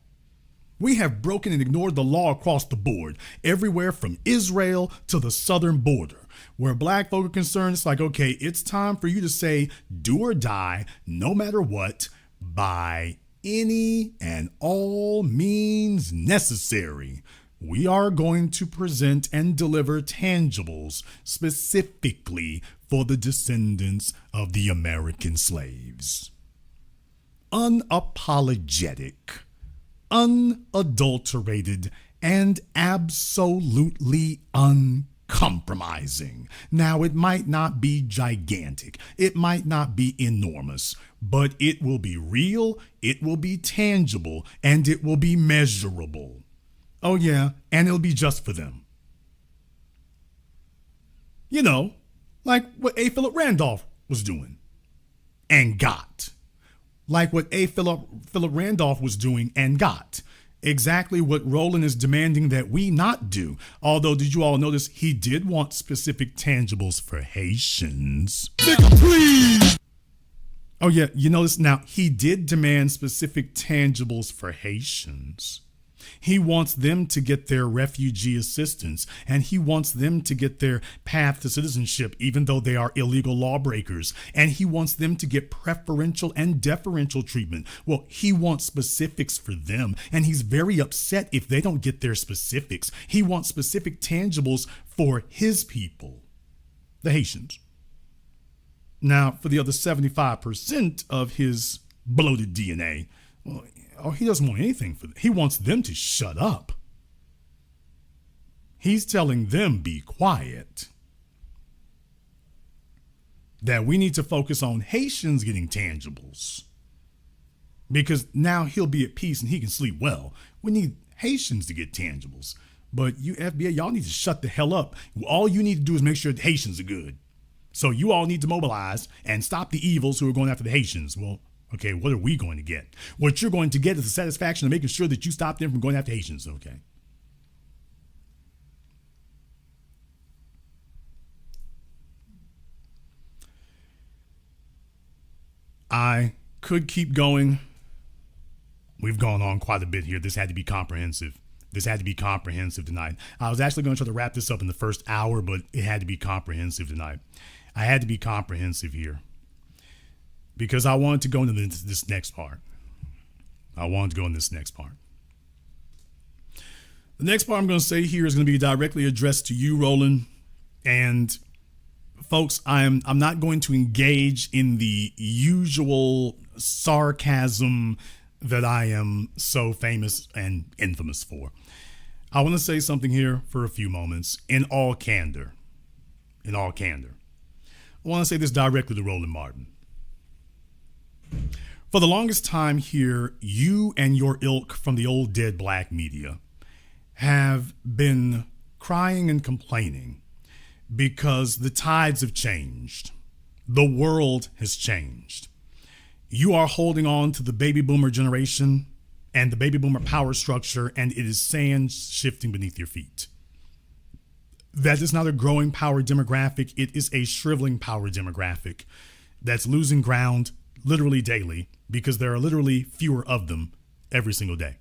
We have broken and ignored the law across the board, everywhere from Israel to the southern border. Where black folk are concerned, it's like, okay, it's time for you to say do or die, no matter what, by any and all means necessary. We are going to present and deliver tangibles specifically for the descendants of the American slaves. Unapologetic, unadulterated, and absolutely uncompromising. Now, it might not be gigantic, it might not be enormous, but it will be real, it will be tangible, and it will be measurable. Oh yeah, and it'll be just for them. You know, like what A. Philip Randolph was doing and got. Like what A. Philip Randolph was doing and got. Exactly what Roland is demanding that we not do. Although, did you all notice he did want specific tangibles for Haitians? Nigga, please! Oh yeah, you notice now, he did demand specific tangibles for Haitians. He wants them to get their refugee assistance, and he wants them to get their path to citizenship, even though they are illegal lawbreakers. And he wants them to get preferential and deferential treatment. Well, he wants specifics for them, and he's very upset if they don't get their specifics. He wants specific tangibles for his people, the Haitians. Now, for the other 75% of his bloated DNA, well, he doesn't want anything for them. He wants them to shut up. He's telling them be quiet. That we need to focus on Haitians getting tangibles. Because now he'll be at peace and he can sleep well. We need Haitians to get tangibles. But you FBA, y'all need to shut the hell up. All you need to do is make sure the Haitians are good. So you all need to mobilize and stop the evils who are going after the Haitians. Well, okay, what are we going to get? What you're going to get is the satisfaction of making sure that you stop them from going after Haitians, okay? I could keep going. We've gone on quite a bit here. This had to be comprehensive. This had to be comprehensive tonight. I was actually going to try to wrap this up in the first hour, but it had to be comprehensive tonight. I had to be comprehensive here because I wanted to go into this next part. The next part I'm going to say here is going to be directly addressed to you, Roland. And folks, I'm not going to engage in the usual sarcasm that I am so famous and infamous for. I want to say something here for a few moments in all candor. I want to say this directly to Roland Martin. For the longest time here, you and your ilk from the old dead black media have been crying and complaining because the tides have changed. The world has changed. You are holding on to the baby boomer generation and the baby boomer power structure, and it is sand shifting beneath your feet. That is not a growing power demographic. It is a shriveling power demographic that's losing ground literally daily because there are literally fewer of them every single day.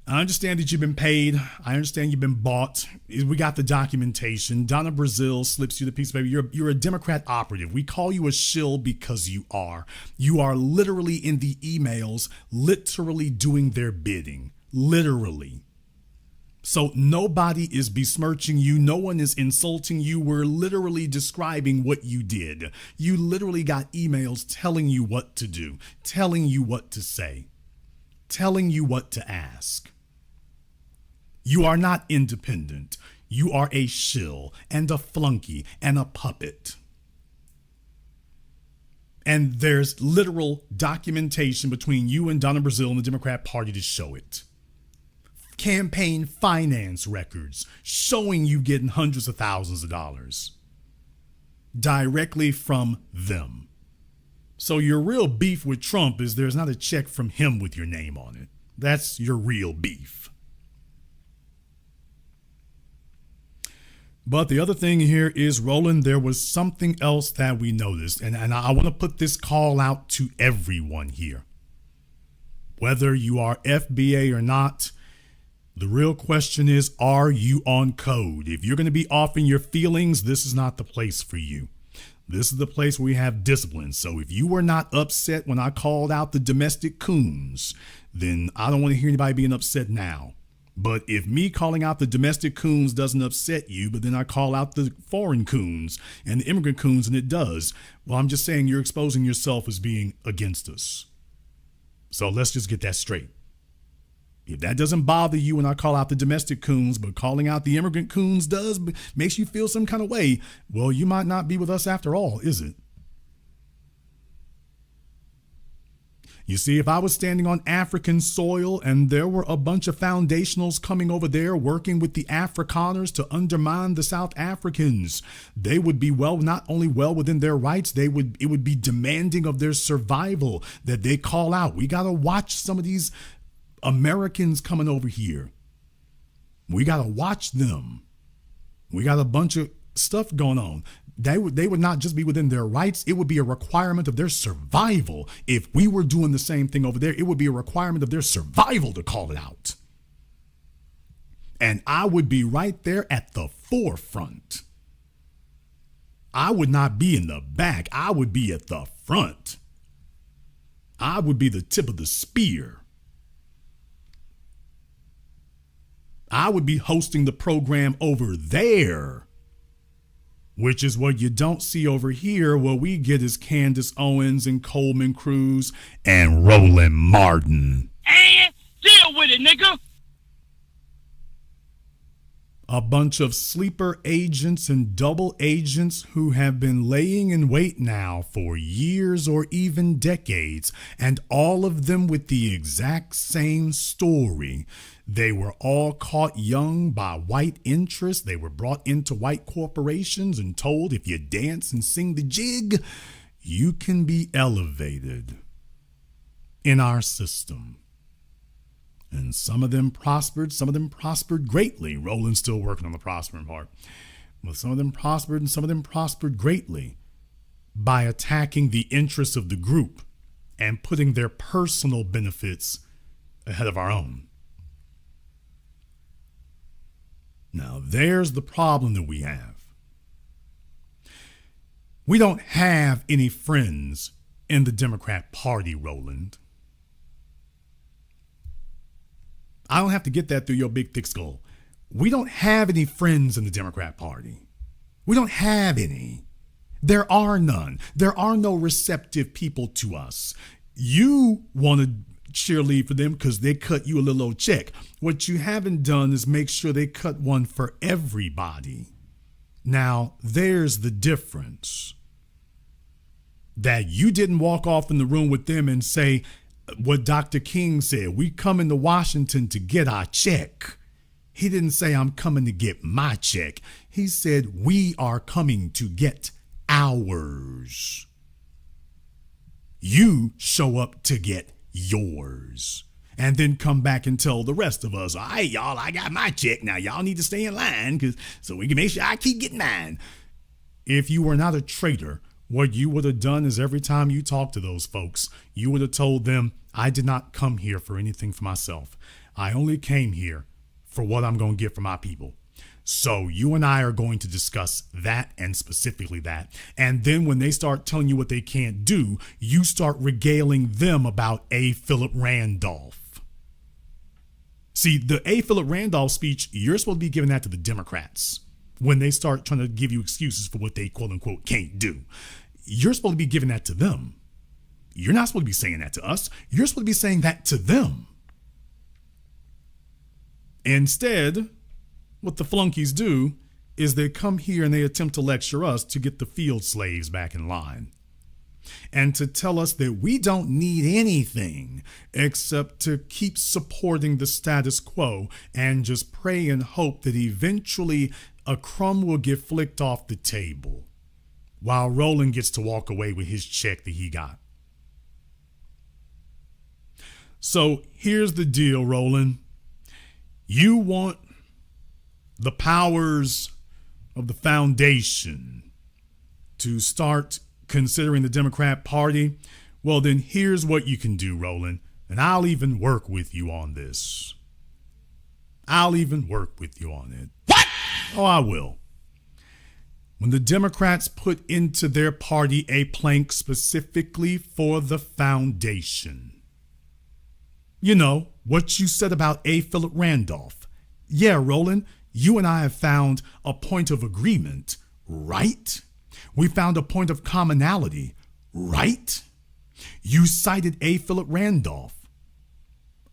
I understand that you've been paid. I understand you've been bought. We got the documentation. Donna Brazil slips you the piece of paper. You're a Democrat operative. We call you a shill because you are. You are literally in the emails, literally doing their bidding. Literally. So nobody is besmirching you. No one is insulting you. We're literally describing what you did. You literally got emails telling you what to do, telling you what to say, telling you what to ask. You are not independent. You are a shill and a flunky and a puppet. And there's literal documentation between you and Donna Brazil and the Democrat Party to show it. Campaign finance records showing you getting hundreds of thousands of dollars directly from them. So your real beef with Trump is there's not a check from him with your name on it. That's your real beef. But the other thing here is, Roland, there was something else that we noticed, and I want to put this call out to everyone here. Whether you are FBA or not, the real question is, are you on code? If you're going to be off in your feelings, this is not the place for you. This is the place where we have discipline. So if you were not upset when I called out the domestic coons, then I don't want to hear anybody being upset now. But if me calling out the domestic coons doesn't upset you, but then I call out the foreign coons and the immigrant coons and it does, well, I'm just saying you're exposing yourself as being against us. So let's just get that straight. If that doesn't bother you when I call out the domestic coons, but calling out the immigrant coons does, makes you feel some kind of way, well, you might not be with us after all, is it? You see, if I was standing on African soil and there were a bunch of foundationals coming over there working with the Afrikaners to undermine the South Africans, they would be not only well within their rights, it would be demanding of their survival that they call out. We got to watch some of these Americans coming over here. We got to watch them. We got a bunch of stuff going on. They would not just be within their rights. It would be a requirement of their survival. If we were doing the same thing over there, it would be a requirement of their survival to call it out. And I would be right there at the forefront. I would not be in the back. I would be at the front. I would be the tip of the spear. I would be hosting the program over there. Which is what you don't see over here. What we get is Candace Owens and Coleman Cruz and Roland Martin.
And deal with it, nigga.
A bunch of sleeper agents and double agents who have been laying in wait now for years or even decades, and all of them with the exact same story. They were all caught young by white interests. They were brought into white corporations and told if you dance and sing the jig, you can be elevated in our system. And some of them prospered greatly. Roland's still working on the prospering part. But some of them prospered, and some of them prospered greatly by attacking the interests of the group and putting their personal benefits ahead of our own. Now, there's the problem that we have. We don't have any friends in the Democrat Party, Roland. I don't have to get that through your big, thick skull. We don't have any friends in the Democrat Party. We don't have any. There are none. There are no receptive people to us. You want to cheerlead for them because they cut you a little old check. What you haven't done is make sure they cut one for everybody. Now, there's the difference. That you didn't walk off in the room with them and say, what Dr. King said, we come into Washington to get our check. He didn't say, I'm coming to get my check. He said, we are coming to get ours. You show up to get yours. And then come back and tell the rest of us, all right, y'all, I got my check. Now, y'all need to stay in line so we can make sure I keep getting mine. If you were not a traitor, what you would have done is every time you talk to those folks, you would have told them, I did not come here for anything for myself. I only came here for what I'm going to get for my people. So you and I are going to discuss that and specifically that. And then when they start telling you what they can't do, you start regaling them about A. Philip Randolph. See, the A. Philip Randolph speech, you're supposed to be giving that to the Democrats. When they start trying to give you excuses for what they quote unquote can't do, you're supposed to be giving that to them. You're not supposed to be saying that to us. You're supposed to be saying that to them. Instead, what the flunkies do is they come here and they attempt to lecture us to get the field slaves back in line and to tell us that we don't need anything except to keep supporting the status quo and just pray and hope that eventually a crumb will get flicked off the table while Roland gets to walk away with his check that he got. So here's the deal, Roland. You want the powers of the foundation to start considering the Democrat Party? Well, then here's what you can do, Roland, and I'll even work with you on this. I'll even work with you on it. What? Oh, I will. When the Democrats put into their party a plank specifically for the foundation, you know, what you said about A. Philip Randolph. Yeah, Roland, you and I have found a point of agreement, right? We found a point of commonality, right? You cited A. Philip Randolph,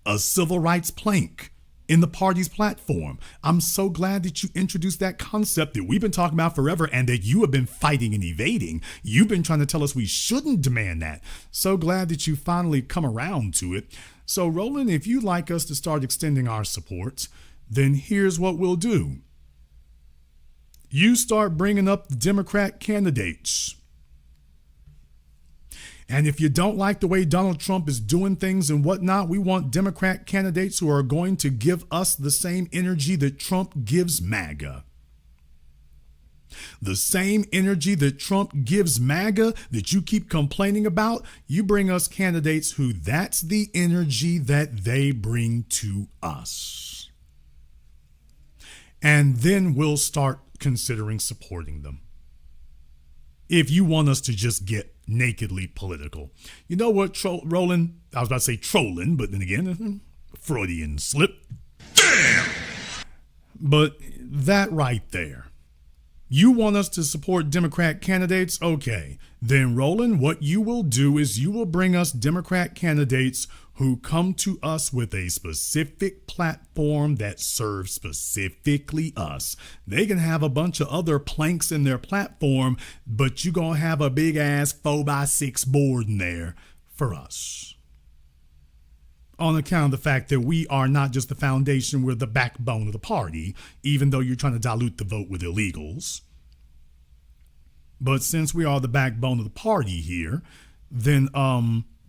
a civil rights plank in the party's platform. I'm so glad that you introduced that concept that we've been talking about forever and that you have been fighting and evading. You've been trying to tell us we shouldn't demand that. So glad that you finally come around to it. So, Roland, if you'd like us to start extending our support, then here's what we'll do. You start bringing up the Democrat candidates. And if you don't like the way Donald Trump is doing things and whatnot, we want Democrat candidates who are going to give us the same energy that Trump gives MAGA. The same energy that Trump gives MAGA that you keep complaining about, you bring us candidates who that's the energy that they bring to us. And then we'll start considering supporting them. If you want us to just get nakedly political. You know what, Roland? I was about to say trolling, but then again, Freudian slip. Damn! But that right there, You want us to support Democrat candidates? Okay. Then, Roland, what you will do is you will bring us Democrat candidates who come to us with a specific platform that serves specifically us. They can have a bunch of other planks in their platform, but you're going to have a big ass 4x6 board in there for us. On account of the fact that we are not just the foundation, we're the backbone of the party, even though you're trying to dilute the vote with illegals. But since we are the backbone of the party here, then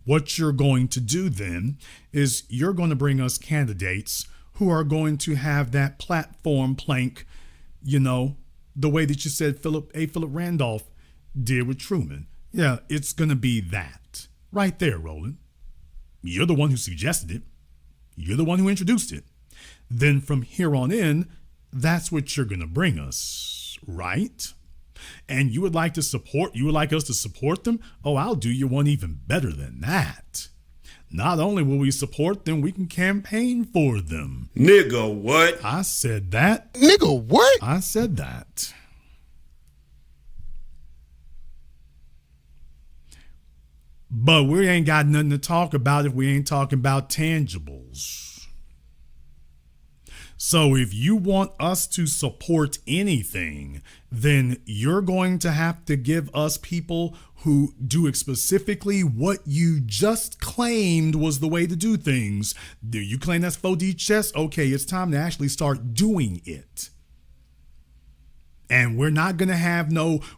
what you're going to do then is you're going to bring us candidates who are going to have that platform plank, you know, the way that you said Philip Randolph did with Truman. Yeah, it's going to be that right there, Roland. You're the one who suggested it. You're the one who introduced it. Then from here on in, that's what you're going to bring us, right? And you would like us to support them? Oh, I'll do you one even better than that. Not only will we support them, we can campaign for them.
Nigga, what?
I said that.
Nigga, what?
I said that. But we ain't got nothing to talk about if we ain't talking about tangibles. So if you want us to support anything, then you're going to have to give us people who do specifically what you just claimed was the way to do things. Do you claim that's 4D chess? Okay, it's time to actually start doing it. And we're not going to have the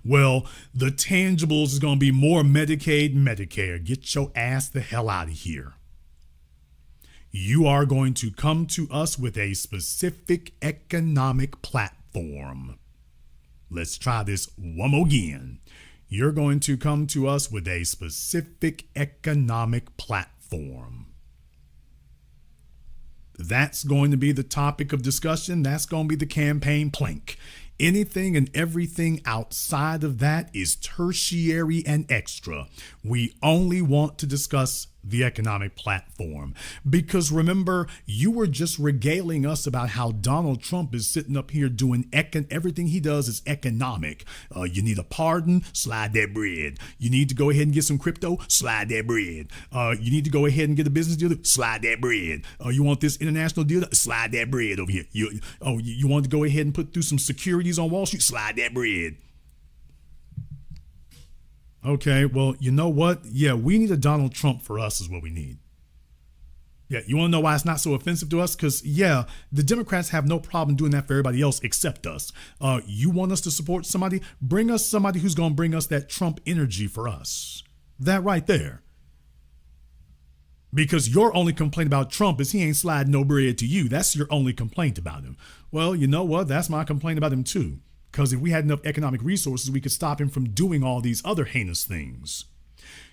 tangibles is going to be more Medicaid and Medicare. Get your ass the hell out of here. You are going to come to us with a specific economic platform. Let's try this one more again. You're going to come to us with a specific economic platform. That's going to be the topic of discussion. That's going to be the campaign plank. Anything and everything outside of that is tertiary and extra. We only want to discuss the economic platform. Because remember, you were just regaling us about how Donald Trump is sitting up here doing everything he does is economic. You need a pardon? Slide that bread. You need to go ahead and get some crypto? Slide that bread. You need to go ahead and get a business deal? Slide that bread. You want this international deal? Slide that bread over here. You want to go ahead and put through some securities on Wall Street? Slide that bread. Okay, well, you know what? Yeah, we need a Donald Trump for us is what we need. Yeah, you want to know why it's not so offensive to us? Because, yeah, the Democrats have no problem doing that for everybody else except us. You want us to support somebody? Bring us somebody who's going to bring us that Trump energy for us. That right there. Because your only complaint about Trump is he ain't sliding no bread to you. That's your only complaint about him. Well, you know what? That's my complaint about him too. Because if we had enough economic resources, we could stop him from doing all these other heinous things.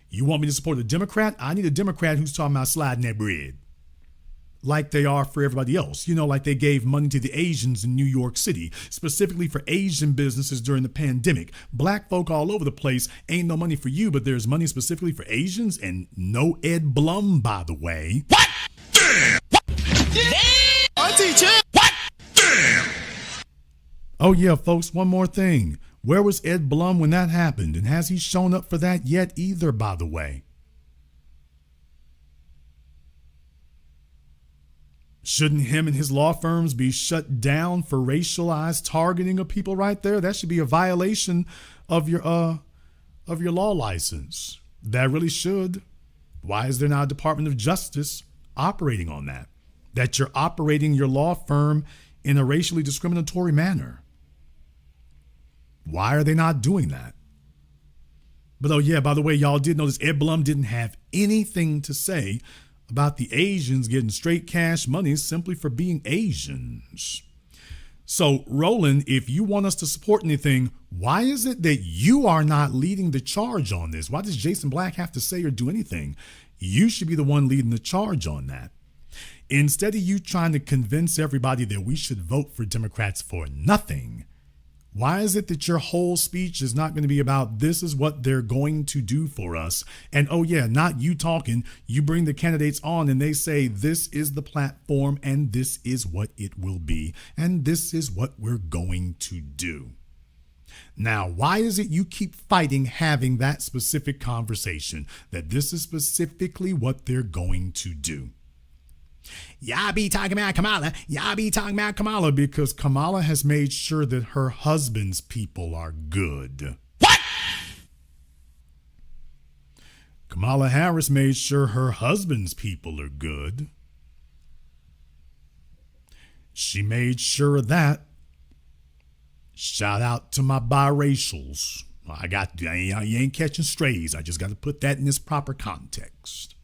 You want me to support a Democrat? I need a Democrat who's talking about sliding that bread. Like they are for everybody else. You know, like they gave money to the Asians in New York City, specifically for Asian businesses during the pandemic. Black folk all over the place, ain't no money for you, but there's money specifically for Asians, and no Ed Blum, by the way.
What? Damn!
Auntie,
What? Damn!
Oh yeah, folks, one more thing. Where was Ed Blum when that happened? And has he shown up for that yet either, by the way? Shouldn't him and his law firms be shut down for racialized targeting of people right there? That should be a violation of your law license. That really should. Why is there not a Department of Justice operating on that? That you're operating your law firm in a racially discriminatory manner. Why are they not doing that? But oh yeah, by the way, y'all did notice Ed Blum didn't have anything to say about the Asians getting straight cash money simply for being Asians. So Roland, if you want us to support anything, why is it that you are not leading the charge on this? Why does Jason Black have to say or do anything? You should be the one leading the charge on that. Instead of you trying to convince everybody that we should vote for Democrats for nothing, why is it that your whole speech is not going to be about this is what they're going to do for us? And oh yeah, not you talking, you bring the candidates on and they say this is the platform and this is what it will be and this is what we're going to do. Now, why is it you keep fighting having that specific conversation, that this is specifically what they're going to do? Y'all be talking about Kamala. Y'all be talking about Kamala because Kamala has made sure that her husband's people are good. What? Kamala Harris made sure her husband's people are good. She made sure of that. Shout out to my biracials. You ain't catching strays. I just got to put that in its proper context.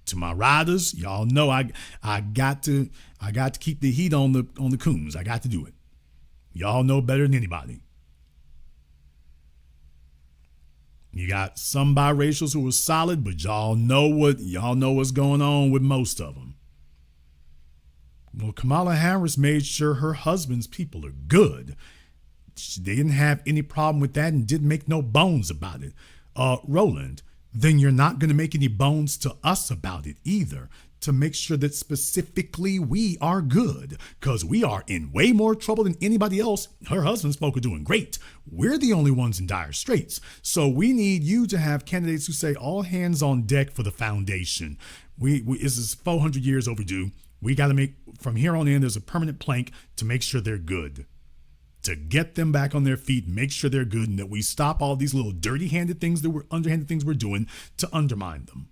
To my riders, y'all know I got to keep the heat on the coons. I got to do it. Y'all know better than anybody. You got some biracials who are solid, but y'all know what's going on with most of them. Well, Kamala Harris made sure her husband's people are good. They didn't have any problem with that and didn't make no bones about it. Roland, then you're not going to make any bones to us about it either, to make sure that specifically we are good, because we are in way more trouble than anybody else. Her husband's folk are doing great. We're the only ones in dire straits. So we need you to have candidates who say all hands on deck for the foundation. This is 400 years overdue. We got to make, from here on in, there's a permanent plank to make sure they're good. To get them back on their feet, make sure they're good, and that we stop all these little underhanded things we're doing to undermine them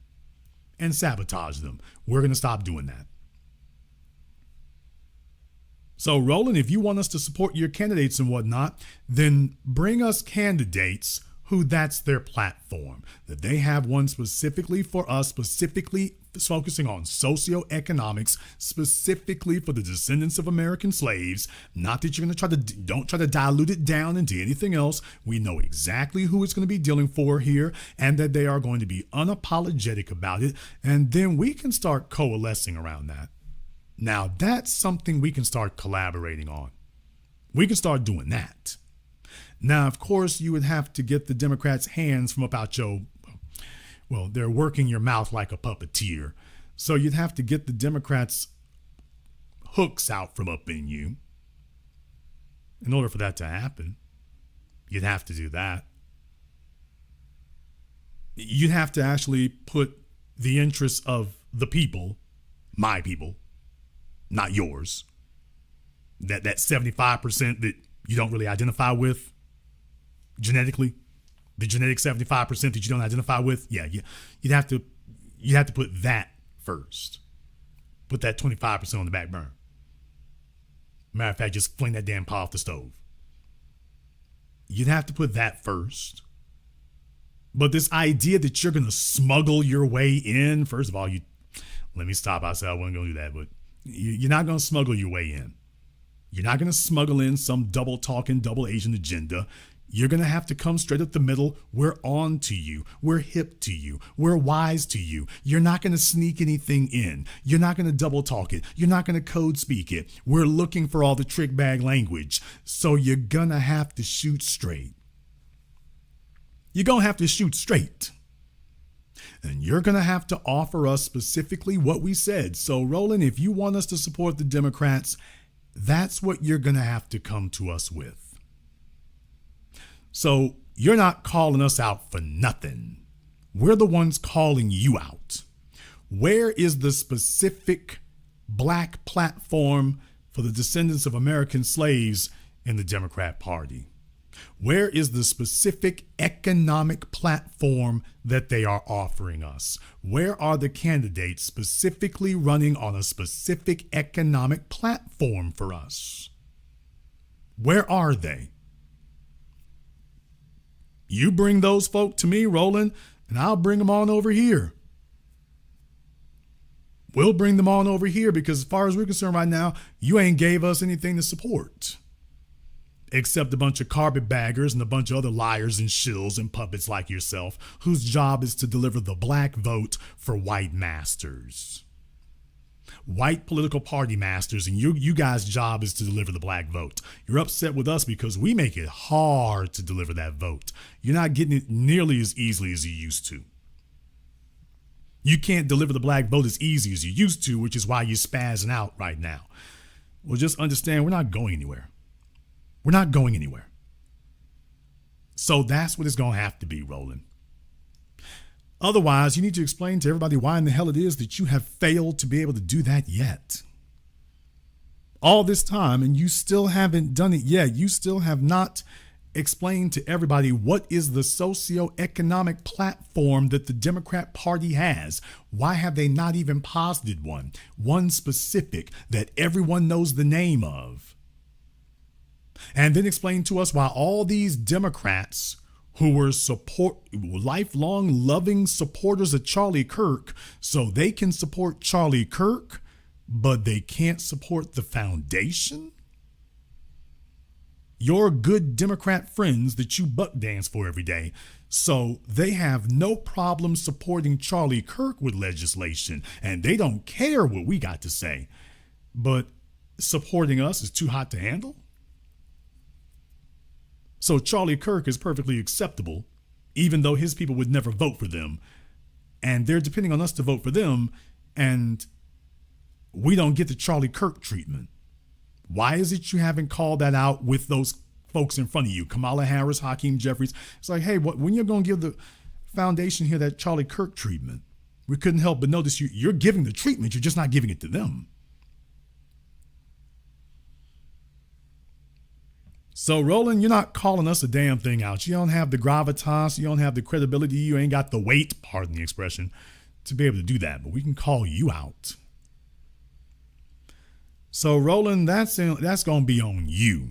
and sabotage them. We're going to stop doing that. So, Roland, if you want us to support your candidates and whatnot, then bring us candidates who that's their platform, that they have one specifically for us, specifically focusing on socioeconomics, specifically for the descendants of American slaves. Not that you're going to don't try to dilute it down into anything else. We know exactly who it's going to be dealing for here, and that they are going to be unapologetic about it. And then we can start coalescing around that. Now, that's something we can start collaborating on. We can start doing that. Now, of course, you would have to get the Democrats' hands from about they're working your mouth like a puppeteer. So you'd have to get the Democrats' hooks out from up in you. In order for that to happen, you'd have to do that. You'd have to actually put the interests of the people, my people, not yours, that 75% that you don't really identify with genetically, the genetic 75% that you don't identify with, you'd have to put that first. Put that 25% on the back burner. Matter of fact, just fling that damn pot off the stove. You'd have to put that first. But this idea that you're going to smuggle your way in, first of all, let me stop. I said I wasn't going to do that, but you're not going to smuggle your way in. You're not going to smuggle in some double talking, double Asian agenda. You're going to have to come straight up the middle. We're on to you. We're hip to you. We're wise to you. You're not going to sneak anything in. You're not going to double talk it. You're not going to code speak it. We're looking for all the trick bag language. So you're going to have to shoot straight. You're going to have to shoot straight. And you're going to have to offer us specifically what we said. So, Roland, if you want us to support the Democrats, that's what you're going to have to come to us with. So you're not calling us out for nothing. We're the ones calling you out. Where is the specific black platform for the descendants of American slaves in the Democrat Party? Where is the specific economic platform that they are offering us? Where are the candidates specifically running on a specific economic platform for us? Where are they? You bring those folk to me, Roland, and I'll bring them on over here. We'll bring them on over here because as far as we're concerned right now, you ain't gave us anything to support. Except a bunch of carpetbaggers and a bunch of other liars and shills and puppets like yourself, whose job is to deliver the black vote for white masters. White political party masters, and you guys' job is to deliver the black vote. You're upset with us because we make it hard to deliver that vote. You're not getting it nearly as easily as you used to. You can't deliver the black vote as easy as you used to, which is why you're spazzing out right now. Well, just understand we're not going anywhere. We're not going anywhere. So that's what it's going to have to be, Roland. Otherwise, you need to explain to everybody why in the hell it is that you have failed to be able to do that yet. All this time, and you still haven't done it yet. You still have not explained to everybody what is the socioeconomic platform that the Democrat Party has. Why have they not even posited one specific that everyone knows the name of? And then explain to us why all these Democrats who were lifelong loving supporters of Charlie Kirk, so they can support Charlie Kirk, but they can't support the foundation? Your good Democrat friends that you buck dance for every day, so they have no problem supporting Charlie Kirk with legislation, and they don't care what we got to say, but supporting us is too hot to handle? So Charlie Kirk is perfectly acceptable, even though his people would never vote for them. And they're depending on us to vote for them, and we don't get the Charlie Kirk treatment. Why is it you haven't called that out with those folks in front of you? Kamala Harris, Hakeem Jeffries. It's like, hey, when you're going to give the foundation here that Charlie Kirk treatment? We couldn't help but notice you're giving the treatment. You're just not giving it to them. So, Roland, you're not calling us a damn thing out. You don't have the gravitas. You don't have the credibility. You ain't got the weight, pardon the expression, to be able to do that. But we can call you out. So, Roland, that's going to be on you.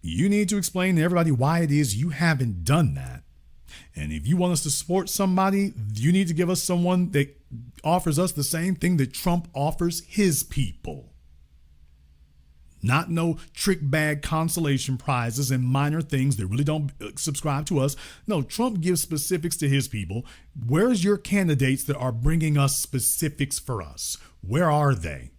You need to explain to everybody why it is you haven't done that. And if you want us to support somebody, you need to give us someone that offers us the same thing that Trump offers his people. Not no trick bag consolation prizes and minor things that really don't subscribe to us. No, Trump gives specifics to his people. Where's your candidates that are bringing us specifics for us? Where are they?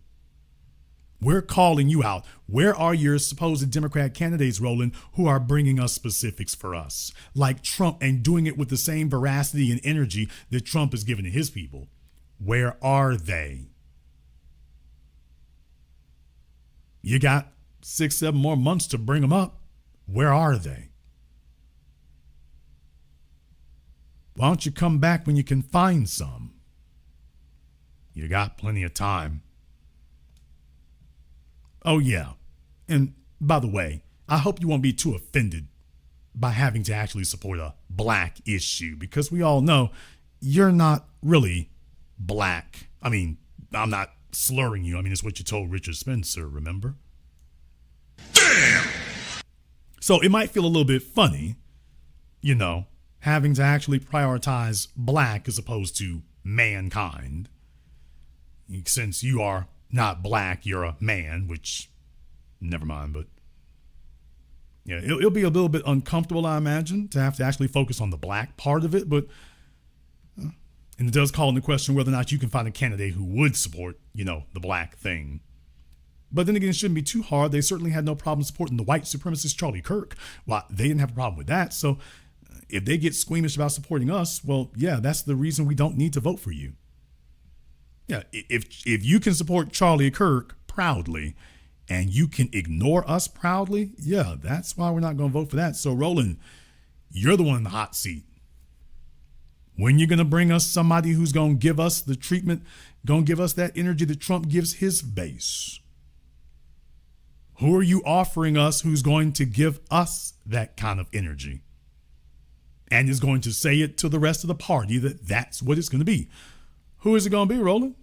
We're calling you out. Where are your supposed Democrat candidates, Roland, who are bringing us specifics for us? Like Trump, and doing it with the same veracity and energy that Trump is giving to his people. Where are they? You got 6-7 more months to bring them up. Where are they? Why don't you come back when you can find some? You got plenty of time. Oh, yeah. And by the way, I hope you won't be too offended by having to actually support a black issue, because we all know you're not really black. I mean, I'm not slurring you. I mean, it's what you told Richard Spencer, remember?
Damn!
So it might feel a little bit funny, having to actually prioritize black as opposed to mankind. Since you are not black, you're a man, which, never mind, but yeah, it'll be a little bit uncomfortable, I imagine, to have to actually focus on the black part of it, but and it does call into question whether or not you can find a candidate who would support, the black thing. But then again, it shouldn't be too hard. They certainly had no problem supporting the white supremacist Charlie Kirk. Well, they didn't have a problem with that. So if they get squeamish about supporting us, well, yeah, that's the reason we don't need to vote for you. Yeah, if you can support Charlie Kirk proudly and you can ignore us proudly, yeah, that's why we're not going to vote for that. So, Roland, you're the one in the hot seat. When you're going to bring us somebody who's going to give us the treatment, going to give us that energy that Trump gives his base? Who are you offering us who's going to give us that kind of energy? And is going to say it to the rest of the party that that's what it's going to be. Who is it going to be, Roland?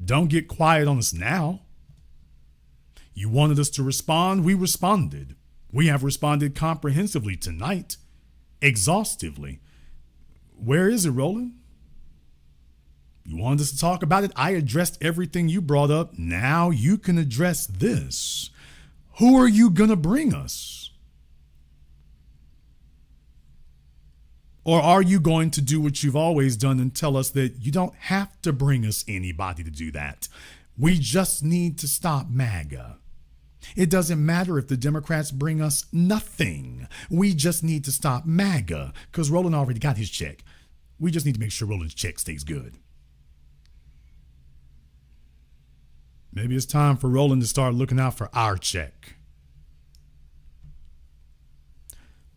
Don't get quiet on us now. You wanted us to respond. We responded. We have responded comprehensively tonight. Exhaustively. Where is it, Roland? You wanted us to talk about it. I addressed everything you brought up. Now you can address this. Who are you going to bring us? Or are you going to do what you've always done and tell us that you don't have to bring us anybody to do that? We just need to stop MAGA. It doesn't matter if the Democrats bring us nothing. We just need to stop MAGA because Roland already got his check. We just need to make sure Roland's check stays good. Maybe it's time for Roland to start looking out for our check.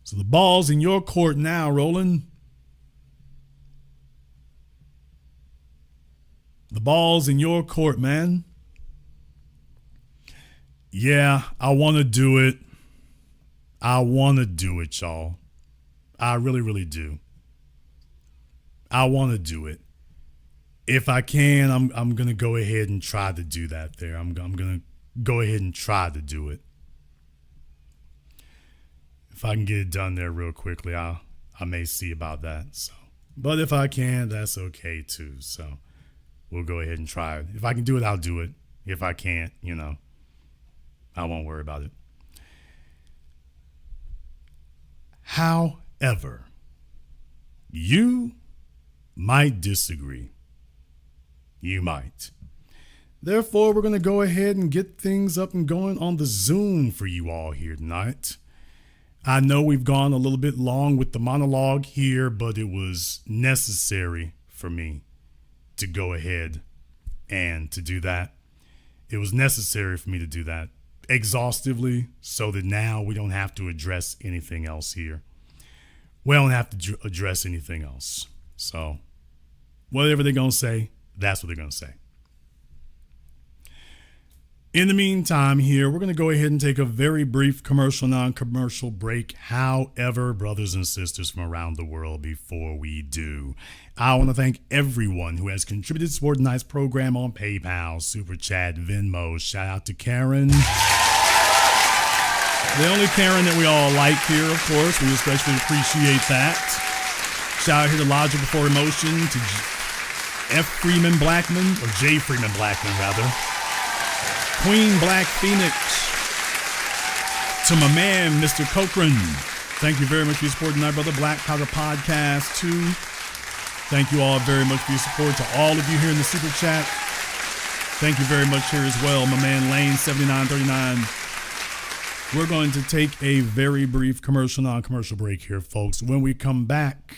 So the ball's in your court now, Roland. The ball's in your court, man. Yeah, I want to do it. I want to do it, y'all. I really, really do. I want to do it. If I can, I'm going to go ahead and try to do that there. I'm going to go ahead and try to do it. If I can get it done there real quickly, I may see about that. So, but if I can, that's okay too. So we'll go ahead and try it. If I can do it, I'll do it. If I can't, I won't worry about it. However, you might disagree. You might. Therefore, we're going to go ahead and get things up and going on the Zoom for you all here tonight. I know we've gone a little bit long with the monologue here, but it was necessary for me to go ahead and to do that. It was necessary for me to do that exhaustively so that now we don't have to address anything else here. We don't have to address anything else. So whatever they're going to say, that's what they're going to say. In the meantime here, we're going to go ahead and take a very brief commercial, non-commercial break. However, brothers and sisters from around the world, before we do, I want to thank everyone who has contributed to support tonight's program on PayPal, Super Chat, Venmo. Shout out to Karen. The only Karen that we all like here, of course. We especially appreciate that. Shout out here to Logic Before Emotion, to F. Freeman Blackman, or J. Freeman Blackman, rather. Queen Black Phoenix, to my man, Mr. Cochran. Thank you very much for your support tonight, brother. Black Powder Podcast, too. Thank you all very much for your support. To all of you here in the Super Chat, thank you very much here as well. My man, Lane7939. We're going to take a very brief commercial, non-commercial break here, folks. When we come back,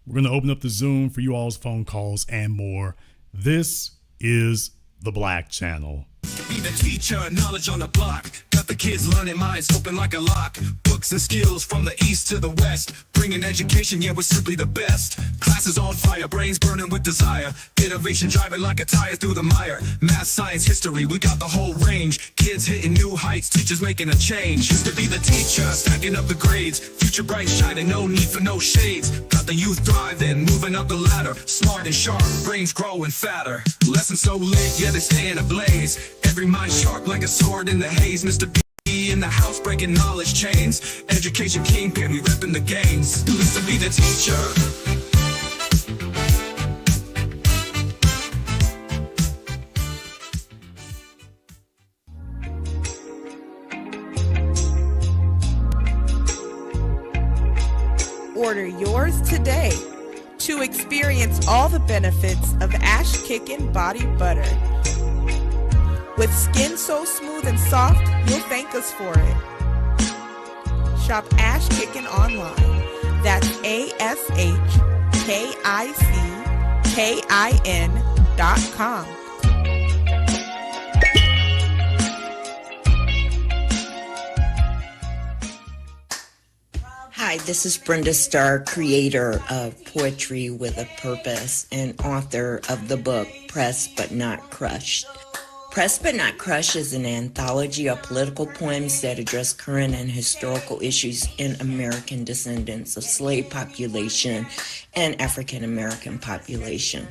we're going to open up the Zoom for you all's phone calls and more. This is the Black Channel.
Be the teacher, knowledge on the block. Got the kids learning, minds open like a lock. Books and skills from the east to the west. Bringing education, yeah, we're simply the best. Classes on fire, brains burning with desire. Innovation driving like a tire through the mire. Math, science, history, we got the whole range. Kids hitting new heights, teachers making a change. Used to be the teacher, stacking up the grades. Future bright shining, no need for no shades. Got the youth thriving, moving up the ladder. Smart and sharp, brains growing fatter. Lessons so lit, yeah, they stay in a blaze. Every mind sharp like a sword in the haze. Mr. B in the house breaking knowledge chains. Education kingpin, we repping the gains. Used to be the teacher.
Order yours today to experience all the benefits of Ash Kickin' Body Butter. With skin so smooth and soft, you'll thank us for it. Shop Ash Kickin' online. That's ASHKICKIN.com.
Hi, this is Brenda Starr, creator of Poetry with a Purpose and author of the book Pressed But Not Crushed. Pressed But Not Crushed is an anthology of political poems that address current and historical issues in American descendants of slave population and African American population.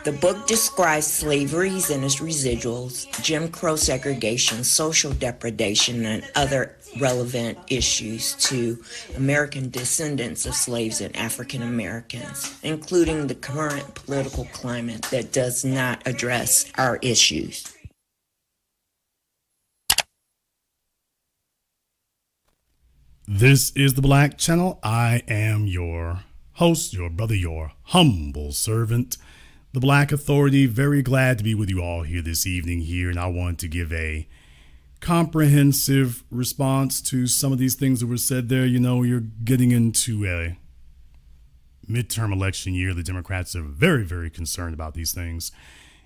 The book describes slaveries and its residuals, Jim Crow segregation, social depredation, and other relevant issues to American descendants of slaves and African Americans, including the current political climate that does not address our issues.
This is the Black Channel. I am your host, your brother, your humble servant, the Black Authority. Very glad to be with you all here this evening here, and I want to give a comprehensive response to some of these things that were said there. You know, you're getting into a midterm election year. The Democrats are very, very concerned about these things.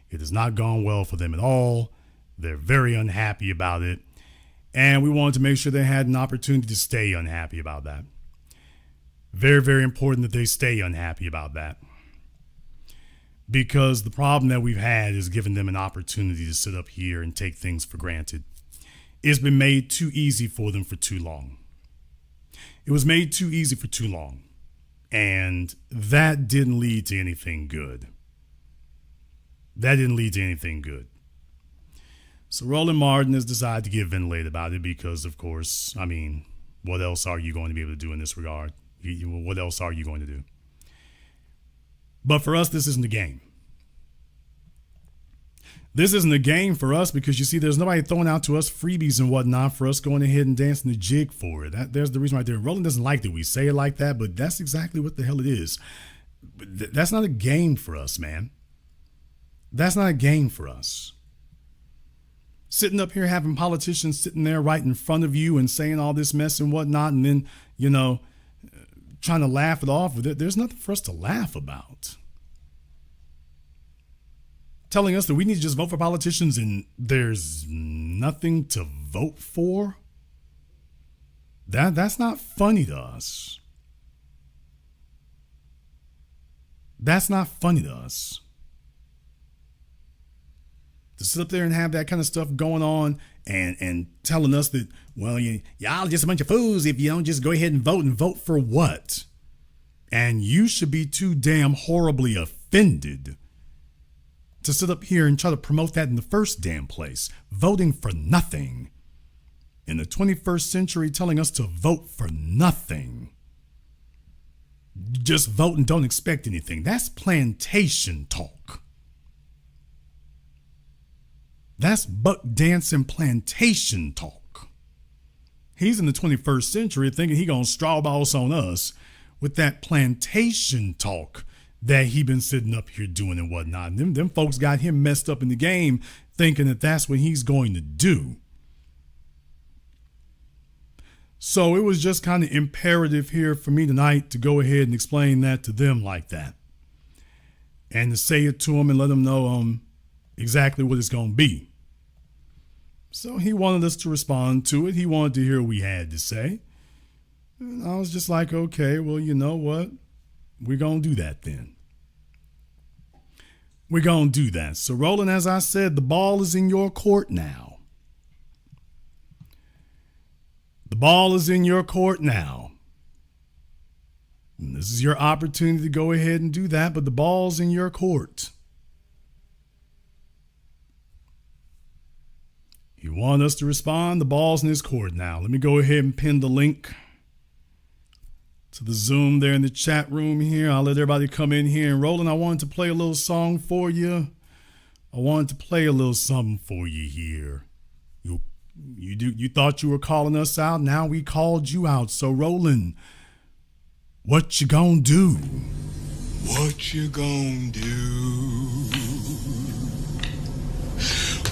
It has not gone well for them at all. They're very unhappy about it. And we wanted to make sure they had an opportunity to stay unhappy about that. Very, very important that they stay unhappy about that. Because the problem that we've had is giving them an opportunity to sit up here and take things for granted. It's been made too easy for them for too long. It was made too easy for too long. And that didn't lead to anything good. That didn't lead to anything good. So Roland Martin has decided to get ventilated about it because, of course, I mean, what else are you going to be able to do in this regard? What else are you going to do? But for us, this isn't a game. This isn't a game for us because, you see, there's nobody throwing out to us freebies and whatnot for us going ahead and dancing the jig for it. There's the reason right there. Roland doesn't like that we say it like that, but that's exactly what the hell it is. That's not a game for us, man. That's not a game for us. Sitting up here having politicians sitting there right in front of you and saying all this mess and whatnot, and then, you know, trying to laugh it off. There's nothing for us to laugh about. Telling us that we need to just vote for politicians and there's nothing to vote for? That's not funny to us. That's not funny to us. To sit up there and have that kind of stuff going on and telling us that, well, y'all just a bunch of fools if you don't just go ahead and vote for what? And you should be too damn horribly offended to sit up here and try to promote that in the first damn place. Voting for nothing. In the 21st century, telling us to vote for nothing. Just vote and don't expect anything. That's plantation talk. That's buck dancing plantation talk. He's in the 21st century thinking he gonna straw boss on us with that plantation talk that he been sitting up here doing and whatnot. And them folks got him messed up in the game thinking that that's what he's going to do. So it was just kind of imperative here for me tonight to go ahead and explain that to them like that. And to say it to them and let them know exactly what it's going to be. So he wanted us to respond to it. He wanted to hear what we had to say. And I was just like, okay, well, you know what? We're going to do that then. We're going to do that. So, Roland, as I said, the ball is in your court now. The ball is in your court now. And this is your opportunity to go ahead and do that, but the ball's in your court. You want us to respond? The ball's in his court now. Let me go ahead and pin the link to the Zoom there in the chat room here. I'll let everybody come in here. And Roland, I wanted to play a little song for you. I wanted to play a little something for you here. You thought you were calling us out. Now we called you out. So Roland, what you gonna do?
What you gonna do?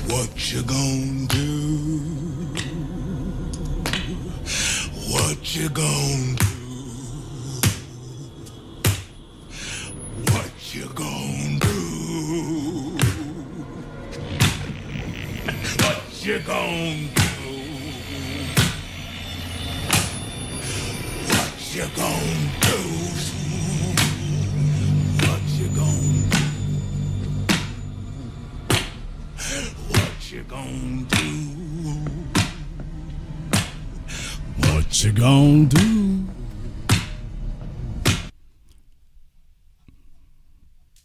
What you gonna do? What you gonna do? What you gonna do? What you gonna do? What you gonna do? What you gonna do? What you gonna do?
What you gonna do?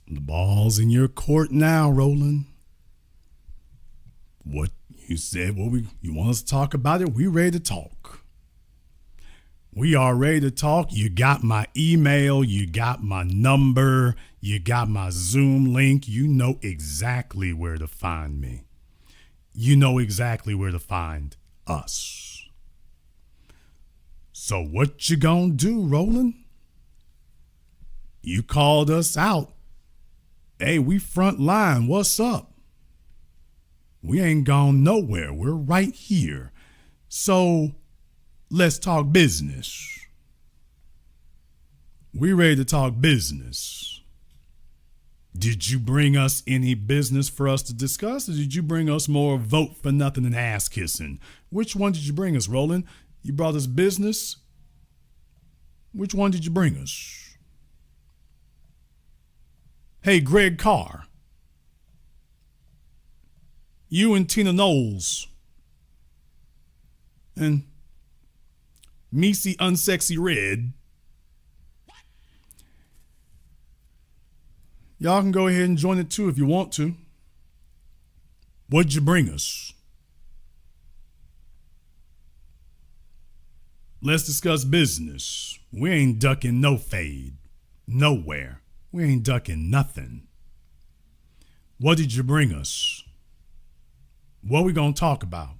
The ball's in your court now, Roland. What you said, you want us to talk about it? We ready to talk. We are ready to talk. You got my email, you got my number, you got my Zoom link. You know exactly where to find me. You know exactly where to find us. So what you gonna do, Roland? You called us out. Hey, we front line. What's up? We ain't gone nowhere. We're right here. So let's talk business. We ready to talk business. Did you bring us any business for us to discuss, or did you bring us more vote for nothing and ass kissing? Which one did you bring us, Roland? You brought us business, Which one did you bring us? Hey, Greg Carr. You and Tina Knowles. And Meesy Unsexy Red. Y'all can go ahead and join it too if you want to. What'd you bring us? Let's discuss business. We ain't ducking no fade. Nowhere. We ain't ducking nothing. What did you bring us? What we gonna talk about?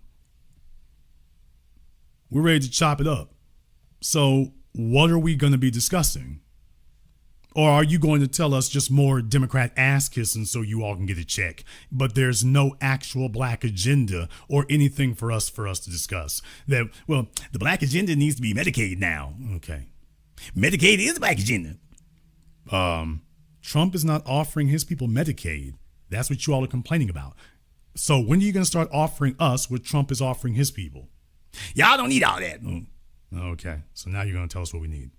We're ready to chop it up. So what are we gonna be discussing? Or are you going to tell us just more Democrat ass kissing so you all can get a check, but there's no actual black agenda or anything for us to discuss? That, well, the black agenda needs to be Medicaid now. Okay. Medicaid is the black agenda. Trump is not offering his people Medicaid. That's what you all are complaining about. So when are you going to start offering us what Trump is offering his people? Y'all don't need all that. Okay. So now you're going to tell us what we need.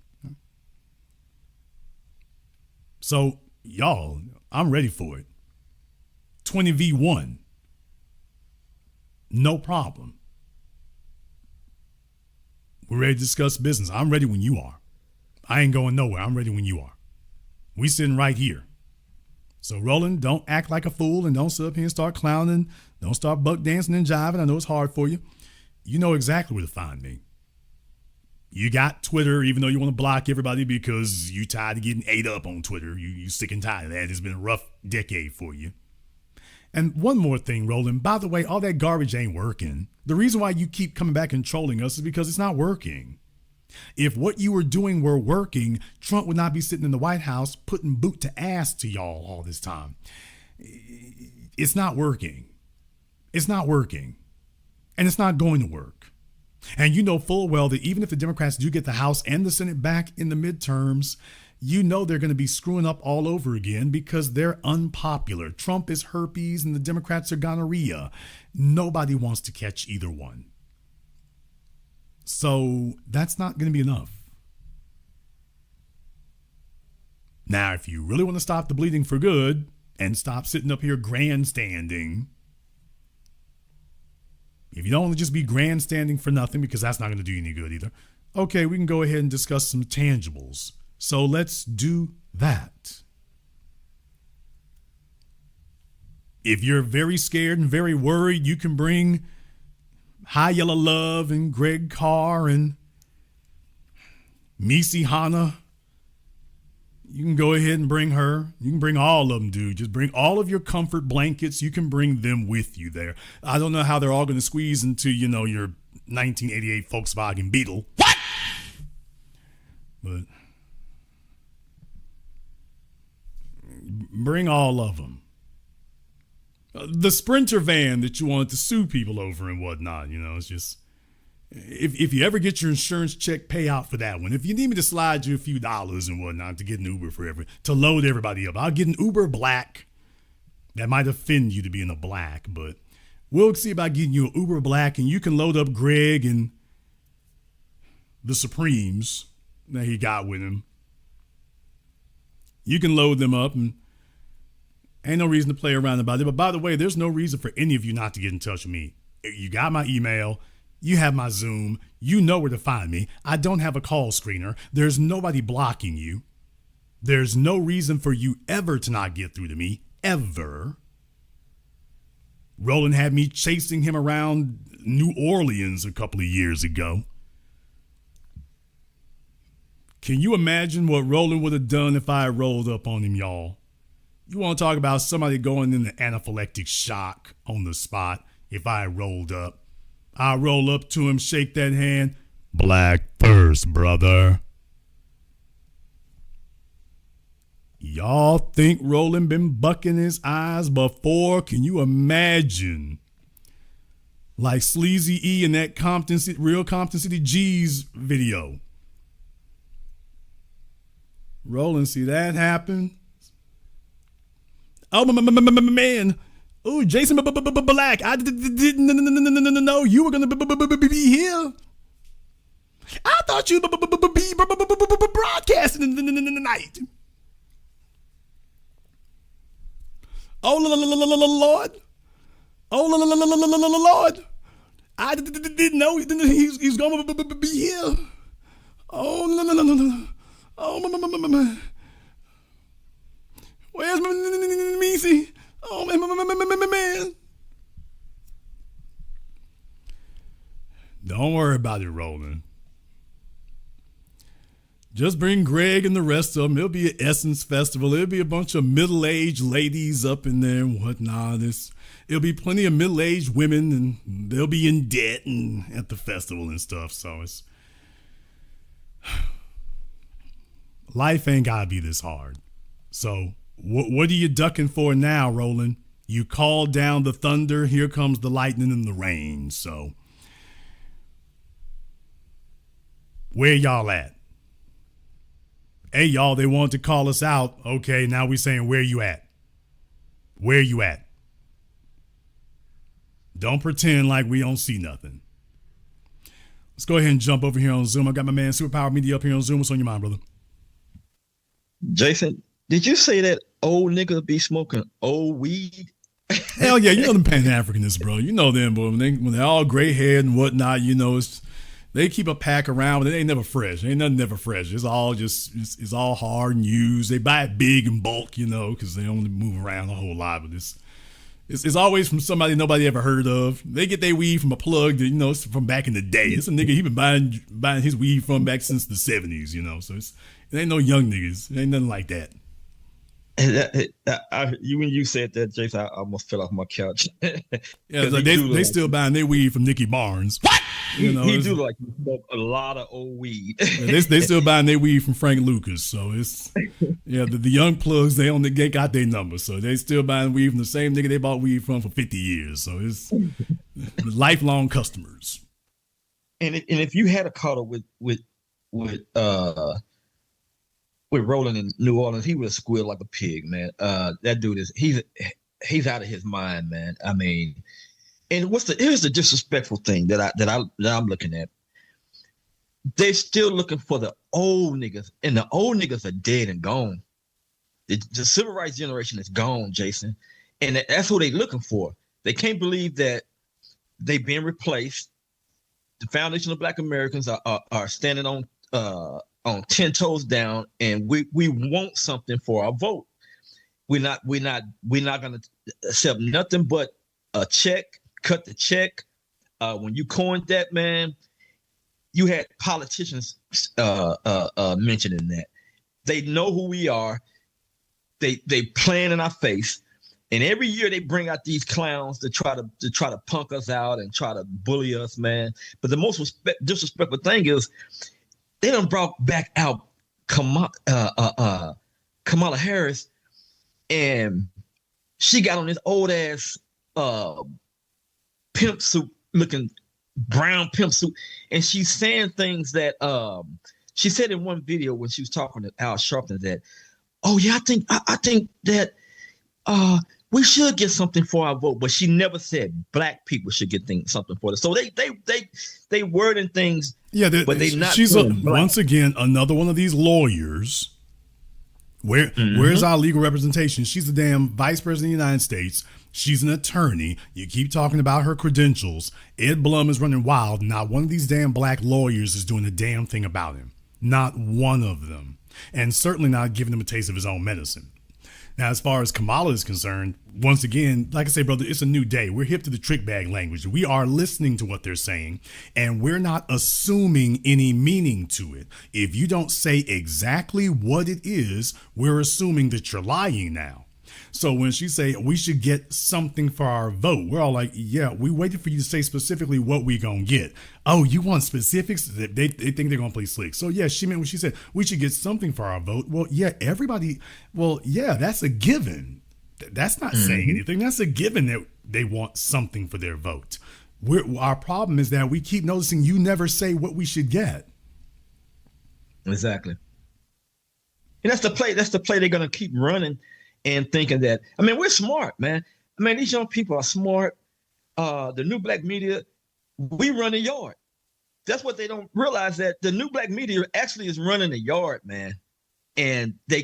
So, y'all, I'm ready for it. 20v1. No problem. We're ready to discuss business. I'm ready when you are. I ain't going nowhere. I'm ready when you are. We sitting right here. So, Roland, don't act like a fool and don't sit up here and start clowning. Don't start buck dancing and jiving. I know it's hard for you. You know exactly where to find me. You got Twitter, even though you want to block everybody because you tired of getting ate up on Twitter. You sick and tired of that. It's been a rough decade for you. And one more thing, Roland. By the way, all that garbage ain't working. The reason why you keep coming back and trolling us is because it's not working. If what you were doing were working, Trump would not be sitting in the White House putting boot to ass to y'all all this time. It's not working. It's not working. And it's not going to work. And you know full well that even if the Democrats do get the House and the Senate back in the midterms, you know they're going to be screwing up all over again because they're unpopular. Trump is herpes and the Democrats are gonorrhea. Nobody wants to catch either one. So that's not going to be enough. Now, if you really want to stop the bleeding for good and stop sitting up here grandstanding, if you don't want to just be grandstanding for nothing, because that's not going to do you any good either, okay, we can go ahead and discuss some tangibles. So let's do that. If you're very scared and very worried, you can bring High Yellow Love and Greg Carr and Misi Hana. You can go ahead and bring her. You can bring all of them, dude. Just bring all of your comfort blankets. You can bring them with you there. I don't know how they're all going to squeeze into, you know, your 1988 Volkswagen Beetle. What? But bring all of them. The Sprinter van that you wanted to sue people over and whatnot, you know, it's just, if you ever get your insurance check, pay out for that one. If you need me to slide you a few dollars and whatnot to get an Uber to load everybody up, I'll get an Uber Black. That might offend you to be in a black, but we'll see about getting you an Uber Black and you can load up Greg and the Supremes that he got with him. You can load them up and ain't no reason to play around about it. But by the way, there's no reason for any of you not to get in touch with me. You got my email. You have my Zoom. You know where to find me. I don't have a call screener. There's nobody blocking you. There's no reason for you ever to not get through to me. Ever. Roland had me chasing him around New Orleans a couple of years ago. Can you imagine what Roland would have done if I rolled up on him, y'all? You want to talk about somebody going into anaphylactic shock on the spot if I rolled up? I roll up to him, shake that hand. Black first, brother. Y'all think Roland been bucking his eyes before? Can you imagine? Like Sleazy E in that Real Compton City G's video. Roland, see that happen? Oh, man. Oh, Jason Black. I didn't know you were going to be here. I thought you'd be broadcasting in the night. Oh, Lord. Oh, Lord. I didn't know he's going to be here. Oh, no. Oh, where's Meesy? Oh, man. Don't worry about it, Roland. Just bring Greg and the rest of them. It'll be an Essence Festival. It'll be a bunch of middle-aged ladies up in there and whatnot. It'll be plenty of middle-aged women, and they'll be in debt and at the festival and stuff. So life ain't gotta be this hard. So what are you ducking for now, Roland? You called down the thunder. Here comes the lightning and the rain. So where y'all at? Hey, y'all, they wanted to call us out. Okay, now we saying, where you at? Where you at? Don't pretend like we don't see nothing. Let's go ahead and jump over here on Zoom. I got my man Superpower Media up here on Zoom. What's on your mind, brother?
Jason, did you say that old niggas be smoking old weed?
Hell yeah, you know them Pan-Africanists, bro. You know them, boy. When they're all gray haired and whatnot, you know, they keep a pack around, but it ain't never fresh. Ain't nothing never fresh. It's all it's all hard and used. They buy it big in bulk, you know, because they only move around a whole lot. But it's always from somebody nobody ever heard of. They get their weed from a plug that, you know, it's from back in the day. It's a nigga he been buying his weed from back since the 70s, you know. So it ain't no young niggas. It ain't nothing like that.
When you said that, Jason, I almost fell off my couch.
Yeah, like they still buying their weed from Nicky Barnes. What?
You know, he do like a lot of old weed.
Yeah, they still buying their weed from Frank Lucas. So it's the young plugs, they got their number. So they still buying weed from the same nigga they bought weed from for 50 years. So it's lifelong customers.
And if you had a caller with Roland in New Orleans, he would have squealed like a pig, man. That dude he's out of his mind, man. I mean, and here's the disrespectful thing that I'm looking at. They're still looking for the old niggas, and the old niggas are dead and gone. The civil rights generation is gone, Jason, and that's who they're looking for. They can't believe that they've been replaced. The foundation of Black Americans are standing on 10 toes down, and we want something for our vote. We're not gonna accept nothing but a check, cut the check. When you coined that, man, you had politicians mentioning that. They know who we are. They playing in our face, and every year they bring out these clowns to try to punk us out and try to bully us, man. But the most disrespectful thing is, they done brought back out Kamala Harris, and she got on this old ass pimp suit looking brown pimp suit, and she's saying things that she said in one video when she was talking to Al Sharpton that, oh yeah, I think that we should get something for our vote, but she never said Black people should get something for it. So they wording things. Yeah, but they not.
She's once again another one of these lawyers. Where's our legal representation? She's the damn vice president of the United States. She's an attorney. You keep talking about her credentials. Ed Blum is running wild. Not one of these damn Black lawyers is doing a damn thing about him. Not one of them, and certainly not giving him a taste of his own medicine. Now, as far as Kamala is concerned, once again, like I say, brother, it's a new day. We're hip to the trick bag language. We are listening to what they're saying, and we're not assuming any meaning to it. If you don't say exactly what it is, we're assuming that you're lying now. So when she say we should get something for our vote, we're all like, yeah, we waited for you to say specifically what we gonna get. Oh, you want specifics? They think they're gonna play slick. So yeah, she meant when she said we should get something for our vote. Well, yeah, that's a given. That's not saying anything. That's a given that they want something for their vote. Our problem is that we keep noticing you never say what we should get.
Exactly. And that's the play. That's the play they're gonna keep running. And thinking that, I mean, we're smart, man. I mean, these young people are smart. The new Black media, we run the yard. that's what they don't realize, that the new black media actually is running the yard, man. And they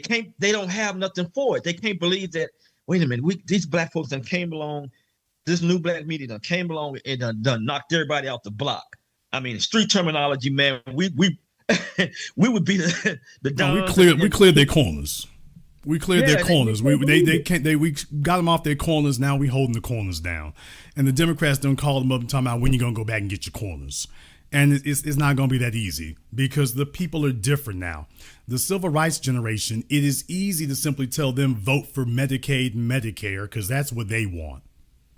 don't have nothing for it. They can't believe that, wait a minute, these black folks done came along, this new black media done came along and done knocked everybody out the block. I mean, street terminology, man, we we would be the
no, we cleared their corners. We cleared their corners. We got them off their corners. Now we holding the corners down. And the Democrats don't call them up and talking about when you're going to go back and get your corners. And it's not going to be that easy because the people are different now. The civil rights generation, it is easy to simply tell them vote for Medicaid and Medicare because that's what they want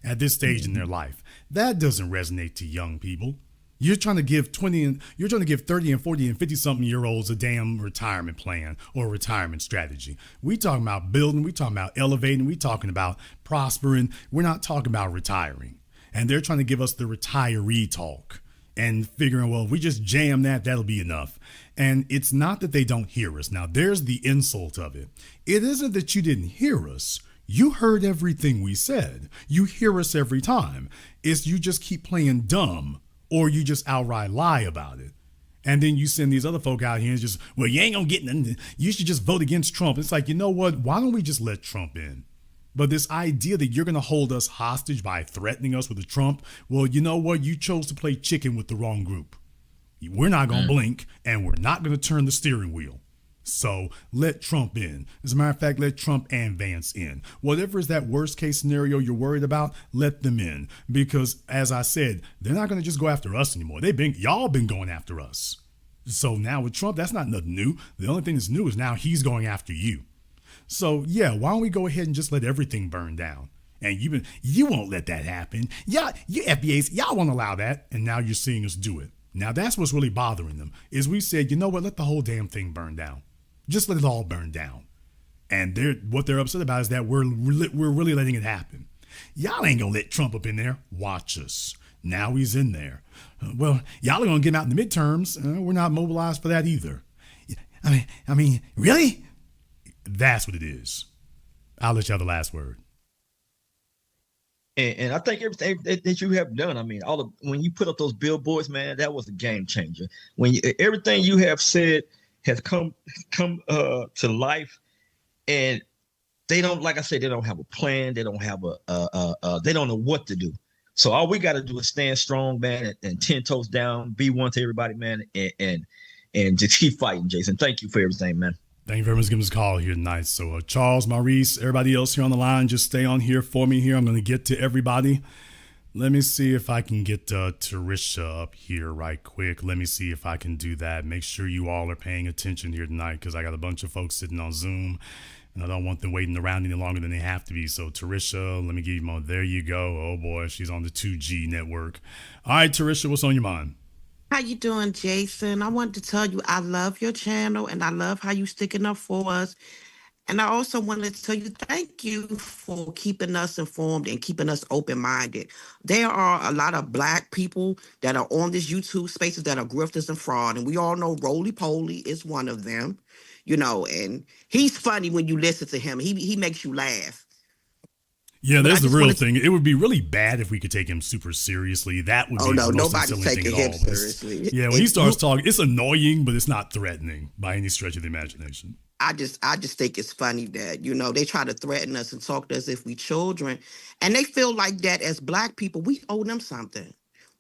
at this stage in their life. That doesn't resonate to young people. You're trying to give 30 and 40 and 50 something year olds a damn retirement plan or retirement strategy. We talking about building, we talking about elevating, we talking about prospering. We're not talking about retiring. And they're trying to give us the retiree talk and figuring, well, if we just jam that'll be enough. And it's not that they don't hear us. Now, there's the insult of it. It isn't that you didn't hear us. You heard everything we said. You hear us every time. It's you just keep playing dumb or you just outright lie about it. And then you send these other folk out here and just, well, you ain't gonna get nothing. You should just vote against Trump. It's like, you know what? Why don't we just let Trump in? But this idea that you're going to hold us hostage by threatening us with a Trump, well, you know what? You chose to play chicken with the wrong group. We're not going to blink, and we're not going to turn the steering wheel. So let Trump in. As a matter of fact, let Trump and Vance in. Whatever is that worst case scenario you're worried about, let them in. Because as I said, they're not going to just go after us anymore. Y'all been going after us. So now with Trump, that's not nothing new. The only thing that's new is now he's going after you. So yeah, why don't we go ahead and just let everything burn down? And you won't let that happen. Yeah, you FBAs, y'all won't allow that. And now you're seeing us do it. Now that's what's really bothering them, is we said, you know what, let the whole damn thing burn down. Just let it all burn down. And what they're upset about is that we're really letting it happen. Y'all ain't gonna let Trump up in there. Watch us. Now he's in there. Well, y'all are gonna get him out in the midterms. We're not mobilized for that either. I mean, really? That's what it is. I'll let you have the last word.
And I think everything that you have done, I mean, when you put up those billboards, man, that was a game changer. Everything you have said has come to life, and they don't, like I said, they don't have a plan. They don't have they don't know what to do. So all we got to do is stand strong, man, and 10 toes down, be one to everybody, man, and just keep fighting, Jason. Thank you for everything, man.
Thank you very much for giving us a call here tonight. So Charles, Maurice, everybody else here on the line, just stay on here for me here. I'm going to get to everybody. Let me see if I can get Tarisha up here right quick. Let me see if I can do that. Make sure you all are paying attention here tonight because I got a bunch of folks sitting on Zoom and I don't want them waiting around any longer than they have to be. So Tarisha, let me give you more. There you go. Oh boy, she's on the 2G network. All right, Tarisha, what's on your mind?
How you doing, Jason? I wanted to tell you I love your channel and I love how you sticking up for us. And I also wanted to tell you thank you for keeping us informed and keeping us open-minded. There are a lot of Black people that are on this YouTube spaces that are grifters and fraud, and we all know Roly Poly is one of them, and he's funny when you listen to him. He makes you laugh.
Yeah, there's the real thing. It would be really bad if we could take him super seriously. That would be the most insulting thing at all.
Seriously.
Yeah, when he starts talking, it's annoying, but it's not threatening by any stretch of the imagination.
I just think it's funny that, they try to threaten us and talk to us as if we children. And they feel like that as Black people, we owe them something.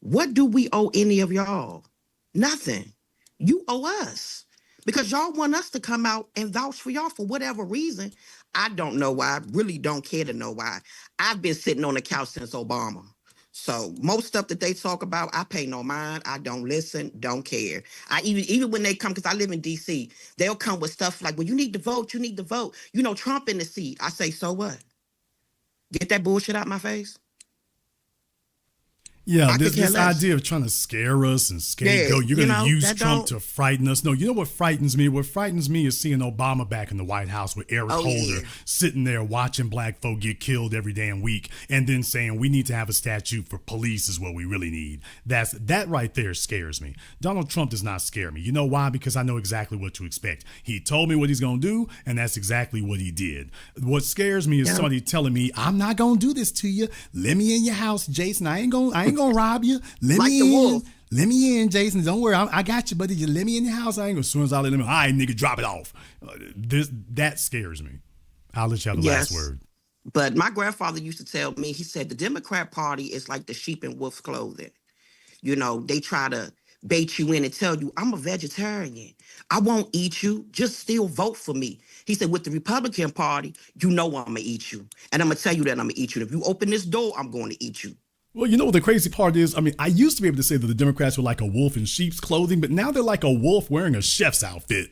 What do we owe any of y'all? Nothing. You owe us. Because y'all want us to come out and vouch for y'all for whatever reason. I don't know why. I really don't care to know why. I've been sitting on the couch since Obama. So most stuff that they talk about, I pay no mind. I don't listen, don't care. I even when they come, because I live in DC, they'll come with stuff like, well, you need to vote, you need to vote. Trump in the seat. I say, so what? Get that bullshit out my face.
Yeah, this idea of trying to scare us and scapegoat, you're going to use Trump to frighten us. No, you know what frightens me? What frightens me is seeing Obama back in the White House with Eric Holder sitting there watching Black folk get killed every damn week and then saying we need to have a statute for police is what we really need. That right there scares me. Donald Trump does not scare me. You know why? Because I know exactly what to expect. He told me what he's going to do, and that's exactly what he did. What scares me is somebody telling me, I'm not going to do this to you. Let me in your house, Jason. I ain't gonna rob you. Let me in. let me in, Jason. Don't worry, I got you, buddy. Just let me in the house. I ain't gonna. As soon as I let him in, all right, nigga, drop it off. That scares me. I'll let you have the last word.
But my grandfather used to tell me, he said, the Democrat Party is like the sheep in wolf's clothing. You know, they try to bait you in and tell you, I'm a vegetarian. I won't eat you. Just still vote for me. He said, with the Republican Party, you know I'm going to eat you. And I'm going to tell you that I'm going to eat you. If you open this door, I'm going to eat you.
Well, you know what the crazy part is? I mean, I used to be able to say that the Democrats were like a wolf in sheep's clothing, but now they're like a wolf wearing a chef's outfit.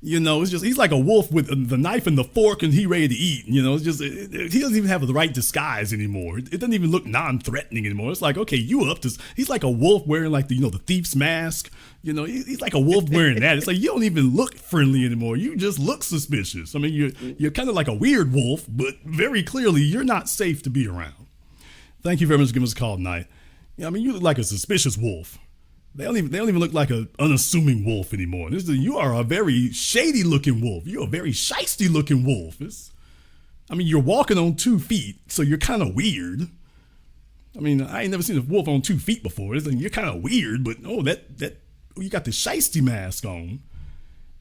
You know, it's just, he's like a wolf with the knife and the fork and he ready to eat. You know, it's just, he doesn't even have the right disguise anymore. It doesn't even look non-threatening anymore. It's like, okay, you up to, he's like a wolf wearing like the, you know, the thief's mask. You know, he's like a wolf wearing that. It's like, you don't even look friendly anymore. You just look suspicious. I mean, you're kind of like a weird wolf, but very clearly you're not safe to be around. Thank you very much for giving us a call tonight. Yeah, I mean, you look like a suspicious wolf. They don't even look like an unassuming wolf anymore. You are a very shady looking wolf. You're a very shisty looking wolf. I mean, you're walking on 2 feet, so you're kind of weird. I mean, I ain't never seen a wolf on 2 feet before. It's like, you're kind of weird, but you got the shisty mask on.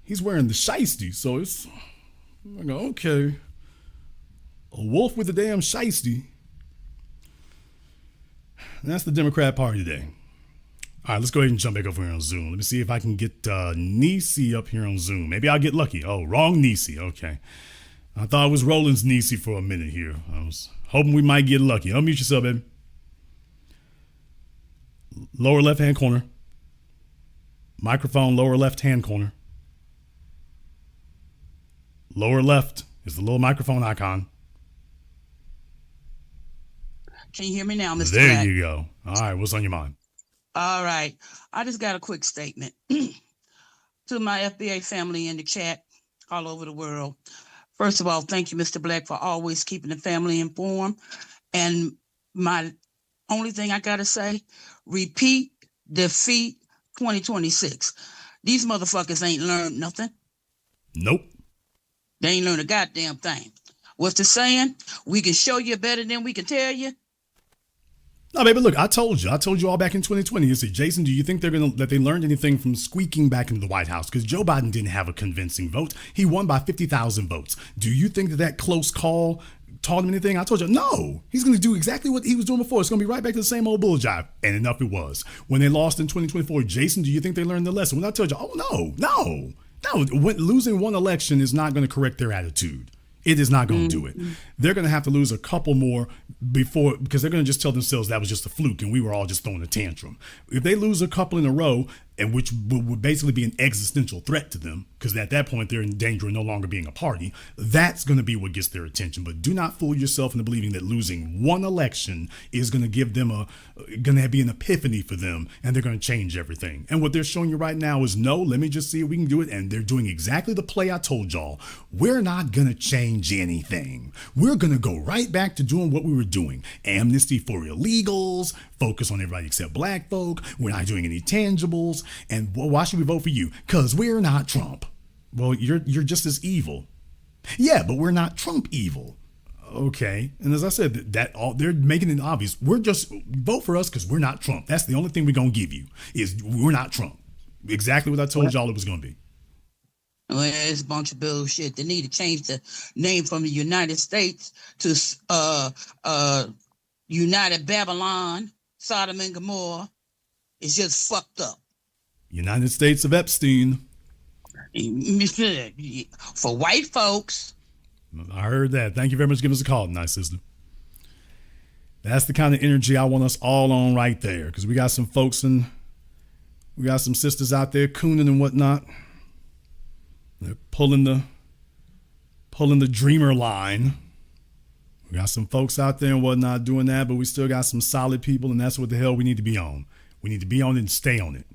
He's wearing the shisty, so it's, I go, okay, a wolf with a damn shisty. And that's the Democrat Party today. All right, let's go ahead and jump back over here on Zoom. Let me see if I can get Nisi up here on Zoom. Maybe I'll get lucky. Oh, wrong Nisi. Okay. I thought it was Roland's Nisi for a minute here. I was hoping we might get lucky. Unmute yourself, baby. Lower left-hand corner. Microphone, lower left-hand corner. Lower left is the little microphone icon.
Can you hear me now, Mr.
There
Black?
you go. All right, what's on your mind?
All right. I just got a quick statement to my FBA family in the chat all over the world. First of all, thank you, Mr. Black, for always keeping the family informed. And my only thing I got to say, repeat, defeat 2026. These motherfuckers ain't learned nothing.
Nope.
They ain't learned a goddamn thing. What's the saying? We can show you better than we can tell you.
No, baby, look, I told you all back in 2020. You said, Jason, do you think that they learned anything from squeaking back into the White House? Because Joe Biden didn't have a convincing vote. He won by 50,000 votes. Do you think that close call taught him anything? I told you, no. He's going to do exactly what he was doing before. It's going to be right back to the same old bull jive. And enough it was. When they lost in 2024, Jason, do you think they learned the lesson? When I told you, oh, no. Losing one election is not going to correct their attitude. It is not going to do it. They're going to have to lose a couple more before, because they're going to just tell themselves that was just a fluke and we were all just throwing a tantrum. If they lose a couple in a row, and which would basically be an existential threat to them, because at that point they're in danger of no longer being a party, that's going to be what gets their attention. But do not fool yourself into believing that losing one election is going to give them going to be an epiphany for them, and they're going to change everything. And what they're showing you right now is, no, let me just see if we can do it. And they're doing exactly the play I told y'all. We're not going to change anything. We're going to go right back to doing what we were doing. Amnesty for illegals, focus on everybody except black folk. We're not doing any tangibles. And why should we vote for you? Because we're not Trump. Well, you're just as evil. Yeah, but we're not Trump evil. Okay. And as I said, they're making it obvious. We're just vote for us because we're not Trump. That's the only thing we're going to give you is we're not Trump. Exactly what I told y'all it was going to be.
Well, it's a bunch of bullshit. They need to change the name from the United States to United Babylon, Sodom and Gomorrah. It's just fucked up.
United States of Epstein.
For white folks.
I heard that. Thank you very much for giving us a call tonight, sister. That's the kind of energy I want us all on right there, because we got some folks and we got some sisters out there cooning and whatnot. They're pulling the dreamer line. We got some folks out there and whatnot doing that, but we still got some solid people, and that's what the hell we need to be on. We need to be on it and stay on it.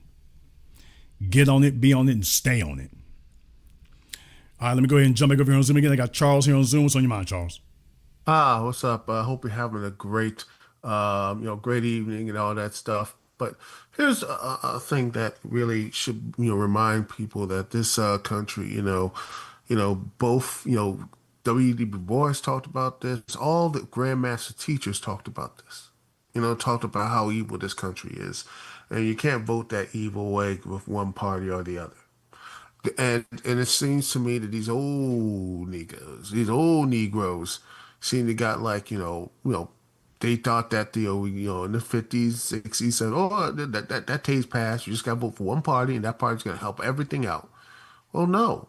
Get on it, be on it, and stay on it. All right, let me go ahead and jump back over here on Zoom again. I got Charles here on Zoom. What's on your mind, Charles?
What's up? I hope you're having a great, great evening and all that stuff. But here's a thing that really should, remind people that this country, both, W.E.B. Du Bois talked about this. All the grandmaster teachers talked about this. talked about how evil this country is. And you can't vote that evil way with one party or the other. And it seems to me that these old Negroes seem to got like, they thought that in the 50s, 60s, said, oh, that tastes past. You just got to vote for one party, and that party's going to help everything out. Well, no,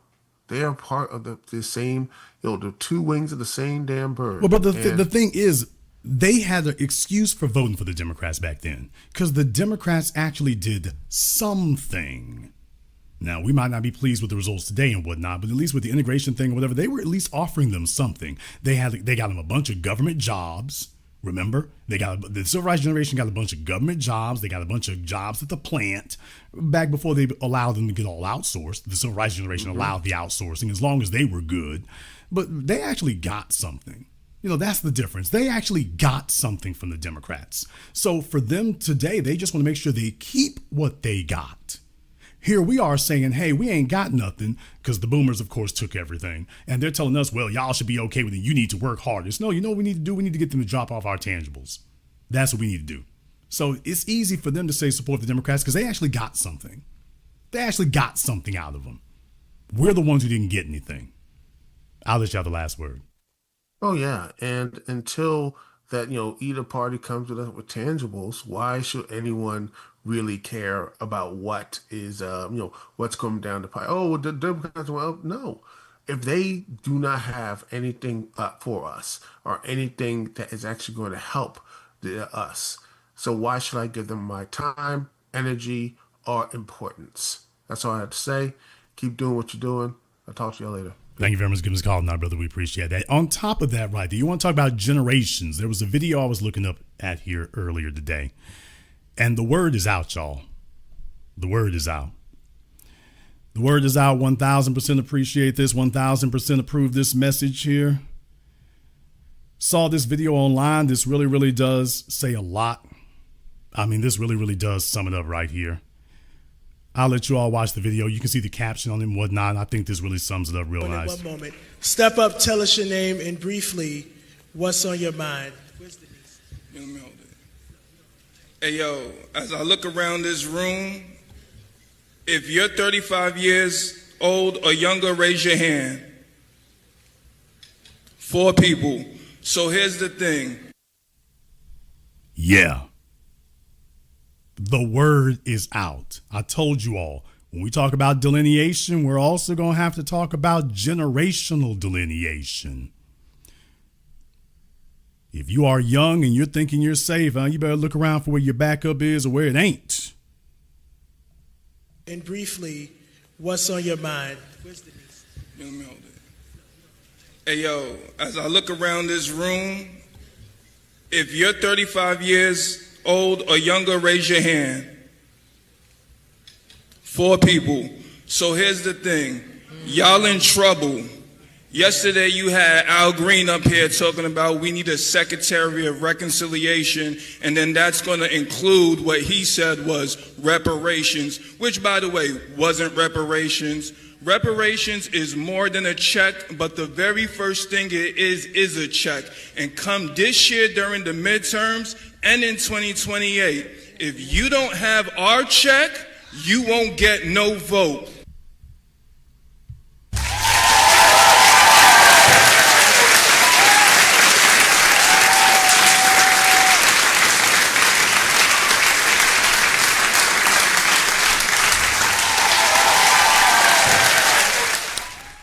they are part of the same, the two wings of the same damn bird.
Well, but the thing is, they had an excuse for voting for the Democrats back then because the Democrats actually did something. Now, we might not be pleased with the results today and whatnot, but at least with the integration thing or whatever, they were at least offering them something. They got them a bunch of government jobs. Remember, the civil rights generation got a bunch of government jobs. They got a bunch of jobs at the plant back before they allowed them to get all outsourced. The civil rights generation allowed the outsourcing as long as they were good, but they actually got something. That's the difference. They actually got something from the Democrats. So for them today, they just want to make sure they keep what they got. Here we are saying, hey, we ain't got nothing because the boomers, of course, took everything. And they're telling us, well, y'all should be okay with it. You need to work harder. No, you know what we need to do? We need to get them to drop off our tangibles. That's what we need to do. So it's easy for them to say support the Democrats because they actually got something. They actually got something out of them. We're the ones who didn't get anything. I'll let you have the last word.
Oh, yeah. And until that, either party comes with tangibles, why should anyone really care about what is, what's coming down the pipe? Oh, the Democrats, well, no. If they do not have anything for us or anything that is actually going to help us, so why should I give them my time, energy, or importance? That's all I have to say. Keep doing what you're doing. I'll talk to y'all later.
Thank you very much for giving us a call now, brother. We appreciate that. On top of that, right, do you want to talk about generations? There was a video I was looking up at here earlier today. And the word is out, y'all. The word is out. The word is out. 1,000% appreciate this. 1,000% approve this message here. Saw this video online. This really, really does say a lot. I mean, this really, really does sum it up right here. I'll let you all watch the video. You can see the caption on it and whatnot. I think this really sums it up real nice.
One moment. Step up, tell us your name, and briefly, what's on your mind?
Hey, yo, as I look around this room, if you're 35 years old or younger, raise your hand. 4 people. So here's the thing.
Yeah. The word is out. I told you all, when we talk about delineation, we're also going to have to talk about generational delineation. If you are young and you're thinking you're safe, you better look around for where your backup is or where it ain't.
And briefly, what's on your mind?
Hey, yo, as I look around this room, if you're 35 years old or younger, raise your hand. 4 people. So here's the thing. Y'all in trouble. Yesterday you had Al Green up here talking about we need a Secretary of Reconciliation, and then that's going to include what he said was reparations, which, by the way, wasn't reparations. Reparations is more than a check, but the very first thing it is a check. And come this year during the midterms and in 2028, if you don't have our check, you won't get no vote.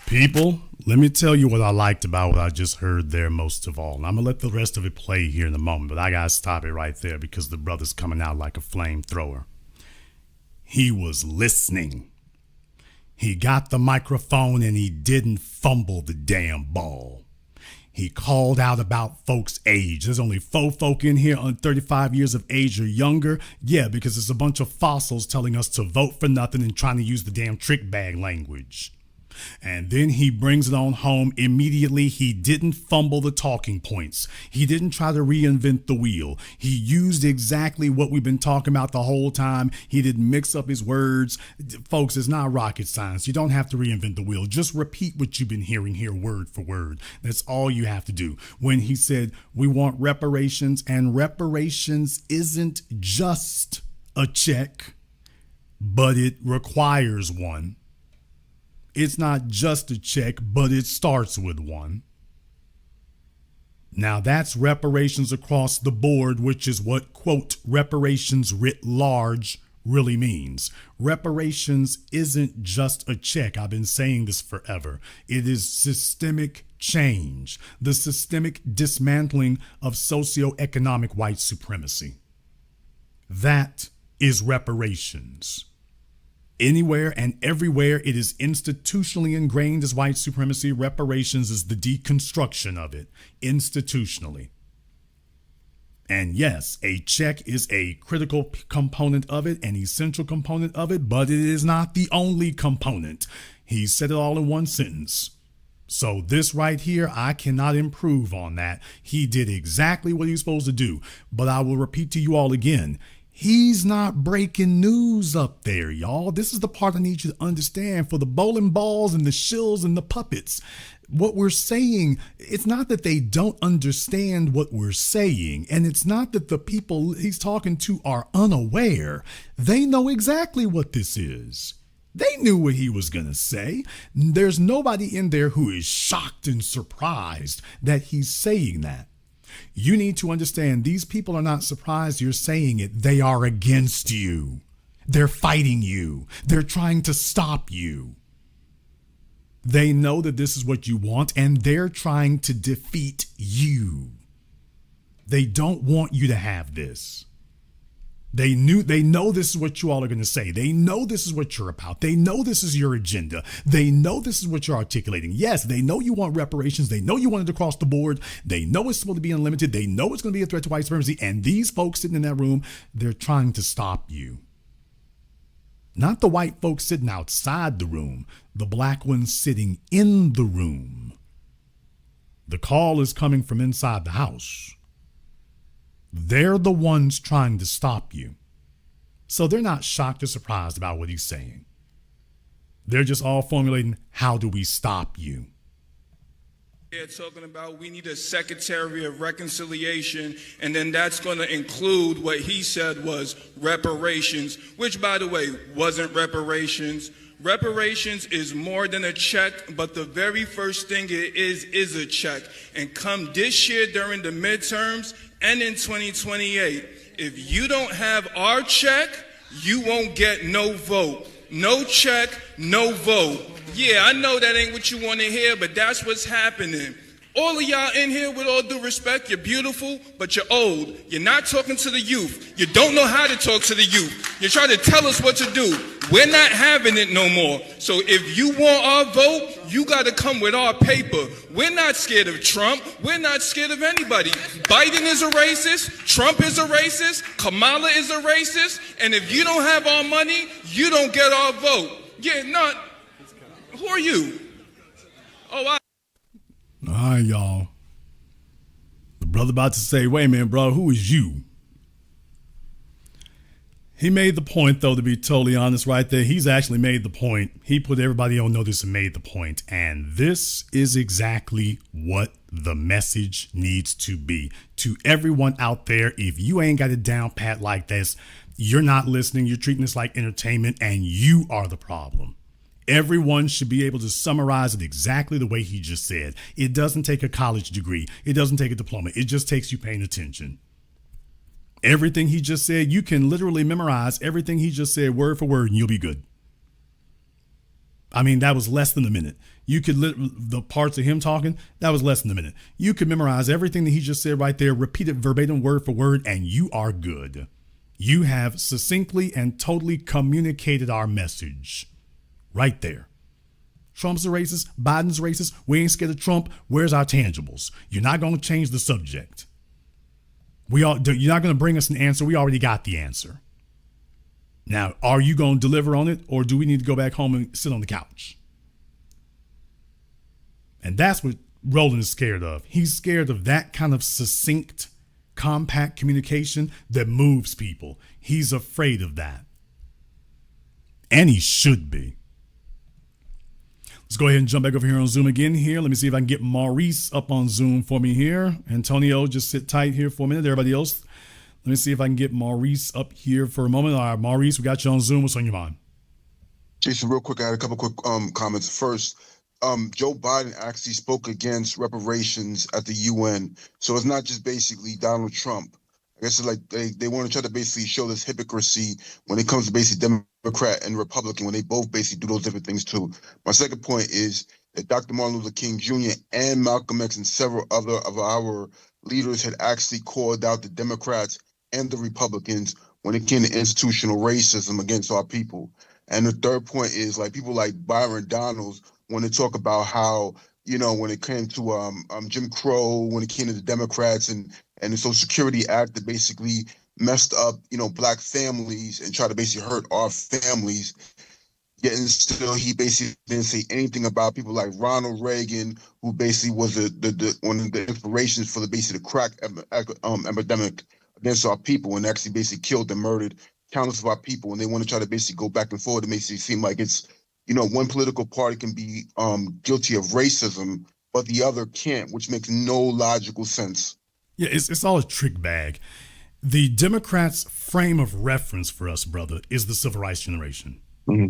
People, let me tell you what I liked about what I just heard there most of all. And I'm going to let the rest of it play here in a moment, but I got to stop it right there because the brother's coming out like a flamethrower. He was listening. He got the microphone and he didn't fumble the damn ball. He called out about folks' age. There's only 4 folk in here on 35 years of age or younger. Yeah, because it's a bunch of fossils telling us to vote for nothing and trying to use the damn trick bag language. And then he brings it on home immediately. He didn't fumble the talking points. He didn't try to reinvent the wheel. He used exactly what we've been talking about the whole time. He didn't mix up his words. Folks, it's not rocket science. You don't have to reinvent the wheel. Just repeat what you've been hearing here word for word. That's all you have to do. When he said, we want reparations, and reparations isn't just a check, but it requires one. It's not just a check, but it starts with one. Now that's reparations across the board, which is what, quote, reparations writ large really means. Reparations isn't just a check. I've been saying this forever. It is systemic change, the systemic dismantling of socioeconomic white supremacy. That is reparations. Anywhere and everywhere it is institutionally ingrained as white supremacy, reparations is the deconstruction of it institutionally. And yes, a check is a critical component of it, an essential component of it, but it is not the only component. He said it all in one sentence. So this right here, I cannot improve on that. He did exactly what he was supposed to do. But I will repeat to you all again, he's not breaking news up there, y'all. This is the part I need you to understand for the bowling balls and the shills and the puppets. What we're saying, it's not that they don't understand what we're saying, and it's not that the people he's talking to are unaware. They know exactly what this is. They knew what he was going to say. There's nobody in there who is shocked and surprised that he's saying that. You need to understand these people are not surprised you're saying it. They are against you. They're fighting you. They're trying to stop you. They know that this is what you want, and they're trying to defeat you. They don't want you to have this. They know this is what you all are going to say. They know this is what you're about. They know this is your agenda. They know this is what you're articulating. Yes, they know you want reparations. They know you want it across the board. They know it's supposed to be unlimited. They know it's going to be a threat to white supremacy. And these folks sitting in that room, they're trying to stop you. Not the white folks sitting outside the room, the black ones sitting in the room. The call is coming from inside the house. They're the ones trying to stop you. So they're not shocked or surprised about what he's saying. They're just all formulating, how do we stop you?
They're talking about we need a Secretary of Reconciliation, and then that's going to include what he said was reparations, which, by the way, wasn't reparations. Reparations is more than a check, but the very first thing it is a check. And come this year during the midterms and in 2028, if you don't have our check, you won't get no vote. No check, no vote. Yeah, I know that ain't what you want to hear, but that's what's happening. All of y'all in here, with all due respect, you're beautiful, but you're old. You're not talking to the youth. You don't know how to talk to the youth. You're trying to tell us what to do. We're not having it no more. So if you want our vote, you got to come with our paper. We're not scared of Trump. We're not scared of anybody. Biden is a racist. Trump is a racist. Kamala is a racist. And if you don't have our money, you don't get our vote. Yeah, not. Who are you? Oh,
all right, y'all. The brother about to say, wait a minute, bro, who is you? He made the point, though, to be totally honest right there. He's actually made the point. He put everybody on notice and made the point. And this is exactly what the message needs to be. To everyone out there, if you ain't got it down pat like this, you're not listening. You're treating this like entertainment, and you are the problem. Everyone should be able to summarize it exactly the way he just said. It doesn't take a college degree. It doesn't take a diploma. It just takes you paying attention. Everything he just said, you can literally memorize everything he just said word for word, and you'll be good. I mean, that was less than a minute. You could, the parts of him talking, that was less than a minute. You could memorize everything that he just said right there, repeat it verbatim, word for word, and you are good. You have succinctly and totally communicated our message. Right there. Trump's a racist. Biden's a racist. We ain't scared of Trump. Where's our tangibles? You're not going to change the subject. You're not going to bring us an answer. We already got the answer. Now, are you going to deliver on it, or do we need to go back home and sit on the couch? And that's what Roland is scared of. He's scared of that kind of succinct, compact communication that moves people. He's afraid of that. And he should be. Let's go ahead and jump back over here on Zoom again here. Let me see if I can get Maurice up on Zoom for me here. Antonio, just sit tight here for a minute. Everybody else, let me see if I can get Maurice up here for a moment. All right, Maurice, we got you on Zoom. What's on your mind?
Jason, real quick, I had a couple quick comments. First, Joe Biden actually spoke against reparations at the UN. So it's not just basically Donald Trump. I guess it's like they want to try to basically show this hypocrisy when it comes to basically Democrat and Republican, when they both basically do those different things too. My second point is that Dr. Martin Luther King Jr. and Malcolm X and several other of our leaders had actually called out the Democrats and the Republicans when it came to institutional racism against our people. And the third point is like people like Byron Donalds want to talk about how, you know, when it came to Jim Crow, when it came to the Democrats and the Social Security Act that basically messed up, you know, black families and tried to basically hurt our families. Yet and still he basically didn't say anything about people like Ronald Reagan, who basically was the one of the inspirations for the basically the crack epidemic against our people, and actually basically killed and murdered countless of our people. And they want to try to basically go back and forth. It makes it seem like it's, you know, one political party can be guilty of racism, but the other can't, which makes no logical sense.
Yeah, it's all a trick bag. The Democrats' frame of reference for us, brother, is the civil rights generation.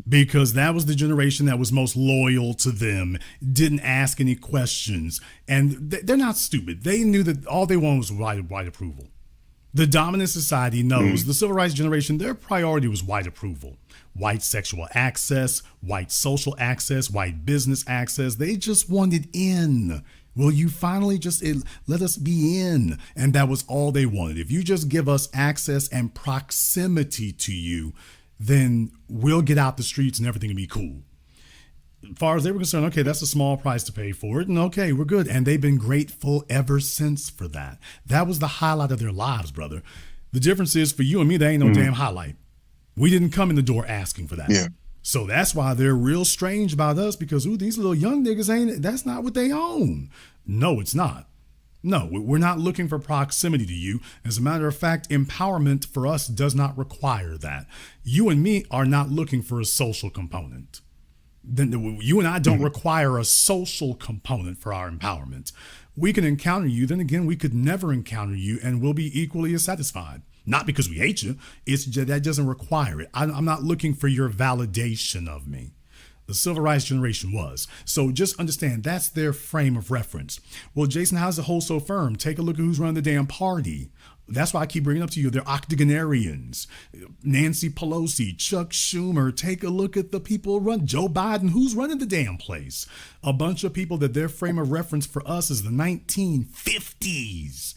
Because that was the generation that was most loyal to them, didn't ask any questions. And they're not stupid. They knew that all they wanted was white approval. The dominant society knows the civil rights generation, their priority was white approval. White sexual access, white social access, white business access. They just wanted in. Will you finally just let us be in? And that was all they wanted. If you just give us access and proximity to you, then we'll get out the streets and everything will be cool. As far as they were concerned, okay, that's a small price to pay for it. And okay, we're good. And they've been grateful ever since for that. That was the highlight of their lives, brother. The difference is for you and me, there ain't no damn highlight. We didn't come in the door asking for that.
Yeah.
So that's why they're real strange about us, because these little young niggas that's not what they own. No, it's not. No, we're not looking for proximity to you. As a matter of fact, empowerment for us does not require that. You and me are not looking for a social component. Then you and I don't require a social component for our empowerment. We can encounter you, then again, we could never encounter you, and we'll be equally as satisfied. Not because we hate you, it's just that doesn't require it. I'm not looking for your validation of me. The civil rights generation was. So just understand that's their frame of reference. Well, Jason, how's the hold so firm? Take a look at who's running the damn party. That's why I keep bringing up to you, they're octogenarians. Nancy Pelosi, Chuck Schumer, take a look at the people run. Joe Biden, who's running the damn place? A bunch of people that their frame of reference for us is the 1950s.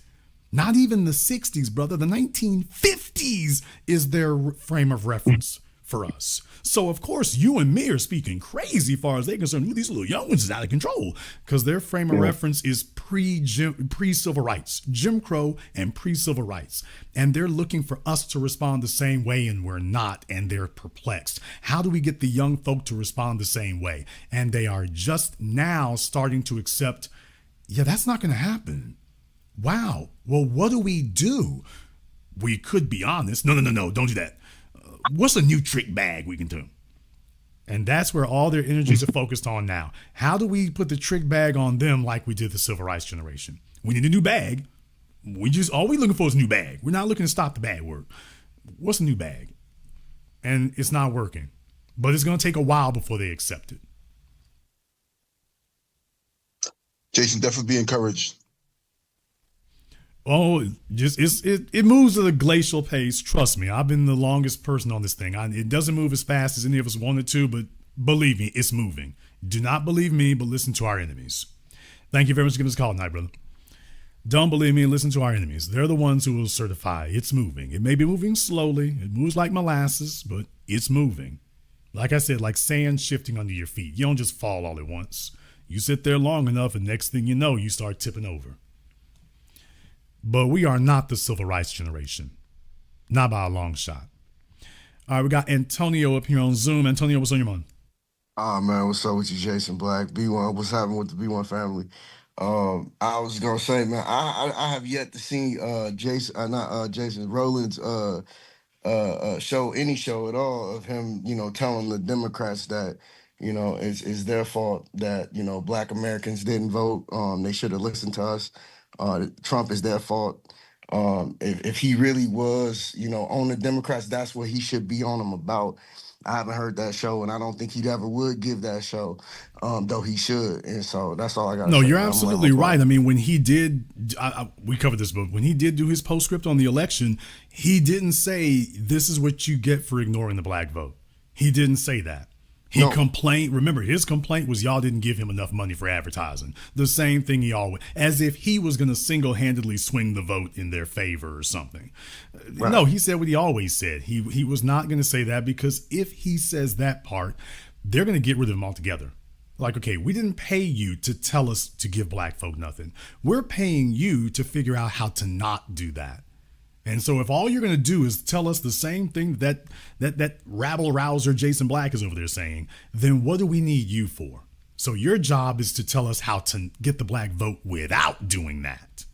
Not even the 60s, brother. The 1950s is their frame of reference for us. So, of course, you and me are speaking crazy as far as they're concerned. Ooh, these little young ones is out of control, because their frame of reference is pre-civil rights, Jim Crow and pre-civil rights. And they're looking for us to respond the same way, and we're not, and they're perplexed. How do we get the young folk to respond the same way? And they are just now starting to accept, yeah, that's not going to happen. Wow. Well, what do? We could be honest. No, don't do that. What's a new trick bag we can do? And that's where all their energies are focused on now. How do we put the trick bag on them like we did the civil rights generation? We need a new bag. All we looking for is a new bag. We're not looking to stop the bad work. What's a new bag? And it's not working. But it's going to take a while before they accept it.
Jason, definitely be encouraged.
Oh, it moves at a glacial pace. Trust me, I've been the longest person on this thing. It doesn't move as fast as any of us wanted to, but believe me, it's moving. Do not believe me, but listen to our enemies. Thank you very much for giving us a call tonight, brother. Don't believe me and listen to our enemies. They're the ones who will certify it's moving. It may be moving slowly. It moves like molasses, but it's moving. Like I said, like sand shifting under your feet. You don't just fall all at once. You sit there long enough, and next thing you know, you start tipping over. But we are not the civil rights generation. Not by a long shot. All right, we got Antonio up here on Zoom. Antonio, what's on your mind?
Ah man, what's up with you, Jason Black? B1, what's happening with the B1 family? I was gonna say, man, I have yet to see Jason, not Jason Roland's show, any show at all of him, telling the Democrats that, it's their fault that, Black Americans didn't vote. They should have listened to us. Trump is their fault. If he really was, on the Democrats, that's what he should be on them about. I haven't heard that show, and I don't think he'd ever would give that show, though he should. And so that's all I got to
No,
say.
you're
Man.
absolutely right. I mean, when he did, we covered this, but when he did do his postscript on the election, he didn't say, this is what you get for ignoring the black vote. He didn't say that. He complained. Remember, his complaint was y'all didn't give him enough money for advertising. The same thing he always, as if he was going to single-handedly swing the vote in their favor or something. Right. No, he said what he always said. He was not going to say that, because if he says that part, they're going to get rid of him altogether. Like, okay, we didn't pay you to tell us to give black folk nothing. We're paying you to figure out how to not do that. And so if all you're going to do is tell us the same thing that rabble rouser Jason Black is over there saying, then what do we need you for? So your job is to tell us how to get the black vote without doing that.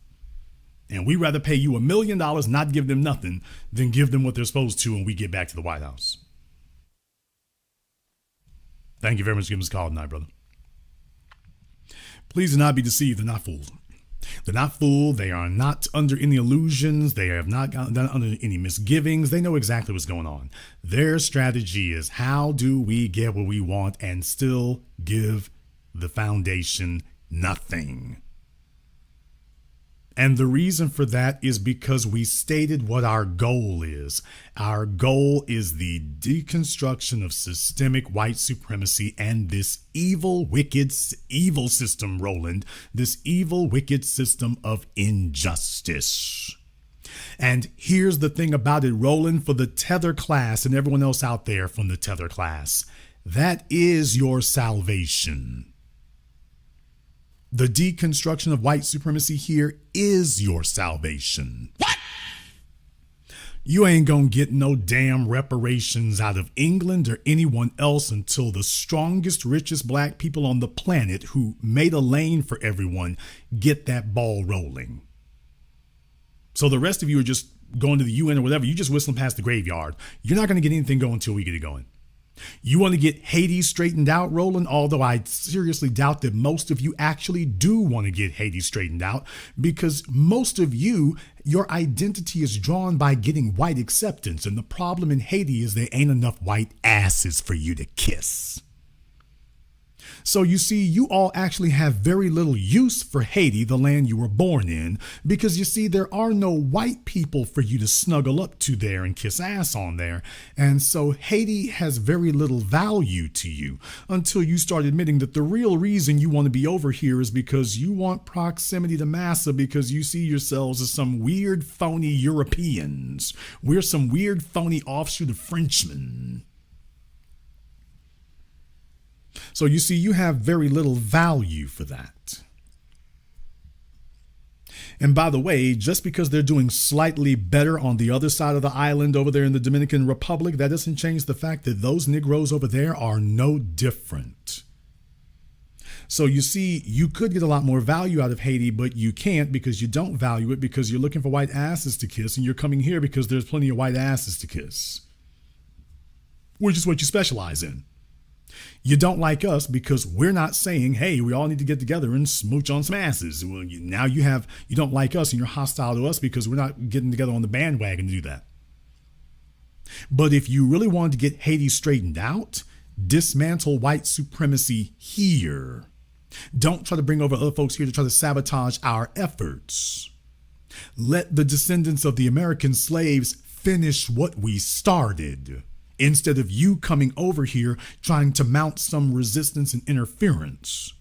And we'd rather pay you $1 million, not give them nothing, than give them what they're supposed to when we get back to the White House. Thank you very much for giving us a call tonight, brother. Please do not be deceived. They're not fooled. They're not fooled. They are not under any illusions. They have not gotten under any misgivings. They know exactly what's going on. Their strategy is, how do we get what we want and still give the foundation nothing? And the reason for that is because we stated what our goal is. Our goal is the deconstruction of systemic white supremacy and this evil, wicked, evil system, Roland, this evil, wicked system of injustice. And here's the thing about it, Roland, for the tether class and everyone else out there from the tether class, that is your salvation. The deconstruction of white supremacy here is your salvation. What? You ain't gonna get no damn reparations out of England or anyone else until the strongest, richest black people on the planet who made a lane for everyone get that ball rolling. So the rest of you are just going to the UN or whatever. You just whistling past the graveyard. You're not gonna get anything going until we get it going. You want to get Haiti straightened out, Roland? Although I seriously doubt that most of you actually do want to get Haiti straightened out, because most of you, your identity is drawn by getting white acceptance. And the problem in Haiti is there ain't enough white asses for you to kiss. So you see, you all actually have very little use for Haiti, the land you were born in, because you see, there are no white people for you to snuggle up to there and kiss ass on there. And so Haiti has very little value to you until you start admitting that the real reason you want to be over here is because you want proximity to massa, because you see yourselves as some weird, phony Europeans. We're some weird, phony offshoot of Frenchmen. So you see, you have very little value for that. And by the way, just because they're doing slightly better on the other side of the island over there in the Dominican Republic, that doesn't change the fact that those Negroes over there are no different. So you see, you could get a lot more value out of Haiti, but you can't because you don't value it, because you're looking for white asses to kiss, and you're coming here because there's plenty of white asses to kiss, which is what you specialize in. You don't like us because we're not saying, hey, we all need to get together and smooch on some asses. Well, now you don't like us and you're hostile to us because we're not getting together on the bandwagon to do that. But if you really wanted to get Haiti straightened out, dismantle white supremacy here. Don't try to bring over other folks here to try to sabotage our efforts. Let the descendants of the American slaves finish what we started, instead of you coming over here trying to mount some resistance and interference.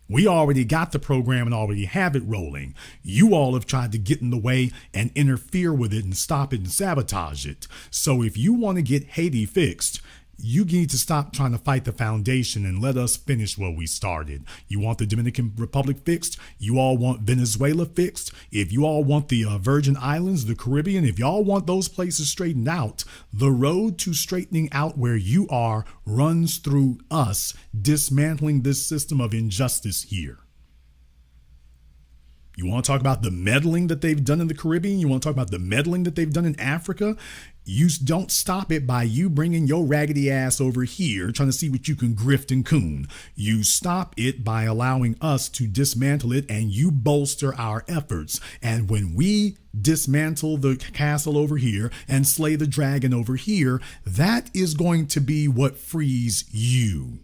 We already got the program and already have it rolling. You all have tried to get in the way and interfere with it and stop it and sabotage it. So if you want to get Haiti fixed, You need to stop trying to fight the foundation and let us finish what we started. You want the Dominican Republic fixed? You all want Venezuela fixed? If you all want the Virgin Islands, the Caribbean, if y'all want those places straightened out, the road to straightening out where you are runs through us dismantling this system of injustice here. You want to talk about the meddling that they've done in the Caribbean? You want to talk about the meddling that they've done in Africa? You don't stop it by you bringing your raggedy ass over here trying to see what you can grift and coon. You stop it by allowing us to dismantle it, and you bolster our efforts. And when we dismantle the castle over here and slay the dragon over here, that is going to be what frees you.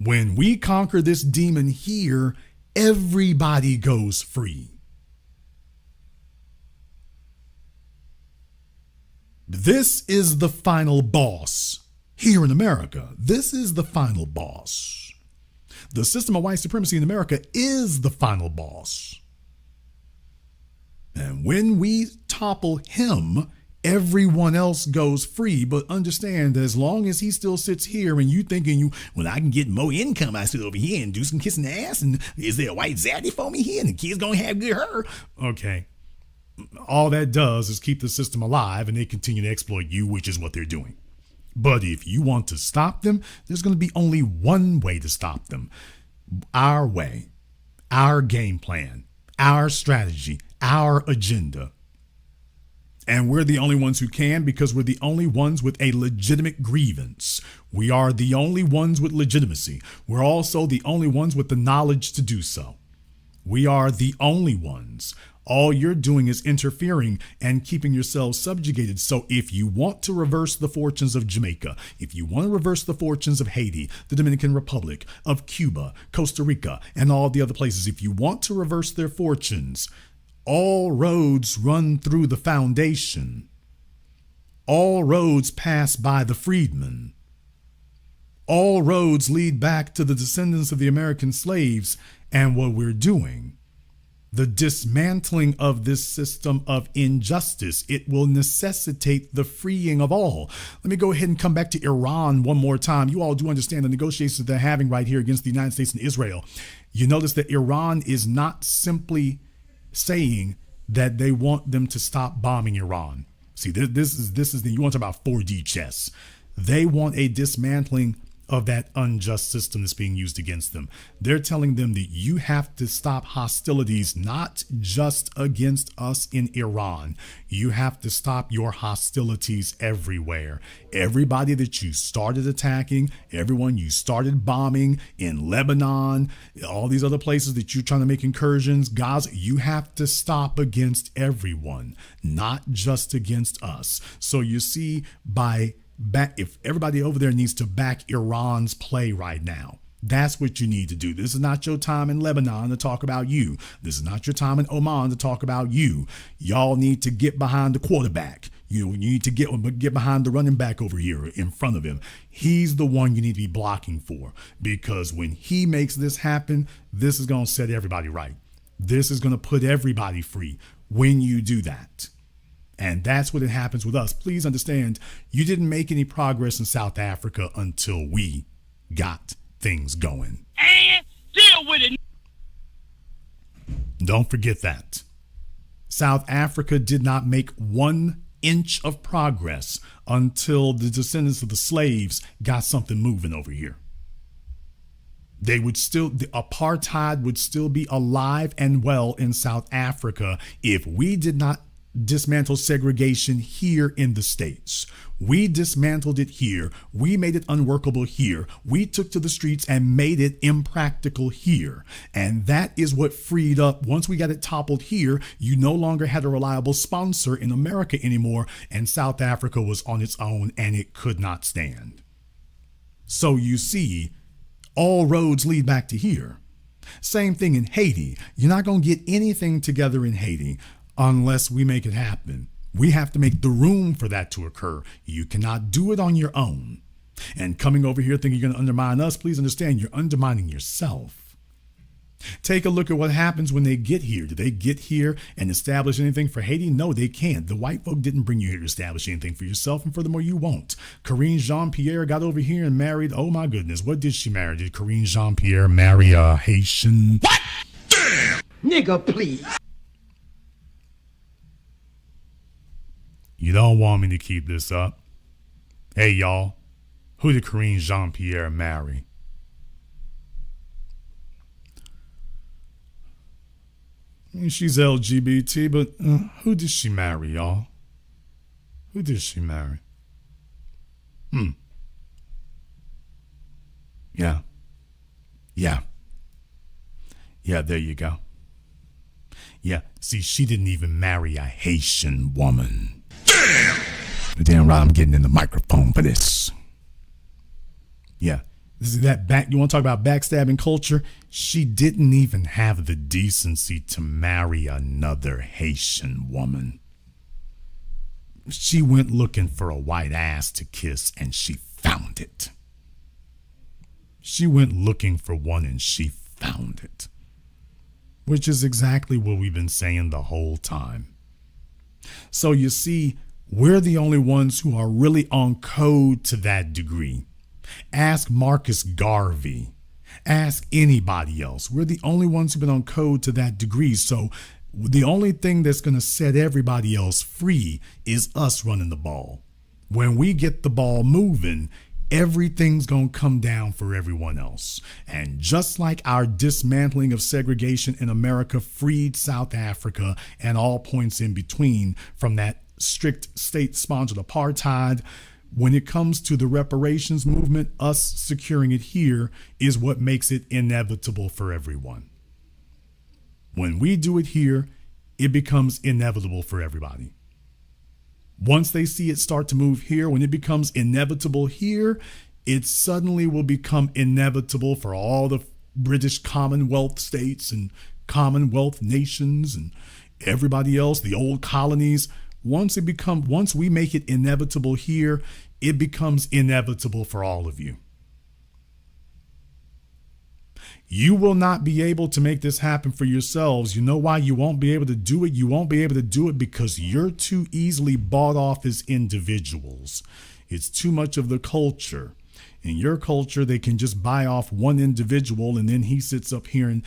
When we conquer this demon here, everybody goes free. This is the final boss here in America. This is the final boss. The system of white supremacy in America is the final boss. And when we topple him, everyone else goes free. But understand that as long as he still sits here and you thinking, well, I can get more income, I sit over here and do some kissing ass, and is there a white zaddy for me here and the kid's gonna have good her? Okay. All that does is keep the system alive, and they continue to exploit you, which is what they're doing. But if you want to stop them, there's going to be only one way to stop them. Our way, our game plan, our strategy, our agenda. And we're the only ones who can, because we're the only ones with a legitimate grievance. We are the only ones with legitimacy. We're also the only ones with the knowledge to do so. We are the only ones. All you're doing is interfering and keeping yourselves subjugated. So if you want to reverse the fortunes of Jamaica, if you want to reverse the fortunes of Haiti, the Dominican Republic, of Cuba, Costa Rica, and all the other places, if you want to reverse their fortunes, all roads run through the foundation. All roads pass by the freedmen. All roads lead back to the descendants of the American slaves and what we're doing. The dismantling of this system of injustice, it will necessitate the freeing of all. Let me go ahead and come back to Iran one more time. You all do understand the negotiations they're having right here against the United States and Israel. You notice that Iran is not simply saying that they want them to stop bombing Iran. See, this is the, you want to talk about 4D chess. They want a dismantling of that unjust system that's being used against them. They're telling them that you have to stop hostilities, not just against us in Iran. You have to stop your hostilities everywhere. Everybody that you started attacking, everyone you started bombing in Lebanon, all these other places that you're trying to make incursions, Gaza, you have to stop against everyone, not just against us. So you see, if everybody over there needs to back Iran's play right now, that's what you need to do. This is not your time in Lebanon to talk about you. This is not your time in Oman to talk about you. Y'all need to get behind the quarterback. You need to get behind the running back over here in front of him. He's the one you need to be blocking for, because when he makes this happen, this is going to set everybody right. This is going to put everybody free when you do that. And that's what it happens with us. Please understand, you didn't make any progress in South Africa until we got things going.
And deal with it.
Don't forget that. South Africa did not make 1 inch of progress until the descendants of the slaves got something moving over here. The apartheid would still be alive and well in South Africa if we did not dismantle segregation here in the States. We dismantled it here. We made it unworkable here. We took to the streets and made it impractical here. And that is what freed up. Once we got it toppled here, you no longer had a reliable sponsor in America anymore, and South Africa was on its own and it could not stand. So you see, all roads lead back to here. Same thing in Haiti. You're not going to get anything together in Haiti unless we make it happen. We have to make the room for that to occur. You cannot do it on your own. And coming over here thinking you're going to undermine us, please understand you're undermining yourself. Take a look at what happens when they get here. Do they get here and establish anything for Haiti? No, they can't. The white folk didn't bring you here to establish anything for yourself, and furthermore, you won't. Corinne Jean-Pierre got over here and married, oh my goodness, what did she marry? Did Corinne Jean-Pierre marry a Haitian?
What? Damn!
Nigga, please.
You don't want me to keep this up? Hey, y'all, who did Corinne Jean-Pierre marry? I mean, she's LGBT, but who did she marry, y'all? Who did she marry? Yeah. Yeah, there you go. Yeah, see, she didn't even marry a Haitian woman.
Damn!
Damn right, I'm getting in the microphone for this. Yeah. This is that back. You want to talk about backstabbing culture? She didn't even have the decency to marry another Haitian woman. She went looking for a white ass to kiss and she found it. She went looking for one and she found it. Which is exactly what we've been saying the whole time. So you see, we're the only ones who are really on code to that degree. Ask Marcus Garvey. Ask anybody else. We're the only ones who've been on code to that degree. So the only thing that's going to set everybody else free is us running the ball. When we get the ball moving, everything's going to come down for everyone else. And just like our dismantling of segregation in America freed South Africa and all points in between from that strict state-sponsored apartheid, when it comes to the reparations movement, us securing it here is what makes it inevitable for everyone. When we do it here, it becomes inevitable for everybody. Once they see it start to move here, when it becomes inevitable here, it suddenly will become inevitable for all the British Commonwealth states and Commonwealth nations and everybody else, the old colonies. Once we make it inevitable here, it becomes inevitable for all of you. You will not be able to make this happen for yourselves. You know why you won't be able to do it? You won't be able to do it because you're too easily bought off as individuals. It's too much of the culture. In your culture, they can just buy off one individual and then he sits up here and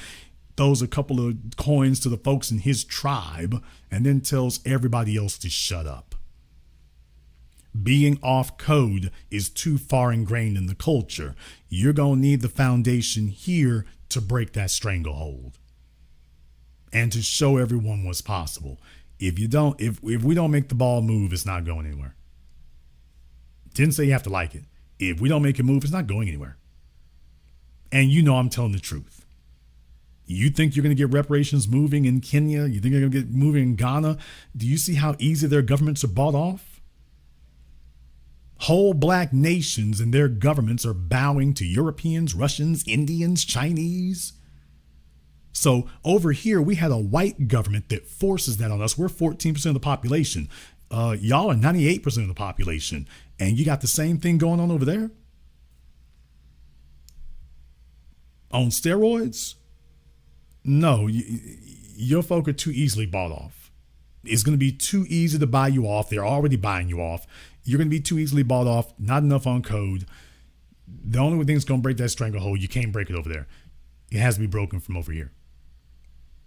throws a couple of coins to the folks in his tribe and then tells everybody else to shut up. Being off code is too far ingrained in the culture. You're going to need the foundation here to break that stranglehold and to show everyone what's possible. If we don't make the ball move, it's not going anywhere. Didn't say you have to like it. If we don't make it move, it's not going anywhere. And you know I'm telling the truth. You think you're going to get reparations moving in Kenya? You think you're going to get moving in Ghana? Do you see how easy their governments are bought off? Whole black nations and their governments are bowing to Europeans, Russians, Indians, Chinese. So over here, we had a white government that forces that on us. We're 14% of the population. Y'all are 98% of the population. And you got the same thing going on over there? On steroids? No, your folk are too easily bought off. It's going to be too easy to buy you off. They're already buying you off. You're going to be too easily bought off. Not enough on code. The only thing that's going to break that stranglehold, you can't break it over there. It has to be broken from over here.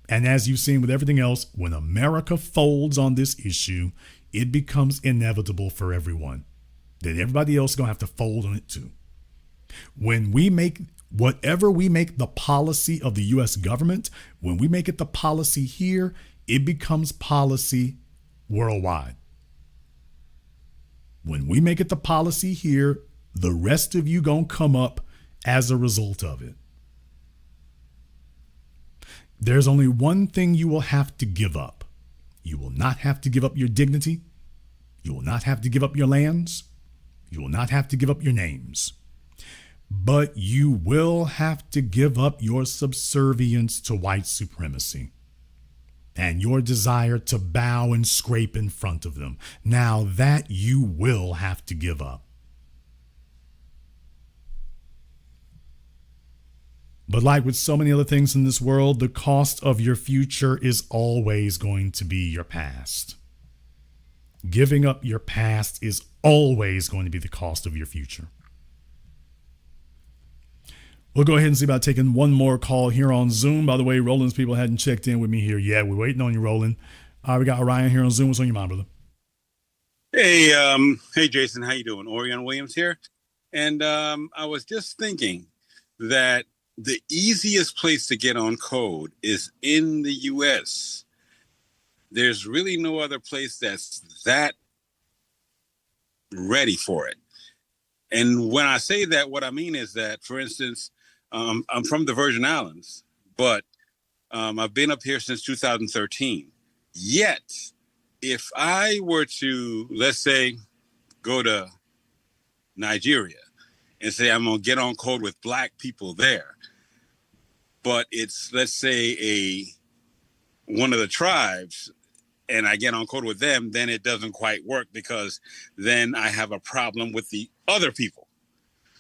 And as you've seen with everything else, when America folds on this issue, it becomes inevitable for everyone that everybody else is going to have to fold on it too. When we make whatever we make the policy of the U.S. government, when we make it the policy here, it becomes policy worldwide. When we make it the policy here, the rest of you gonna come up as a result of it. There's only one thing you will have to give up. You will not have to give up your dignity. You will not have to give up your lands. You will not have to give up your names. But you will have to give up your subservience to white supremacy and your desire to bow and scrape in front of them. Now that you will have to give up. But like with so many other things in this world, the cost of your future is always going to be your past. Giving up your past is always going to be the cost of your future. We'll go ahead and see about taking one more call here on Zoom. By the way, Roland's people hadn't checked in with me here yet. We're waiting on you, Roland. We got Orion here on Zoom. What's on your mind, brother?
Hey, Jason. How you doing? Orion Williams here. And I was just thinking that the easiest place to get on code is in the U.S. There's really no other place that's that ready for it. And when I say that, what I mean is that, for instance, I'm from the Virgin Islands, but I've been up here since 2013. Yet, if I were to, let's say, go to Nigeria and say I'm going to get on code with black people there, but it's, let's say, one of the tribes, and I get on code with them, then it doesn't quite work because then I have a problem with the other people.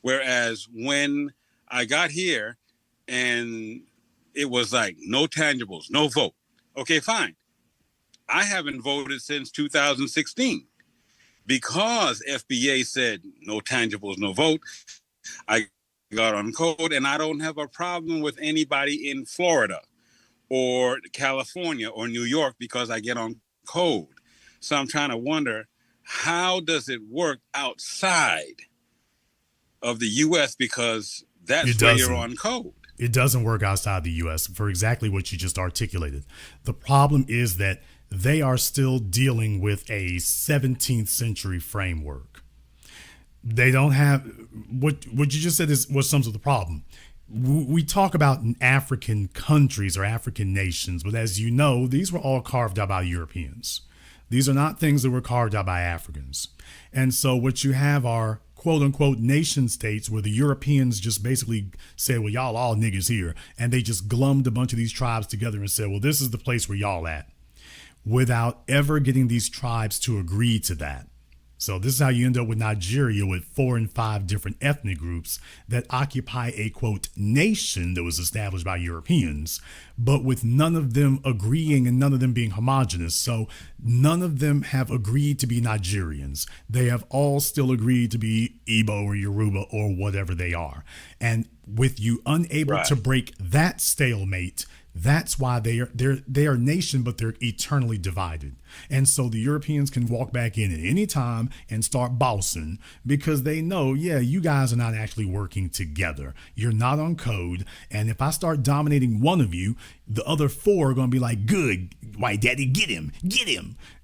Whereas when I got here and it was like no tangibles, no vote. Okay, fine. I haven't voted since 2016 because FBA said no tangibles, no vote. I got on code and I don't have a problem with anybody in Florida or California or New York because I get on code. So I'm trying to wonder, how does it work outside of the U.S. because that's where you're on code?
It doesn't work outside the U.S. for exactly what you just articulated. The problem is that they are still dealing with a 17th century framework. They don't have what you just said is what sums up the problem. We talk about African countries or African nations, but as you know, these were all carved out by Europeans. These are not things that were carved out by Africans. And so what you have are quote unquote nation states where the Europeans just basically said, well, y'all all niggas here. And they just glummed a bunch of these tribes together and said, well, this is the place where y'all at, without ever getting these tribes to agree to that. So this is how you end up with Nigeria with 4 and 5 different ethnic groups that occupy a, quote, nation that was established by Europeans, but with none of them agreeing and none of them being homogenous. So none of them have agreed to be Nigerians. They have all still agreed to be Igbo or Yoruba or whatever they are. And with you unable to break that stalemate, that's why they are a nation, but they're eternally divided. And so the Europeans can walk back in at any time and start bossing because they know, yeah, you guys are not actually working together. You're not on code. And if I start dominating one of you, the other 4 are going to be like, good, white daddy, get him.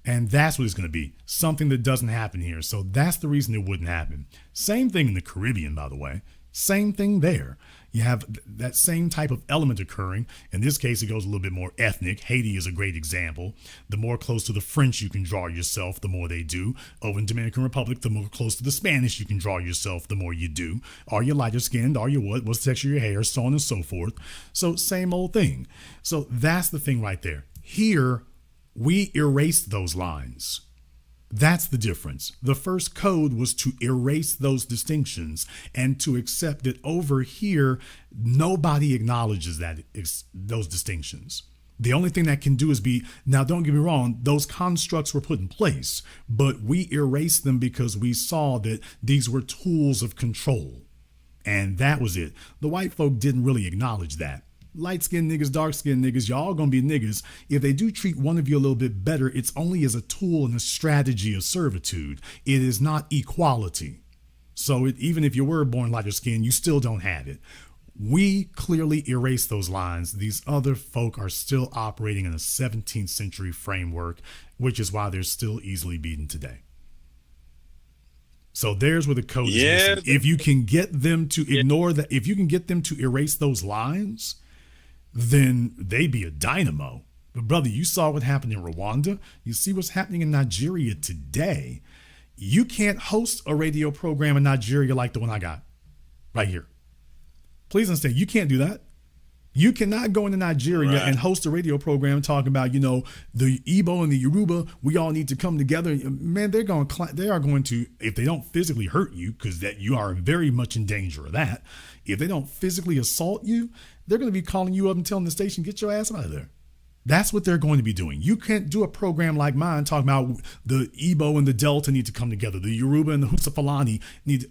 And that's what it's going to be. Something that doesn't happen here. So that's the reason it wouldn't happen. Same thing in the Caribbean, by the way. Same thing there. You have that same type of element occurring. In this case, it goes a little bit more ethnic. Haiti is a great example. The more close to the French you can draw yourself, the more they do. Over in Dominican Republic, the more close to the Spanish you can draw yourself, the more you do. Are you lighter skinned? Are you what? What's the texture of your hair? So on and so forth. So same old thing. So that's the thing right there. Here, we erased those lines. That's the difference. The first code was to erase those distinctions and to accept that over here, nobody acknowledges that those distinctions. The only thing that can do is be, now don't get me wrong, those constructs were put in place, but we erased them because we saw that these were tools of control. And that was it. The white folk didn't really acknowledge that. Light-skinned niggas, dark-skinned niggas, y'all gonna be niggas. If they do treat one of you a little bit better, it's only as a tool and a strategy of servitude. It is not equality. So even if you were born lighter skin, you still don't have it. We clearly erased those lines. These other folk are still operating in a 17th century framework, which is why they're still easily beaten today. So there's where the code is missing. If you can get them to ignore that, if you can get them to erase those lines, then they'd be a dynamo. But brother, you saw what happened in Rwanda. You see what's happening in Nigeria today. You can't host a radio program in Nigeria like the one I got right here. Please understand, you can't do that. You cannot go into Nigeria and host a radio program talking about, you know, the Igbo and the Yoruba, we all need to come together. Man, they are going to, if they don't physically hurt you, because that you are very much in danger of that. If they don't physically assault you, they're going to be calling you up and telling the station, get your ass out of there. That's what they're going to be doing. You can't do a program like mine talking about the Igbo and the Delta need to come together. The Yoruba and the Husafalani need to,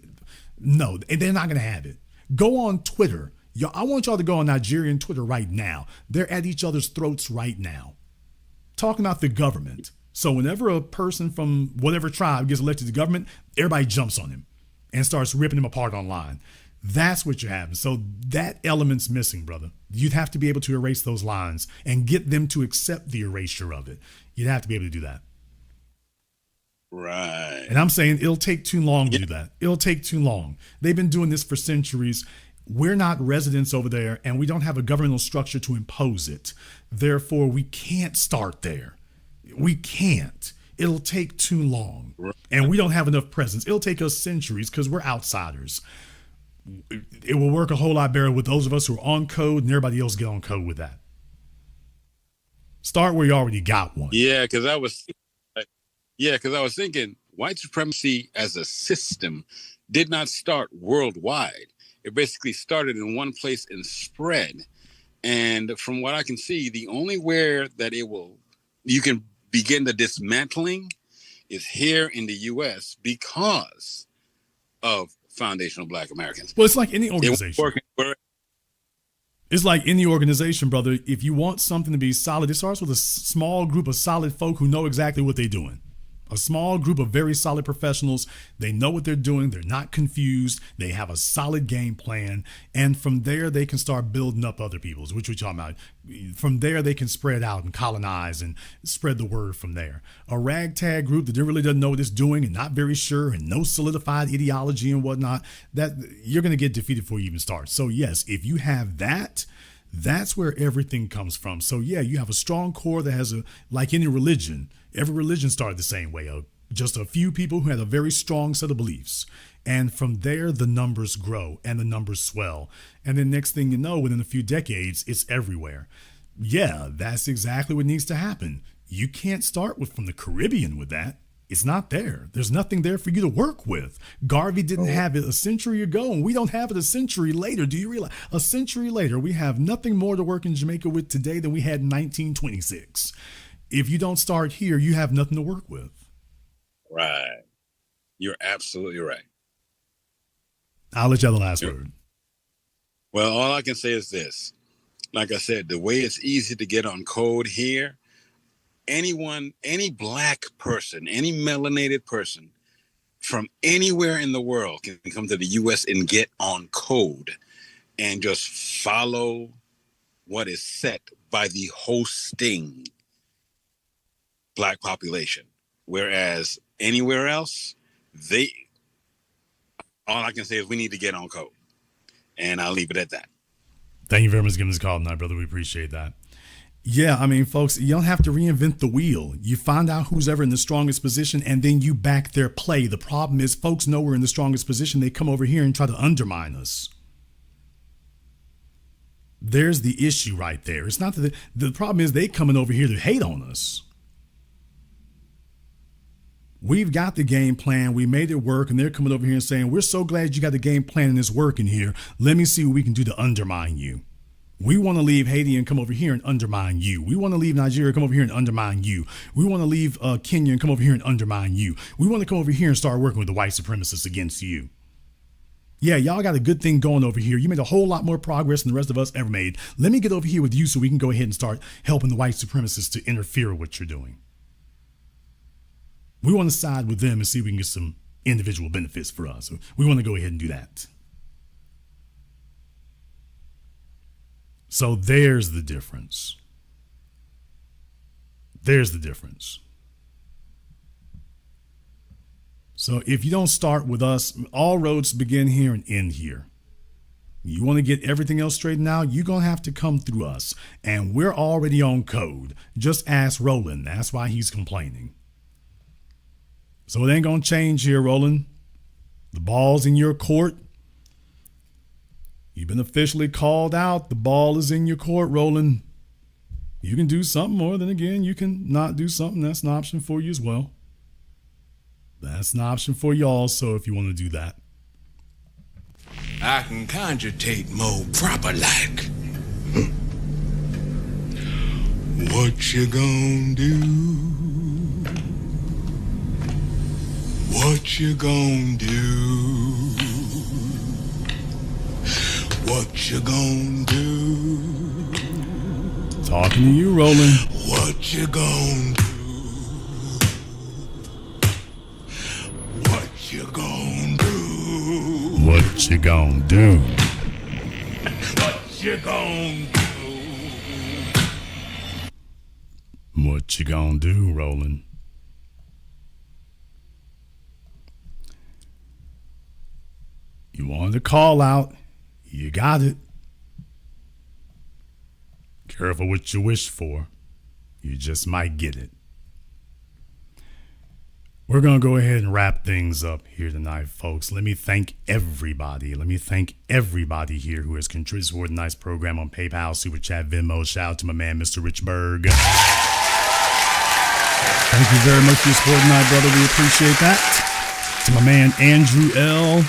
no, they're not going to have it. Go on Twitter. I want y'all to go on Nigerian Twitter right now. They're at each other's throats right now, talking about the government. So whenever a person from whatever tribe gets elected to government, everybody jumps on him and starts ripping him apart online. That's what you're having. So that element's missing, brother. You'd have to be able to erase those lines and get them to accept the erasure of it. You'd have to be able to do that.
Right.
And I'm saying it'll take too long to do that. It'll take too long. They've been doing this for centuries. We're not residents over there, and we don't have a governmental structure to impose it. Therefore, we can't start there. We can't. It'll take too long. And we don't have enough presence. It'll take us centuries because we're outsiders. It will work a whole lot better with those of us who are on code and everybody else get on code with that. Start where you already got one.
Yeah, because I was thinking white supremacy as a system did not start worldwide. It basically started in one place and spread. And from what I can see, the only where that you can begin the dismantling is here in the U.S. because of foundational Black Americans.
Well, it's like any organization. It's like any organization, brother. If you want something to be solid, it starts with a small group of solid folk who know exactly what they're doing. A small group of very solid professionals. They know what they're doing. They're not confused. They have a solid game plan. And from there, they can start building up other people's, which we're talking about. From there, they can spread out and colonize and spread the word from there. A ragtag group that really doesn't know what it's doing and not very sure and no solidified ideology and whatnot, that you're going to get defeated before you even start. So yes, if you have that, that's where everything comes from. So yeah, you have a strong core that has like any religion. Every religion started the same way. Just a few people who had a very strong set of beliefs. And from there, the numbers grow and the numbers swell. And then next thing you know, within a few decades, it's everywhere. Yeah, that's exactly what needs to happen. You can't start from the Caribbean with that. It's not there. There's nothing there for you to work with. Garvey didn't have it a century ago, and we don't have it a century later. Do you realize? A century later, we have nothing more to work in Jamaica with today than we had in 1926. If you don't start here, you have nothing to work with.
Right. You're absolutely right.
I'll let you have the last word.
Well, all I can say is this. Like I said, the way it's easy to get on code here, any Black person, any melanated person from anywhere in the world can come to the U.S. and get on code and just follow what is set by the hosting Black population. Whereas anywhere else, all I can say is we need to get on code. And I'll leave it at that.
Thank you very much for giving us a call tonight, brother. We appreciate that. Yeah, I mean, folks, you don't have to reinvent the wheel. You find out who's ever in the strongest position, and then you back their play. The problem is folks know we're in the strongest position. They come over here and try to undermine us. There's the issue right there. It's not that the problem is they coming over here to hate on us. We've got the game plan. We made it work, and they're coming over here and saying, we're so glad you got the game plan and it's working here. Let me see what we can do to undermine you. We want to leave Haiti and come over here and undermine you. We want to leave Nigeria, come over here and undermine you. We want to leave Kenya and come over here and undermine you. We want to come over here and start working with the white supremacists against you. Yeah, y'all got a good thing going over here. You made a whole lot more progress than the rest of us ever made. Let me get over here with you so we can go ahead and start helping the white supremacists to interfere with what you're doing. We want to side with them and see if we can get some individual benefits for us. We want to go ahead and do that. So there's the difference. There's the difference. So if you don't start with us, all roads begin here and end here. You want to get everything else straightened out, you're going to have to come through us. And we're already on code. Just ask Roland. That's why he's complaining. So it ain't going to change here, Roland. The ball's in your court. You've been officially called out. The ball is in your court, Roland. You can do something, or then again, you can not do something. That's an option for you as well. That's an option for you also if you want to do that.
I can conjugate more proper like.
What you gonna do? What you gonna do? What you gonna do?
Talking to you, Roland.
What you gonna do? What you gonna do?
What you gonna do?
What you gonna do?
What you gonna do, Roland? You wanted to call out. You got it. Careful what you wish for. You just might get it. We're going to go ahead and wrap things up here tonight, folks. Let me thank everybody. Here who has contributed toward a nice program on PayPal, Super Chat, Venmo. Shout out to my man, Mr. Rich Berg. Thank you very much for your support tonight, brother. We appreciate that. To my man, Andrew L.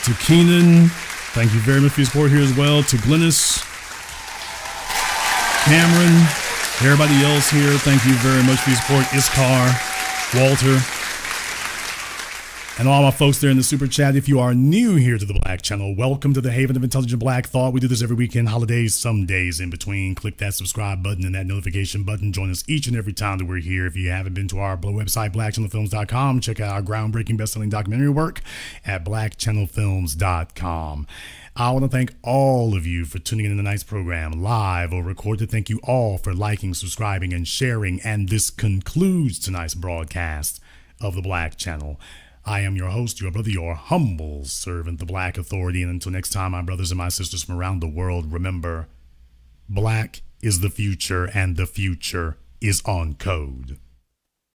To Keenan. Thank you very much for your support here as well. To Glennis. Cameron. Everybody else here, thank you very much for your support. Iskar. Walter. And all my folks there in the Super Chat, if you are new here to the Black Channel, welcome to the Haven of Intelligent Black Thought. We do this every weekend, holidays, some days in between. Click that subscribe button and that notification button. Join us each and every time that we're here. If you haven't been to our website, blackchannelfilms.com, check out our groundbreaking best-selling documentary work at blackchannelfilms.com. I want to thank all of you for tuning in to tonight's program, live or recorded. Thank you all for liking, subscribing, and sharing. And this concludes tonight's broadcast of the Black Channel. I am your host, your brother, your humble servant, the Black Authority. And until next time, my brothers and my sisters from around the world, remember, Black is the future, and the future is on code.